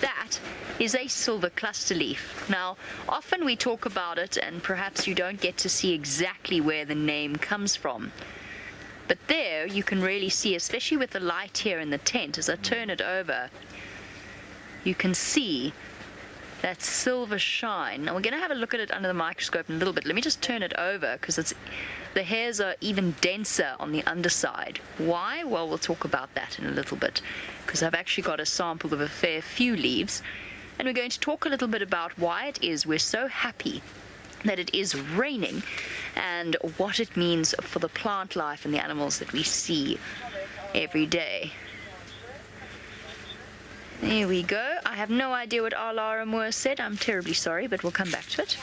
Speaker 4: That is a silver cluster leaf. Now, often we talk about it and perhaps you don't get to see exactly where the name comes from. But there you can really see, especially with the light here in the tent, as I turn it over, you can see that silver shine. Now we're going to have a look at it under the microscope in a little bit. Let me just turn it over because the hairs are even denser on the underside. Why? Well, we'll talk about that in a little bit because I've actually got a sample of a fair few leaves, and we're going to talk a little bit about why it is we're so happy that it is raining and what it means for the plant life and the animals that we see every day. There we go. I have no idea what Alara Moore said. I'm terribly sorry, but we'll come back to it.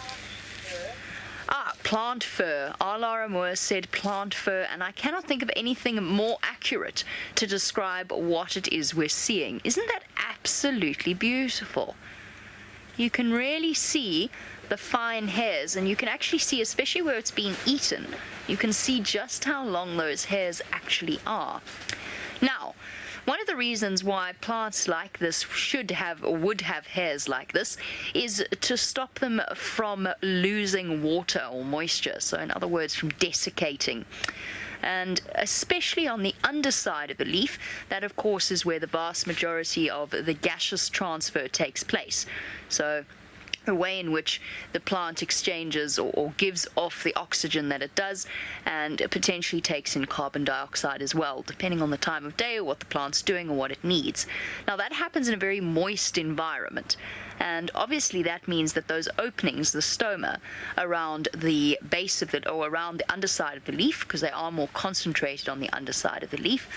Speaker 4: Plant fur. Alara Moore said plant fur, and I cannot think of anything more accurate to describe what it is we're seeing. Isn't that absolutely beautiful? You can really see the fine hairs, and you can actually see, especially where it's been eaten, you can see just how long those hairs actually are. Now, one of the reasons why plants like this should have or would have hairs like this is to stop them from losing water or moisture. So in other words, from desiccating. And especially on the underside of the leaf, that of course is where the vast majority of the gaseous transfer takes place. So the way in which the plant exchanges or gives off the oxygen that it does, and potentially takes in carbon dioxide as well, depending on the time of day or what the plant's doing or what it needs. Now that happens in a very moist environment, and obviously that means that those openings, the stoma, around the base of it or around the underside of the leaf, because they are more concentrated on the underside of the leaf,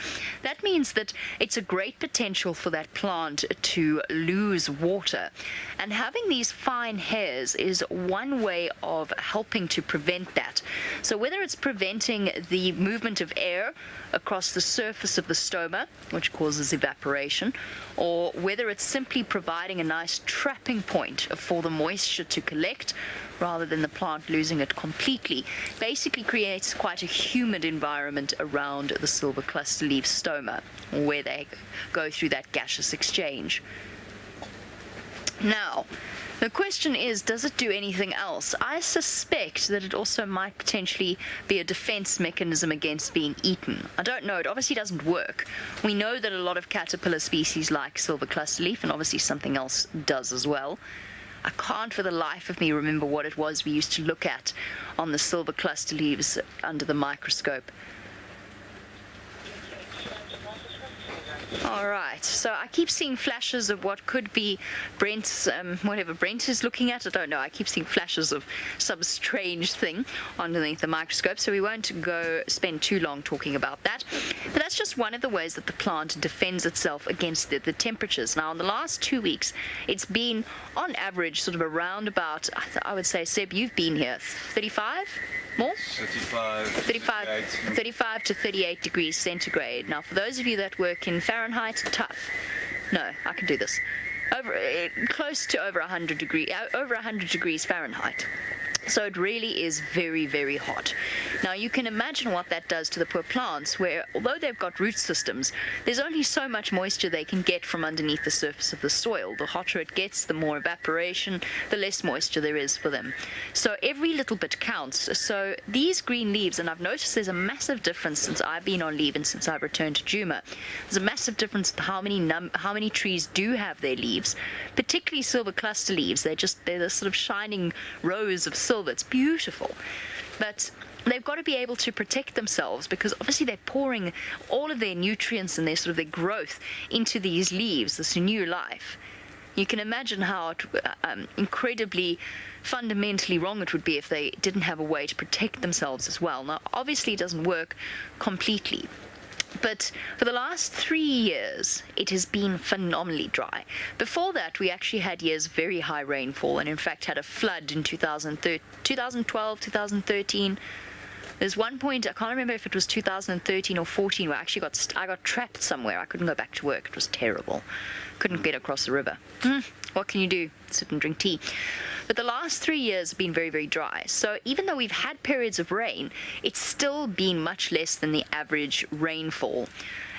Speaker 4: that means that it's a great potential for that plant to lose water. And having these fine hairs is one way of helping to prevent that. So whether it's preventing the movement of air across the surface of the stoma, which causes evaporation, or whether it's simply providing a nice trapping point for the moisture to collect rather than the plant losing it completely, basically creates quite a humid environment around the silver cluster leaf stoma, where they go through that gaseous exchange. Now, the question is, does it do anything else? I suspect that it also might potentially be a defense mechanism against being eaten. I don't know. It obviously doesn't work. We know that a lot of caterpillar species like silver cluster leaf, and obviously something else does as well. I can't for the life of me remember what it was we used to look at on the silver cluster leaves under the microscope. All right, so I keep seeing flashes of what could be Brent's, whatever Brent is looking at. I don't know. I keep seeing flashes of some strange thing underneath the microscope, so we won't spend too long talking about that. But that's just one of the ways that the plant defends itself against the temperatures. Now, in the last 2 weeks, it's been, on average, sort of around about, I would say, Seb, you've been here, 35? More? 35 to 38 degrees centigrade. Now, for those of you that work in Fahrenheit, tough. No, I can do this. Close to over 100 degrees Fahrenheit. So it really is very, very hot. Now you can imagine what that does to the poor plants, where although they've got root systems, there's only so much moisture they can get from underneath the surface of the soil. The hotter it gets, the more evaporation, the less moisture there is for them. So every little bit counts. So these green leaves, and I've noticed there's a massive difference since I've been on leave and since I've returned to Djuma. There's a massive difference in how many trees do have their leaves, particularly silver cluster leaves. They're the sort of shining rows of silver. It's beautiful, but they've got to be able to protect themselves, because obviously they're pouring all of their nutrients and their growth into these leaves, this new life. You can imagine how incredibly fundamentally wrong it would be if they didn't have a way to protect themselves as well. Now, obviously it doesn't work completely, but for the last 3 years, it has been phenomenally dry. Before that, we actually had years of very high rainfall, and in fact had a flood in 2012, 2013. There's one point, I can't remember if it was 2013 or 14, where I got trapped somewhere. I couldn't go back to work. It was terrible. Couldn't get across the river. What can you do? Sit and drink tea. But the last 3 years have been very, very dry. So even though we've had periods of rain, it's still been much less than the average rainfall.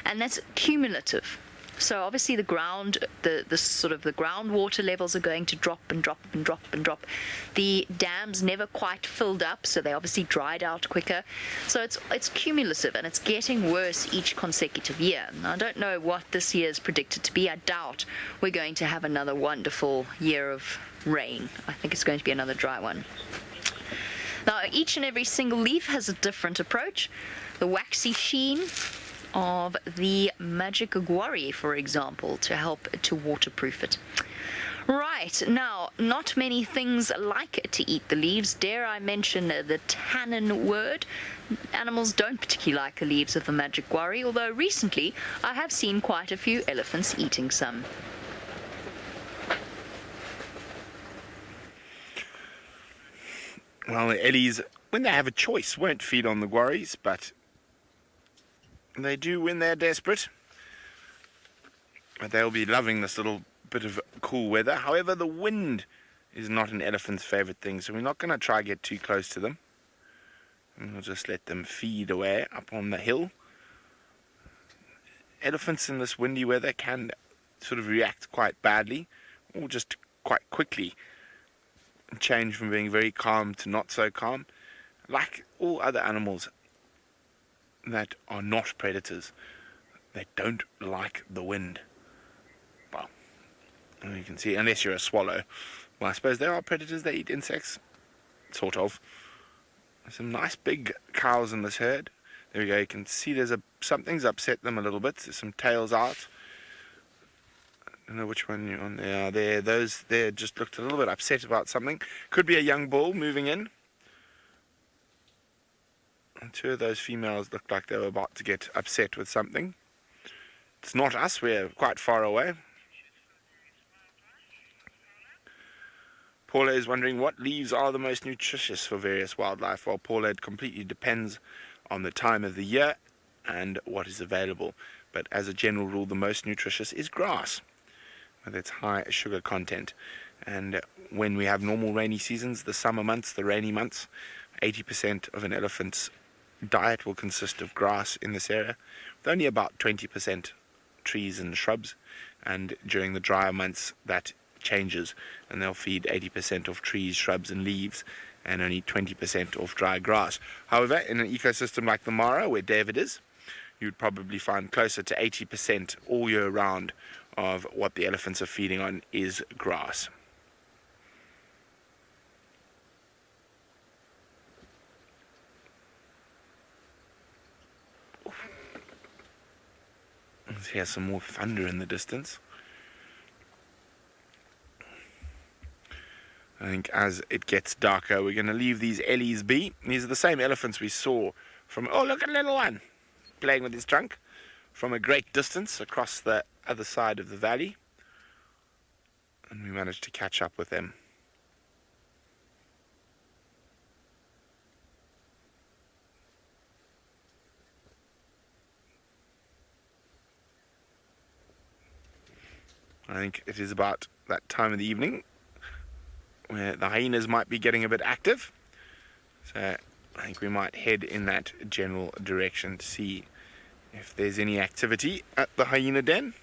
Speaker 4: And that's cumulative. So obviously the groundwater levels are going to drop and drop and drop and drop. The dams never quite filled up, so they obviously dried out quicker. So it's cumulative, and it's getting worse each consecutive year. Now, I don't know what this year is predicted to be. I doubt we're going to have another wonderful year of rain. I think it's going to be another dry one. Now, each and every single leaf has a different approach. The waxy sheen of the magic aguari, for example, to help to waterproof it. Right, now, not many things like to eat the leaves. Dare I mention the tannin word? Animals don't particularly like the leaves of the magic aguari, although recently I have seen quite a few elephants eating some.
Speaker 3: Well, the ellies, when they have a choice, won't feed on the guaris, but they do when they're desperate. But they'll be loving this little bit of cool weather. However, the wind is not an elephant's favorite thing, so we're not going to try to get too close to them. And we'll just let them feed away up on the hill. Elephants in this windy weather can sort of react quite badly, or just quite quickly change from being very calm to not so calm. Like all other animals that are not predators, they don't like the wind. Well, you can see, unless you're a swallow. Well, I suppose there are predators that eat insects, sort of. There's some nice big cows in this herd. There we go, you can see something's upset them a little bit. There's some tails out. I don't know which one you're on there. Those there just looked a little bit upset about something. Could be a young bull moving in. And two of those females looked like they were about to get upset with something. It's not us, we're quite far away. Paula is wondering what leaves are the most nutritious for various wildlife. Well, Paula, it completely depends on the time of the year and what is available. But as a general rule, the most nutritious is grass, with its high sugar content. And when we have normal rainy seasons, the summer months, the rainy months, 80% of an elephant's diet will consist of grass in this area, with only about 20% trees and shrubs. And during the drier months, that changes, and they'll feed 80% of trees, shrubs and leaves, and only 20% of dry grass. However, in an ecosystem like the Mara, where David is, you'd probably find closer to 80% all year round of what the elephants are feeding on is grass. Let's hear some more thunder in the distance. I think as it gets darker, we're going to leave these ellies be. These are the same elephants we saw from, oh, look at a little one playing with his trunk, from a great distance across the other side of the valley. And we managed to catch up with them. I think it is about that time of the evening where the hyenas might be getting a bit active. So I think we might head in that general direction to see if there's any activity at the hyena den.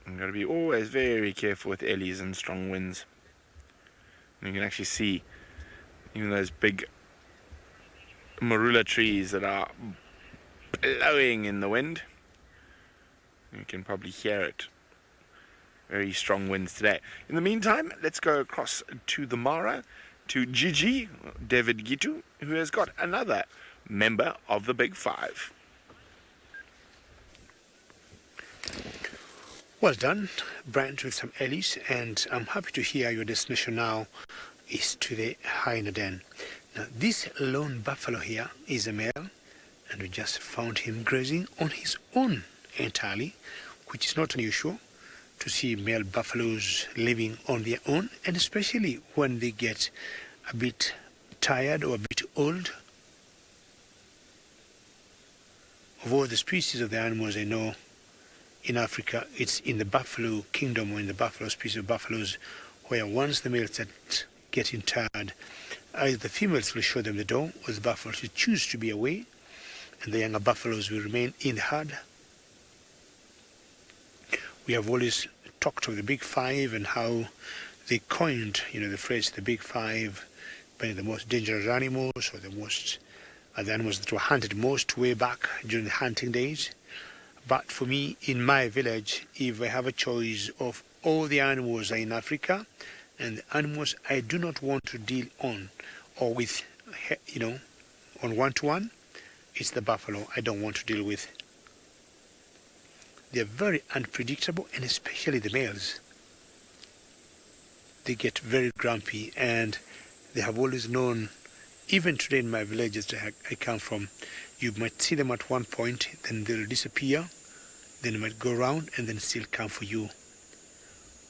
Speaker 3: You've got to be always very careful with ellies and strong winds. And you can actually see even those big marula trees that are blowing in the wind. You can probably hear it. Very strong winds today. In the meantime, let's go across to the Mara, to Gigi, David Gitu, who has got another member of the Big Five.
Speaker 2: Well done, Brent, with some ellies, and I'm happy to hear your destination now is to the hyena den. Now, this lone buffalo here is a male, and we just found him grazing on his own entirely, which is not unusual to see male buffaloes living on their own, and especially when they get a bit tired or a bit old. Of all the species of the animals I know in Africa, it's in the buffalo kingdom or in the buffalo species of buffaloes where once the males start getting tired, Either the females will show them the door, or the buffaloes will choose to be away, and the younger buffaloes will remain in the herd. We have always talked of the Big Five and how they coined, the phrase the Big Five, being the most dangerous animals, or the animals that were hunted most way back during the hunting days. But for me, in my village, if I have a choice of all the animals in Africa and the animals I do not want to deal on or with, on one-to-one, it's the buffalo I don't want to deal with. They're very unpredictable, and especially the males. They get very grumpy, and they have always known, even today in my villages that I come from, you might see them at one point, then they'll disappear, then they might go around and then still come for you.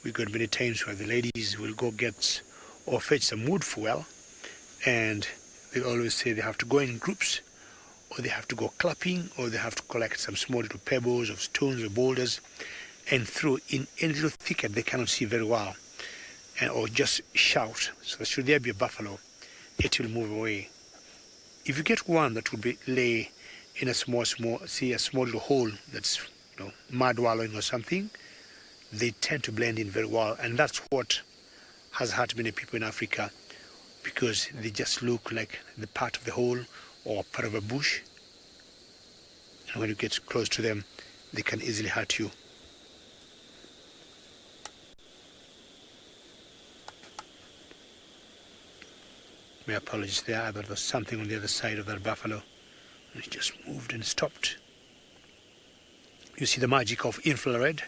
Speaker 2: We've got many times where the ladies will go get or fetch some wood fuel, and they'll always say they have to go in groups, or they have to go clapping, or they have to collect some small little pebbles or stones or boulders and throw in a little thicket they cannot see very well, or just shout. So that should there be a buffalo, it will move away. If you get one that will be lay in a small little hole that's mud wallowing or something, they tend to blend in very well, and that's what has hurt many people in Africa, because they just look like the part of the hole or part of a bush, and when you get close to them, they can easily hurt you. My apologies there, but there was something on the other side of that buffalo, and it just moved and stopped. You see the magic of infrared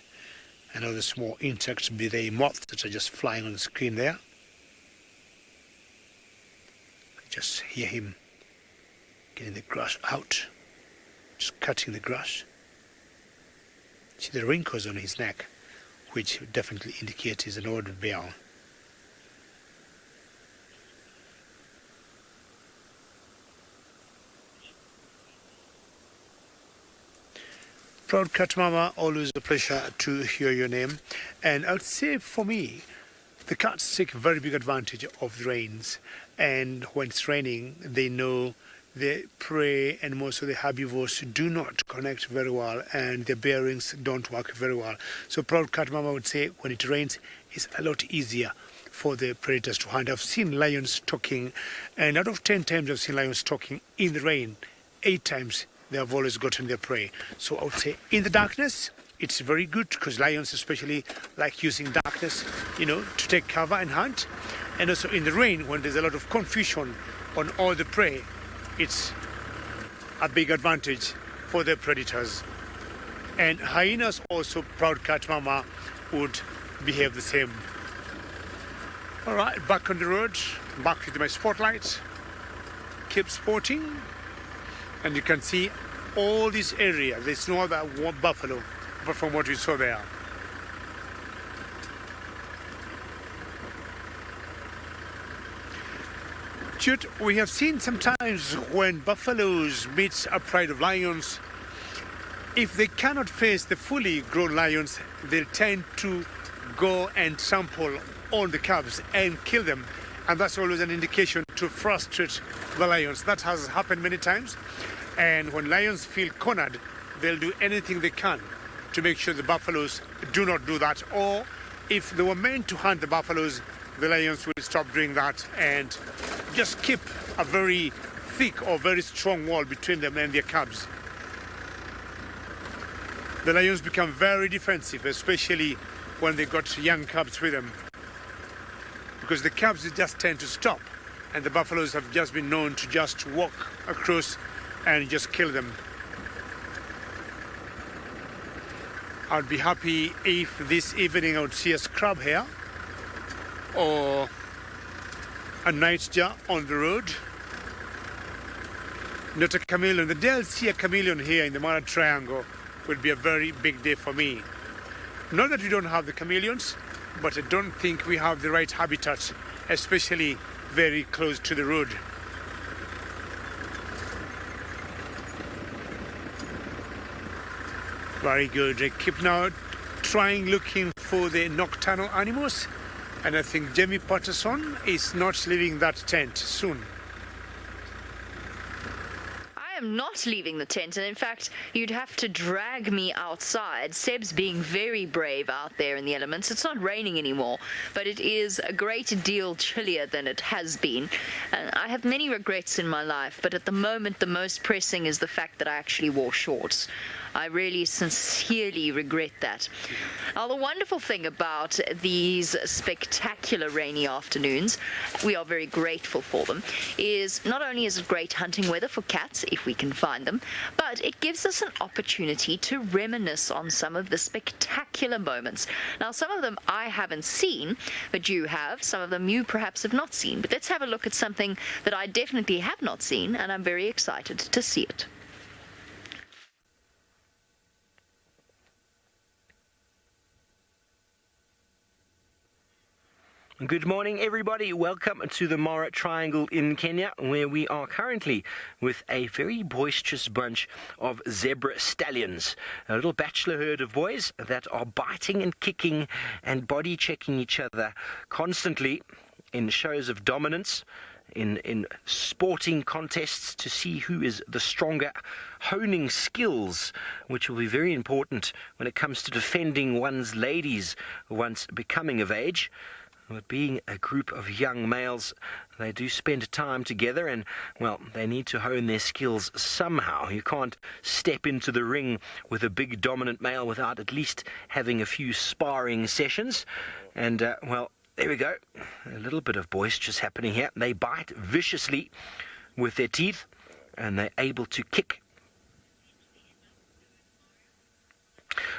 Speaker 2: and all the small insects, be they moths that are just flying on the screen there. I just hear him getting the grass out, just cutting the grass. See the wrinkles on his neck, which definitely indicate he's an old male. Proud Cat Mama, always a pleasure to hear your name. And I would say for me, the cats take very big advantage of the rains. And when it's raining, they know the prey and most of the herbivores do not connect very well, and their bearings don't work very well. So Proud Cat Mama would say when it rains, it's a lot easier for the predators to hunt. I've seen lions stalking, and out of 10 times I've seen lions stalking in the rain, 8 times they have always gotten their prey. So I would say in the darkness, it's very good, because lions especially like using darkness, to take cover and hunt. And also in the rain, when there's a lot of confusion on all the prey, it's a big advantage for the predators. And hyenas also, Proud Cat Mama would behave the same. All right, back on the road, back with my spotlight. Keep sporting. And you can see all this area. There's no other buffalo apart from what we saw there. Jude, we have seen sometimes when buffaloes meet a pride of lions, if they cannot face the fully grown lions, they tend to go and trample on the cubs and kill them. And that's always an indication to frustrate the lions. That has happened many times. And when lions feel cornered, they'll do anything they can to make sure the buffaloes do not do that. Or if they were meant to hunt the buffaloes, the lions will stop doing that and just keep a very thick or very strong wall between them and their cubs. The lions become very defensive, especially when they got young cubs with them, because the cubs just tend to stop, and the buffaloes have just been known to just walk across and just kill them. I'd be happy if this evening I would see a scrub hare or a nightjar on the road. Not a chameleon. The day I'll see a chameleon here in the Mara Triangle will be a very big day for me. Not that we don't have the chameleons, but I don't think we have the right habitat, especially very close to the road. Very good. I keep now looking for the nocturnal animals, And I think Jamie Patterson is not leaving that tent soon.
Speaker 4: I am not leaving the tent, and in fact, you'd have to drag me outside. Seb's being very brave out there in the elements. It's not raining anymore, but it is a great deal chillier than it has been. And I have many regrets in my life, but at the moment, the most pressing is the fact that I actually wore shorts. I really sincerely regret that. Now, the wonderful thing about these spectacular rainy afternoons, we are very grateful for them, is not only is it great hunting weather for cats, if we can find them, but it gives us an opportunity to reminisce on some of the spectacular moments. Now, some of them I haven't seen, but you have. Some of them you perhaps have not seen. But let's have a look at something that I definitely have not seen, and I'm very excited to see it.
Speaker 5: Good morning, everybody. Welcome to the Mara Triangle in Kenya, where we are currently with a very boisterous bunch of zebra stallions, a little bachelor herd of boys that are biting and kicking and body checking each other constantly in shows of dominance, in sporting contests to see who is the stronger, honing skills, which will be very important when it comes to defending one's ladies once becoming of age. But being a group of young males, they do spend time together and, well, they need to hone their skills somehow. You can't step into the ring with a big dominant male without at least having a few sparring sessions. And, well, there we go. A little bit of boisterous happening here. They bite viciously with their teeth and they're able to kick.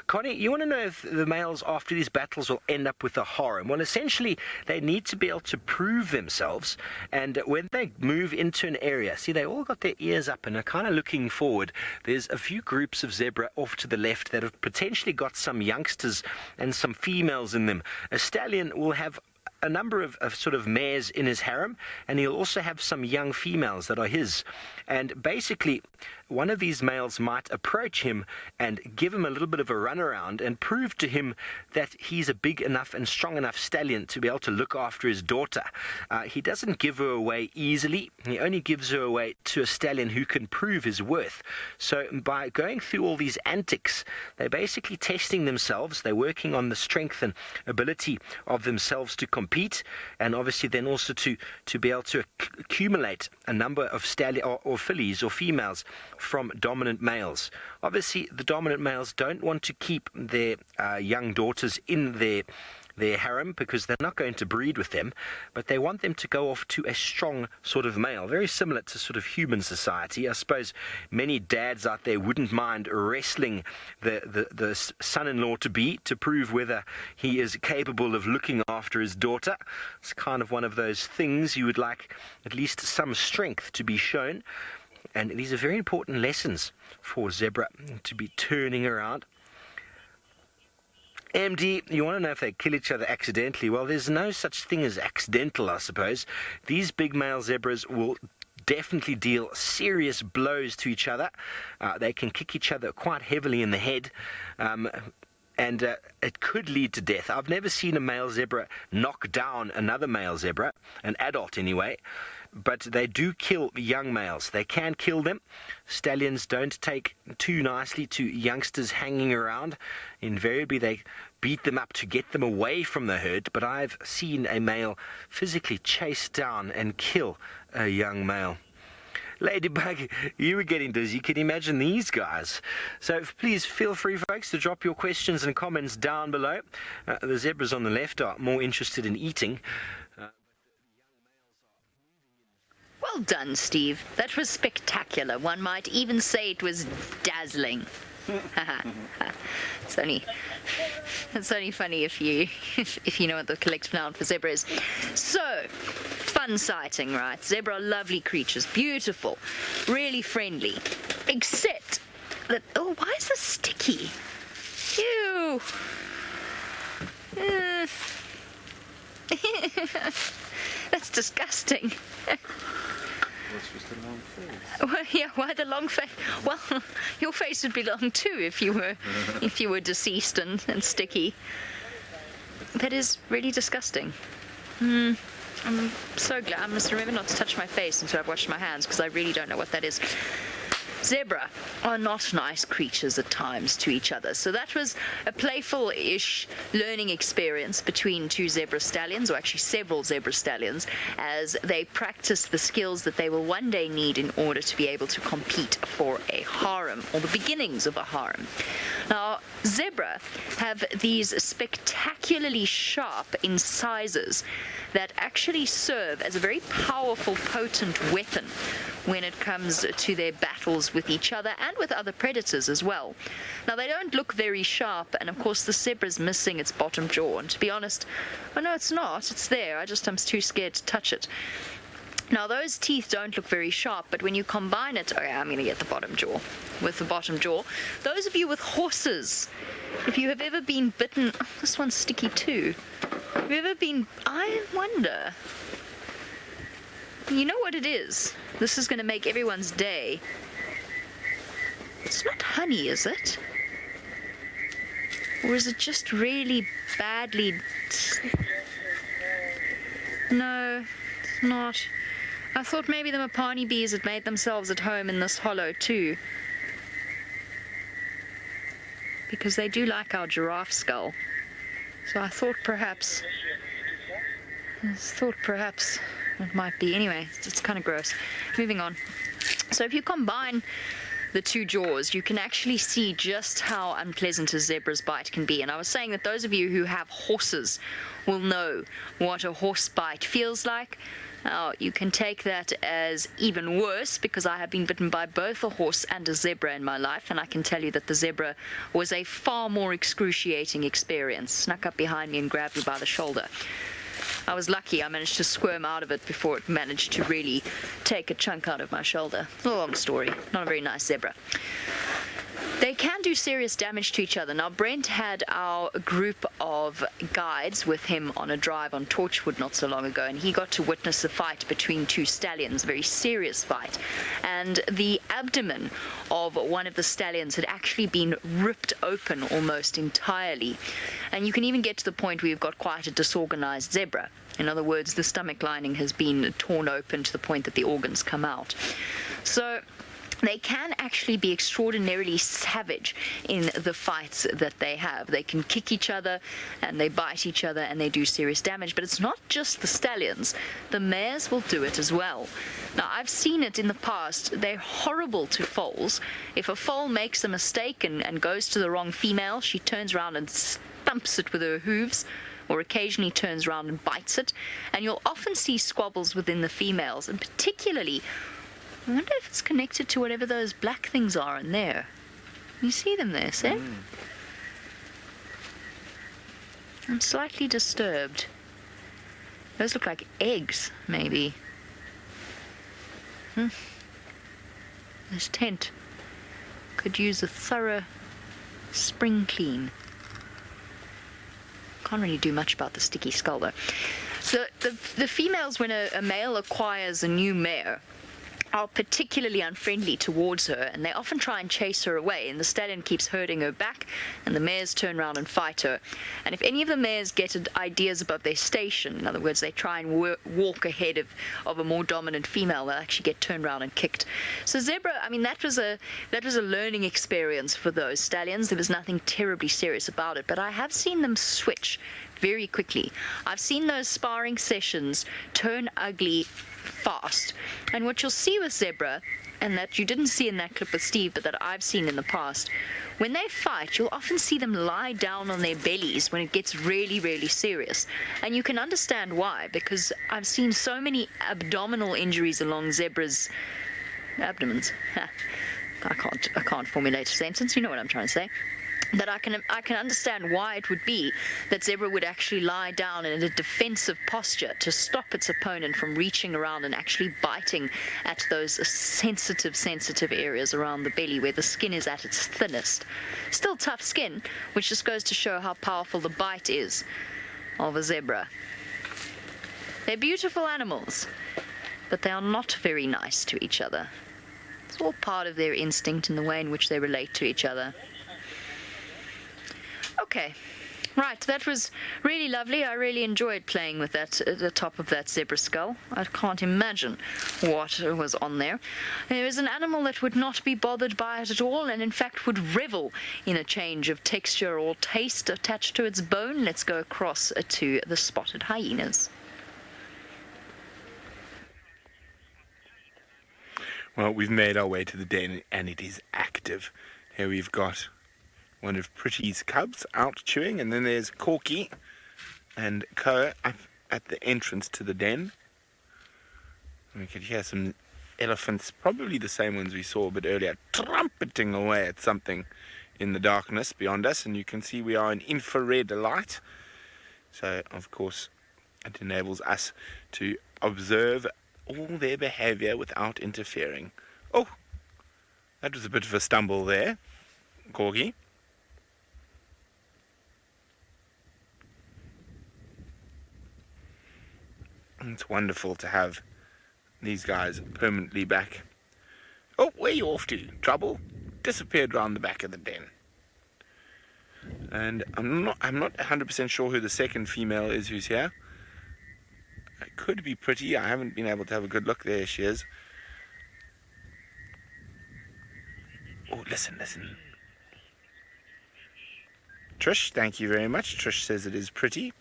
Speaker 5: Connie, you want to know if the males after these battles will end up with a harem? Well, essentially, they need to be able to prove themselves, and when they move into an area, see, they all got their ears up and are kind of looking forward. There's a few groups of zebra off to the left that have potentially got some youngsters and some females in them. A stallion will have a number of sort of mares in his harem, and he'll also have some young females that are his. And basically, one of these males might approach him and give him a little bit of a runaround and prove to him that he's a big enough and strong enough stallion to be able to look after his daughter. He doesn't give her away easily. He only gives her away to a stallion who can prove his worth. So by going through all these antics, they're basically testing themselves. They're working on the strength and ability of themselves to compete, and obviously then also to be able to accumulate a number of stallion or fillies or females from dominant males. Obviously, the dominant males don't want to keep their young daughters in their harem because they're not going to breed with them, but they want them to go off to a strong sort of male, very similar to sort of human society. I suppose many dads out there wouldn't mind wrestling the son-in-law to be to prove whether he is capable of looking after his daughter. It's kind of one of those things you would like at least some strength to be shown. And these are very important lessons for zebra to be turning around. MD, you want to know if they kill each other accidentally? Well, there's no such thing as accidental, I suppose. These big male zebras will definitely deal serious blows to each other. They can kick each other quite heavily in the head. And it could lead to death. I've never seen a male zebra knock down another male zebra, an adult anyway, but they do kill young males. They can kill them. Stallions don't take too nicely to youngsters hanging around. Invariably, they beat them up to get them away from the herd, but I've seen a male physically chase down and kill a young male. Ladybug, you were getting dizzy. Can you imagine these guys? So please feel free, folks, to drop your questions and comments down below. The zebras on the left are more interested in eating.
Speaker 4: Well done, Steve. That was spectacular. One might even say it was dazzling. It's only funny if you know what the collective noun for zebra is. So, fun sighting, right? Zebra are lovely creatures, beautiful, really friendly, except that, oh, why is this sticky? Ew. That's disgusting.
Speaker 6: What's just a long face?
Speaker 4: Well, yeah, why the long face? Well, your face would be long too if you were deceased and sticky. That is really disgusting. I'm so glad. I must remember not to touch my face until I've washed my hands, because I really don't know what that is. Zebra are not nice creatures at times to each other. So that was a playful-ish learning experience between two zebra stallions, or actually several zebra stallions, as they practice the skills that they will one day need in order to be able to compete for a harem, or the beginnings of a harem. Now, zebra have these spectacularly sharp incisors that actually serve as a very powerful, potent weapon when it comes to their battles with each other and with other predators as well. Now, they don't look very sharp, and of course the zebra's missing its bottom jaw, and to be honest, oh no, it's not, it's there, I'm too scared to touch it. Now, those teeth don't look very sharp, but when you combine it, I'm going to get the bottom jaw. With the bottom jaw, those of you with horses, if you have ever been bitten, oh, this one's sticky too. Have you ever been, I wonder, you know what it is? This is going to make everyone's day. It's not honey, is it? Or is it just really badly... No, it's not. I thought maybe the Mopani bees had made themselves at home in this hollow too. Because they do like our giraffe skull. So I thought perhaps it might be. Anyway, it's kind of gross. Moving on. So if you combine the two jaws, you can actually see just how unpleasant a zebra's bite can be. And I was saying that those of you who have horses will know what a horse bite feels like. Now, you can take that as even worse, because I have been bitten by both a horse and a zebra in my life, and I can tell you that the zebra was a far more excruciating experience. Snuck up behind me and grabbed me by the shoulder. I was lucky. I managed to squirm out of it before it managed to really take a chunk out of my shoulder. A long story. Not a very nice zebra. They can do serious damage to each other. Now, Brent had our group of guides with him on a drive on Torchwood not so long ago, and he got to witness a fight between two stallions, a very serious fight. And the abdomen of one of the stallions had actually been ripped open almost entirely. And you can even get to the point where you've got quite a disorganized zebra. In other words, the stomach lining has been torn open to the point that the organs come out. So they can actually be extraordinarily savage in the fights that they have. They can kick each other, and they bite each other, and they do serious damage. But it's not just the stallions. The mares will do it as well. Now, I've seen it in the past. They're horrible to foals. If a foal makes a mistake and goes to the wrong female, she turns around and stumps it with her hooves, or occasionally turns around and bites it. And you'll often see squabbles within the females, and particularly, I wonder if it's connected to whatever those black things are in there. You see them there, see? I'm slightly disturbed. Those look like eggs, maybe. This tent could use a thorough spring clean. Can't really do much about the sticky skull, though. So the females, when a male acquires a new mare, are particularly unfriendly towards her, and they often try and chase her away, and the stallion keeps herding her back, and the mares turn around and fight her. And if any of the mares get ideas about their station, in other words, they try and walk ahead of a more dominant female, they'll actually get turned around and kicked. So zebra, I mean, that was a learning experience for those stallions. There was nothing terribly serious about it, but I have seen them switch very quickly. I've seen those sparring sessions turn ugly fast. And what you'll see with zebra, and that you didn't see in that clip with Steve, but that I've seen in the past, when they fight, you'll often see them lie down on their bellies when it gets really, really serious. And you can understand why, because I've seen so many abdominal injuries along zebras' abdomens. I can't formulate a sentence, you know what I'm trying to say. That I can understand why it would be that zebra would actually lie down in a defensive posture to stop its opponent from reaching around and actually biting at those sensitive areas around the belly where the skin is at its thinnest. Still tough skin, which just goes to show how powerful the bite is of a zebra. They're beautiful animals, but they are not very nice to each other. It's all part of their instinct and the way in which they relate to each other. Okay, Right, that was really lovely. I really enjoyed playing with that at the top of that zebra skull. I can't imagine what was on there. There is an animal that would not be bothered by it at all, and in fact would revel in a change of texture or taste attached to its bone. Let's go across to the spotted hyenas.
Speaker 3: Well, we've made our way to the den and it is active. Here we've got one of Pretty's cubs out chewing, and then there's Corky and Co up at the entrance to the den. And we could hear some elephants, probably the same ones we saw a bit earlier, trumpeting away at something in the darkness beyond us, and you can see we are in infrared light. So, of course, it enables us to observe all their behavior without interfering. Oh, that was a bit of a stumble there, Corky. It's wonderful to have these guys permanently back. Oh, where are you off to? Trouble? Disappeared round the back of the den. And I'm not 100% sure who the second female is who's here. It could be Pretty. I haven't been able to have a good look. There she is. Oh, listen. Trish, thank you very much. Trish says it is Pretty.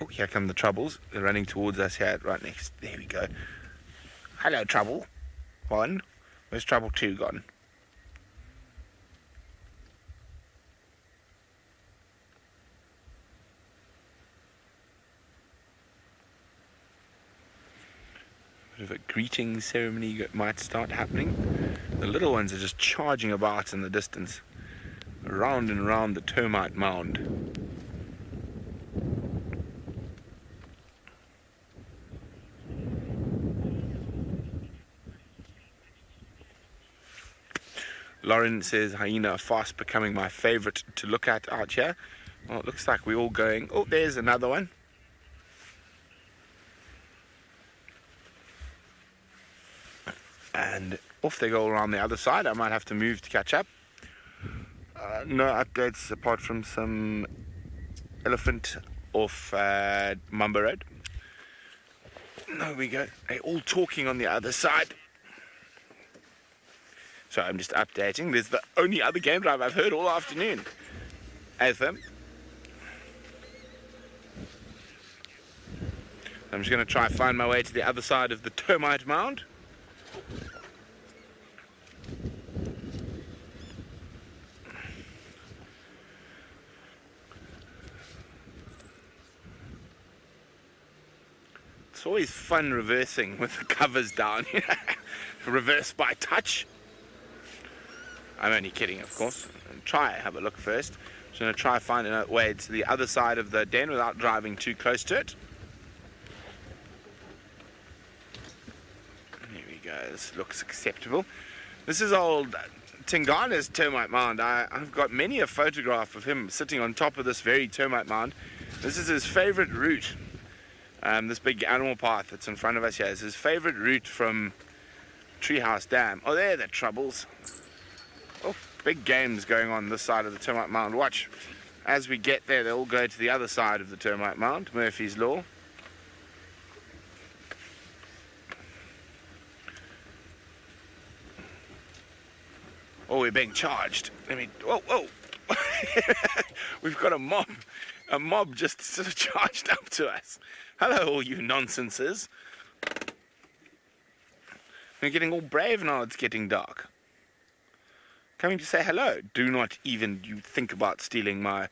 Speaker 3: Oh, here come the Troubles. They're running towards us here, right next. There we go. Hello, Trouble. 1. Where's Trouble 2 gone? Bit of a greeting ceremony might start happening. The little ones are just charging about in the distance, round and round the termite mound. Lauren says hyena are fast becoming my favorite to look at out here. Well, it looks like we're all going. Oh, there's another one. And off they go around the other side. I might have to move to catch up. No updates apart from some elephant off Mamba Road. There we go. They're all talking on the other side. So I'm just updating. There's the only other game drive I've heard all afternoon. Anthem. I'm just going to try and find my way to the other side of the termite mound. It's always fun reversing with the covers down. Reverse by touch. I'm only kidding, of course. Have a look first. Just going to try and find a way to the other side of the den without driving too close to it. There we go. This looks acceptable. This is old Tingana's termite mound. I've got many a photograph of him sitting on top of this very termite mound. This is his favorite route. This big animal path that's in front of us here is his favorite route from Treehouse Dam. Oh, there are the Troubles. Oh, big games going on this side of the termite mound. Watch. As we get there, they'll all go to the other side of the termite mound. Murphy's Law. Oh, we're being charged. Whoa. We've got a mob just sort of charged up to us. Hello, all you nonsenses. We're getting all brave now it's getting dark. Coming to say hello. Do not even you think about stealing my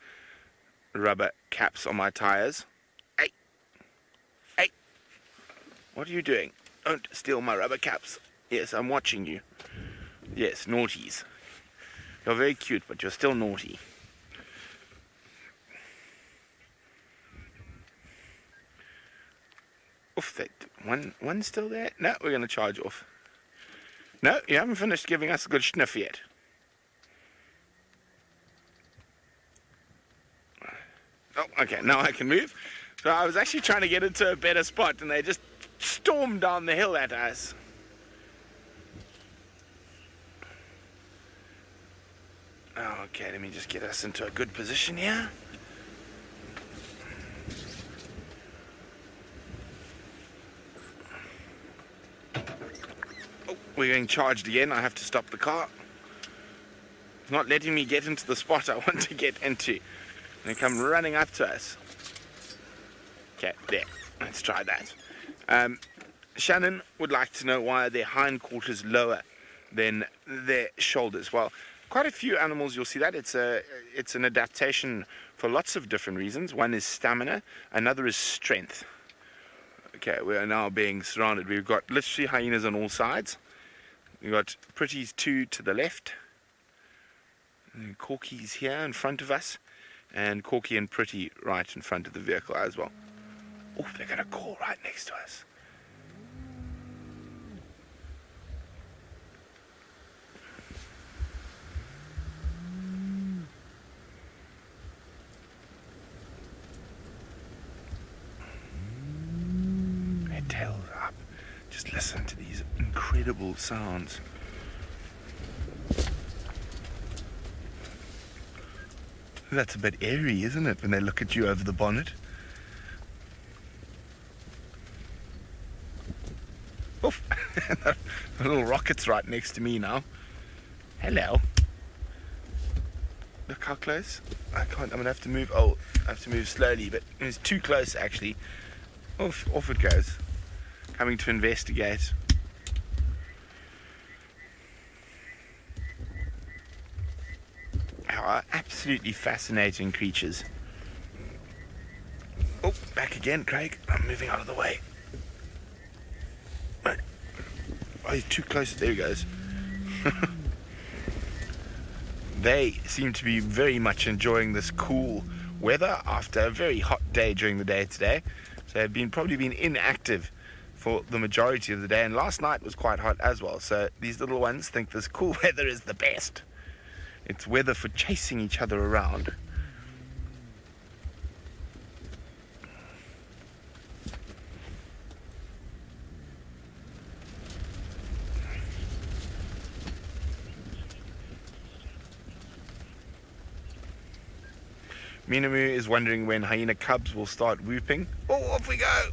Speaker 3: rubber caps on my tires. Hey. What are you doing? Don't steal my rubber caps. Yes, I'm watching you. Yes, naughties. You're very cute, but you're still naughty. Oof, that one's still there? No, we're going to charge off. No, you haven't finished giving us a good sniff yet. Oh, okay, now I can move. So I was actually trying to get into a better spot, and they just stormed down the hill at us. Okay, let me just get us into a good position here. Oh, we're getting charged again. I have to stop the car. It's not letting me get into the spot I want to get into. They come running up to us. Okay, there. Let's try that. Shannon would like to know why are their hindquarters lower than their shoulders. Well, quite a few animals you'll see that. It's an adaptation for lots of different reasons. One is stamina, another is strength. Okay, we are now being surrounded. We've got literally hyenas on all sides. We've got pretties two to the left. And Corky's here in front of us. And Corky and Pretty right in front of the vehicle as well. Oh, they're going to call right next to us. Their tails up. Just listen to these incredible sounds. That's a bit eerie, isn't it, when they look at you over the bonnet? Oof! The little rocket's right next to me now. Hello. Look how close. I can't, I'm gonna have to move. Oh, I have to move slowly, but it's too close actually. Off it goes. Coming to investigate. Are absolutely fascinating creatures. Oh, back again, Craig. I'm moving out of the way. Oh, he's too close. There he goes. They seem to be very much enjoying this cool weather after a very hot day during the day today. So they've probably been inactive for the majority of the day, and last night was quite hot as well. So these little ones think this cool weather is the best. It's weather for chasing each other around. Minamu is wondering when hyena cubs will start whooping. Oh, off we go!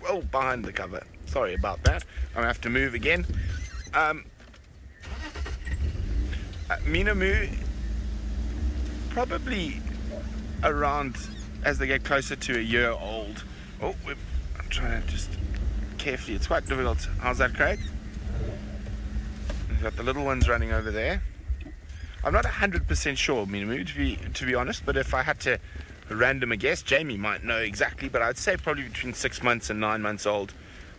Speaker 3: Oh, behind the cover. Sorry about that. I'm going to have to move again. Minamu, probably around as they get closer to a year old. Oh, I'm trying to just carefully. It's quite difficult. How's that, Craig? We've got the little ones running over there. I'm not 100% sure, Minamu, to be honest, but if I had to random a guess, Jamie might know exactly, but I'd say probably between 6 months and 9 months old,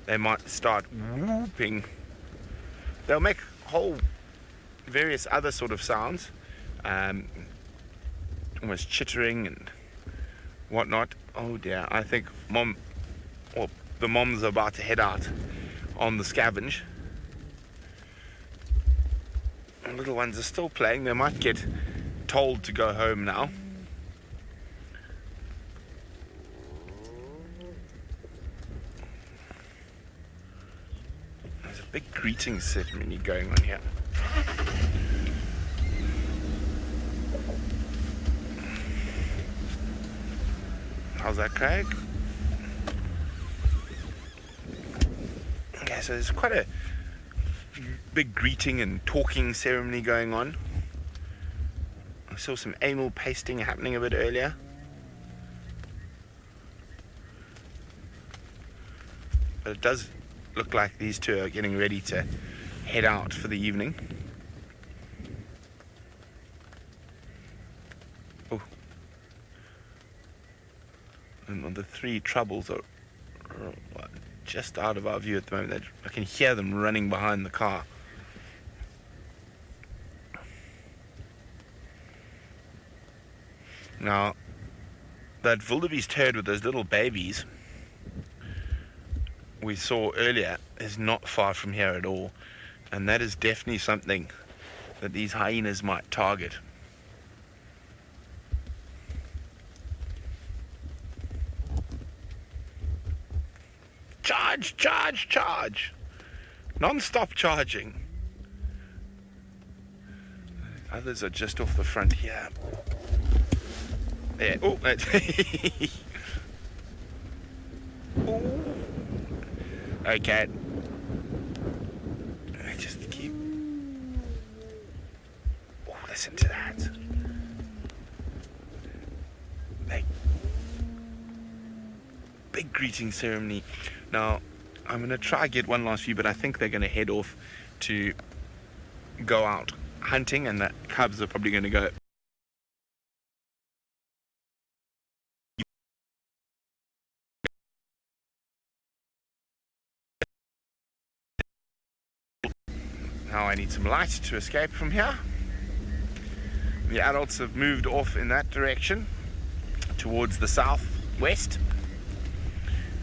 Speaker 3: they might start whooping. They'll make whole various other sort of sounds, almost chittering and whatnot. Oh dear, I think the moms are about to head out on the scavenge. The little ones are still playing. They might get told to go home now. There's a big greeting ceremony going on here. How's that, Craig? Okay, so there's quite a big greeting and talking ceremony going on. I saw some anal pasting happening a bit earlier. But it does look like these two are getting ready to head out for the evening. Oh. And the three troubles are just out of our view at the moment. I can hear them running behind the car. Now, that wildebeest herd with those little babies we saw earlier is not far from here at all, and that is definitely something that these hyenas might target. Charge, charge, charge! Non-stop charging. Others are just off the front here. There. Oh, Ooh. Okay. Just keep. Oh, listen to that. Like, big greeting ceremony. Now, I'm going to try get one last view, but I think they're going to head off to go out hunting, and the cubs are probably going to go. Now I need some light to escape from here. The adults have moved off in that direction towards the southwest,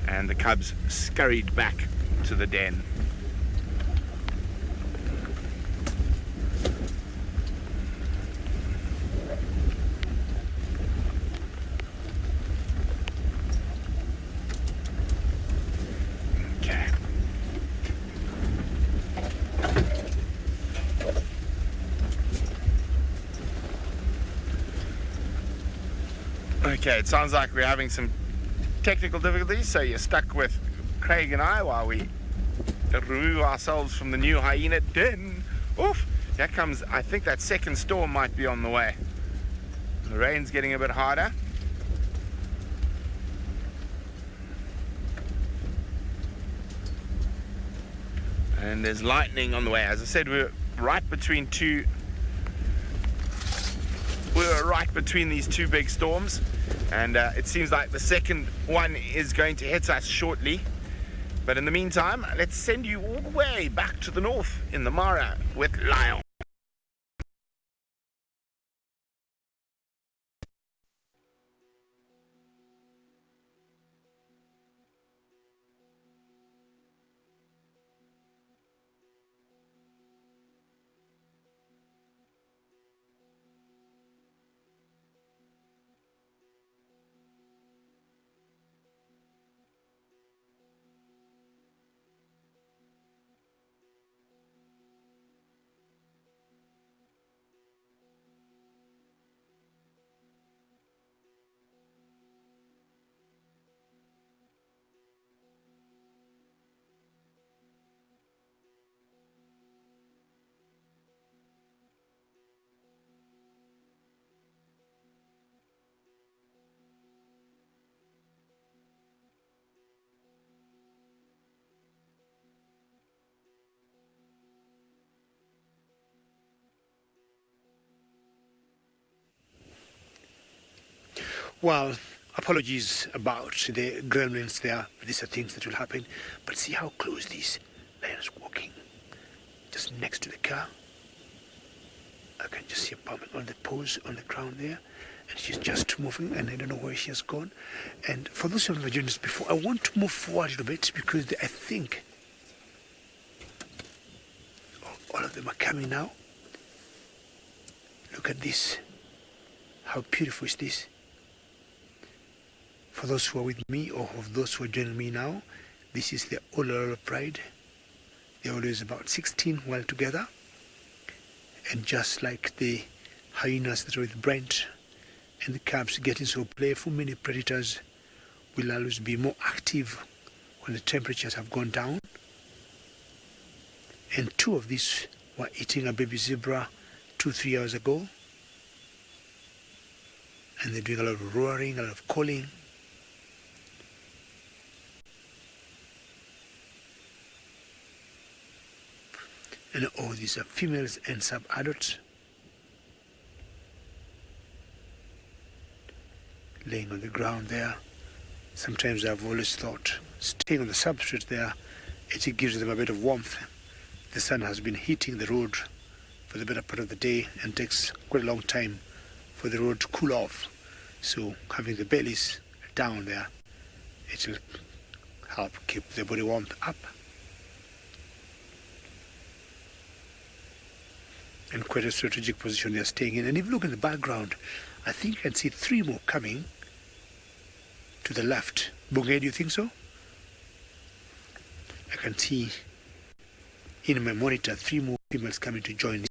Speaker 3: and the cubs scurried back to the den. Okay, it sounds like we're having some technical difficulties, so you're stuck with Craig and I while we remove ourselves from the new hyena den. Oof! Here comes, I think that second storm might be on the way. The rain's getting a bit harder. And there's lightning on the way. As I said, we're right between these two big storms, and it seems like the second one is going to hit us shortly. But in the meantime, let's send you all the way back to the north in the Mara with Lion.
Speaker 2: Well, apologies about the gremlins there. These are things that will happen. But see how close this lion is walking. Just next to the car. I can just see a palm on the paws on the ground there. And she's just moving, and I don't know where she has gone. And for those who have joined us before, I want to move forward a little bit because I think all of them are coming now. Look at this. How beautiful is this? For those who are with me, or of those who are joining me now, this is the Olololo pride. They're always about 16 while together. And just like the hyenas that are with Brent and the cubs getting so playful, many predators will always be more active when the temperatures have gone down. And two of these were eating a baby zebra 2-3 hours ago. And they're doing a lot of roaring, a lot of calling. And all these are females and sub-adults laying on the ground there. Sometimes I've always thought staying on the substrate there, it gives them a bit of warmth. The sun has been heating the road for the better part of the day and takes quite a long time for the road to cool off. So having the bellies down there, it will help keep the body warmth up. And quite a strategic position they're staying in. And if you look in the background, I think you can see 3 more coming to the left. Bungay, do you think so? I can see in my monitor 3 more females coming to join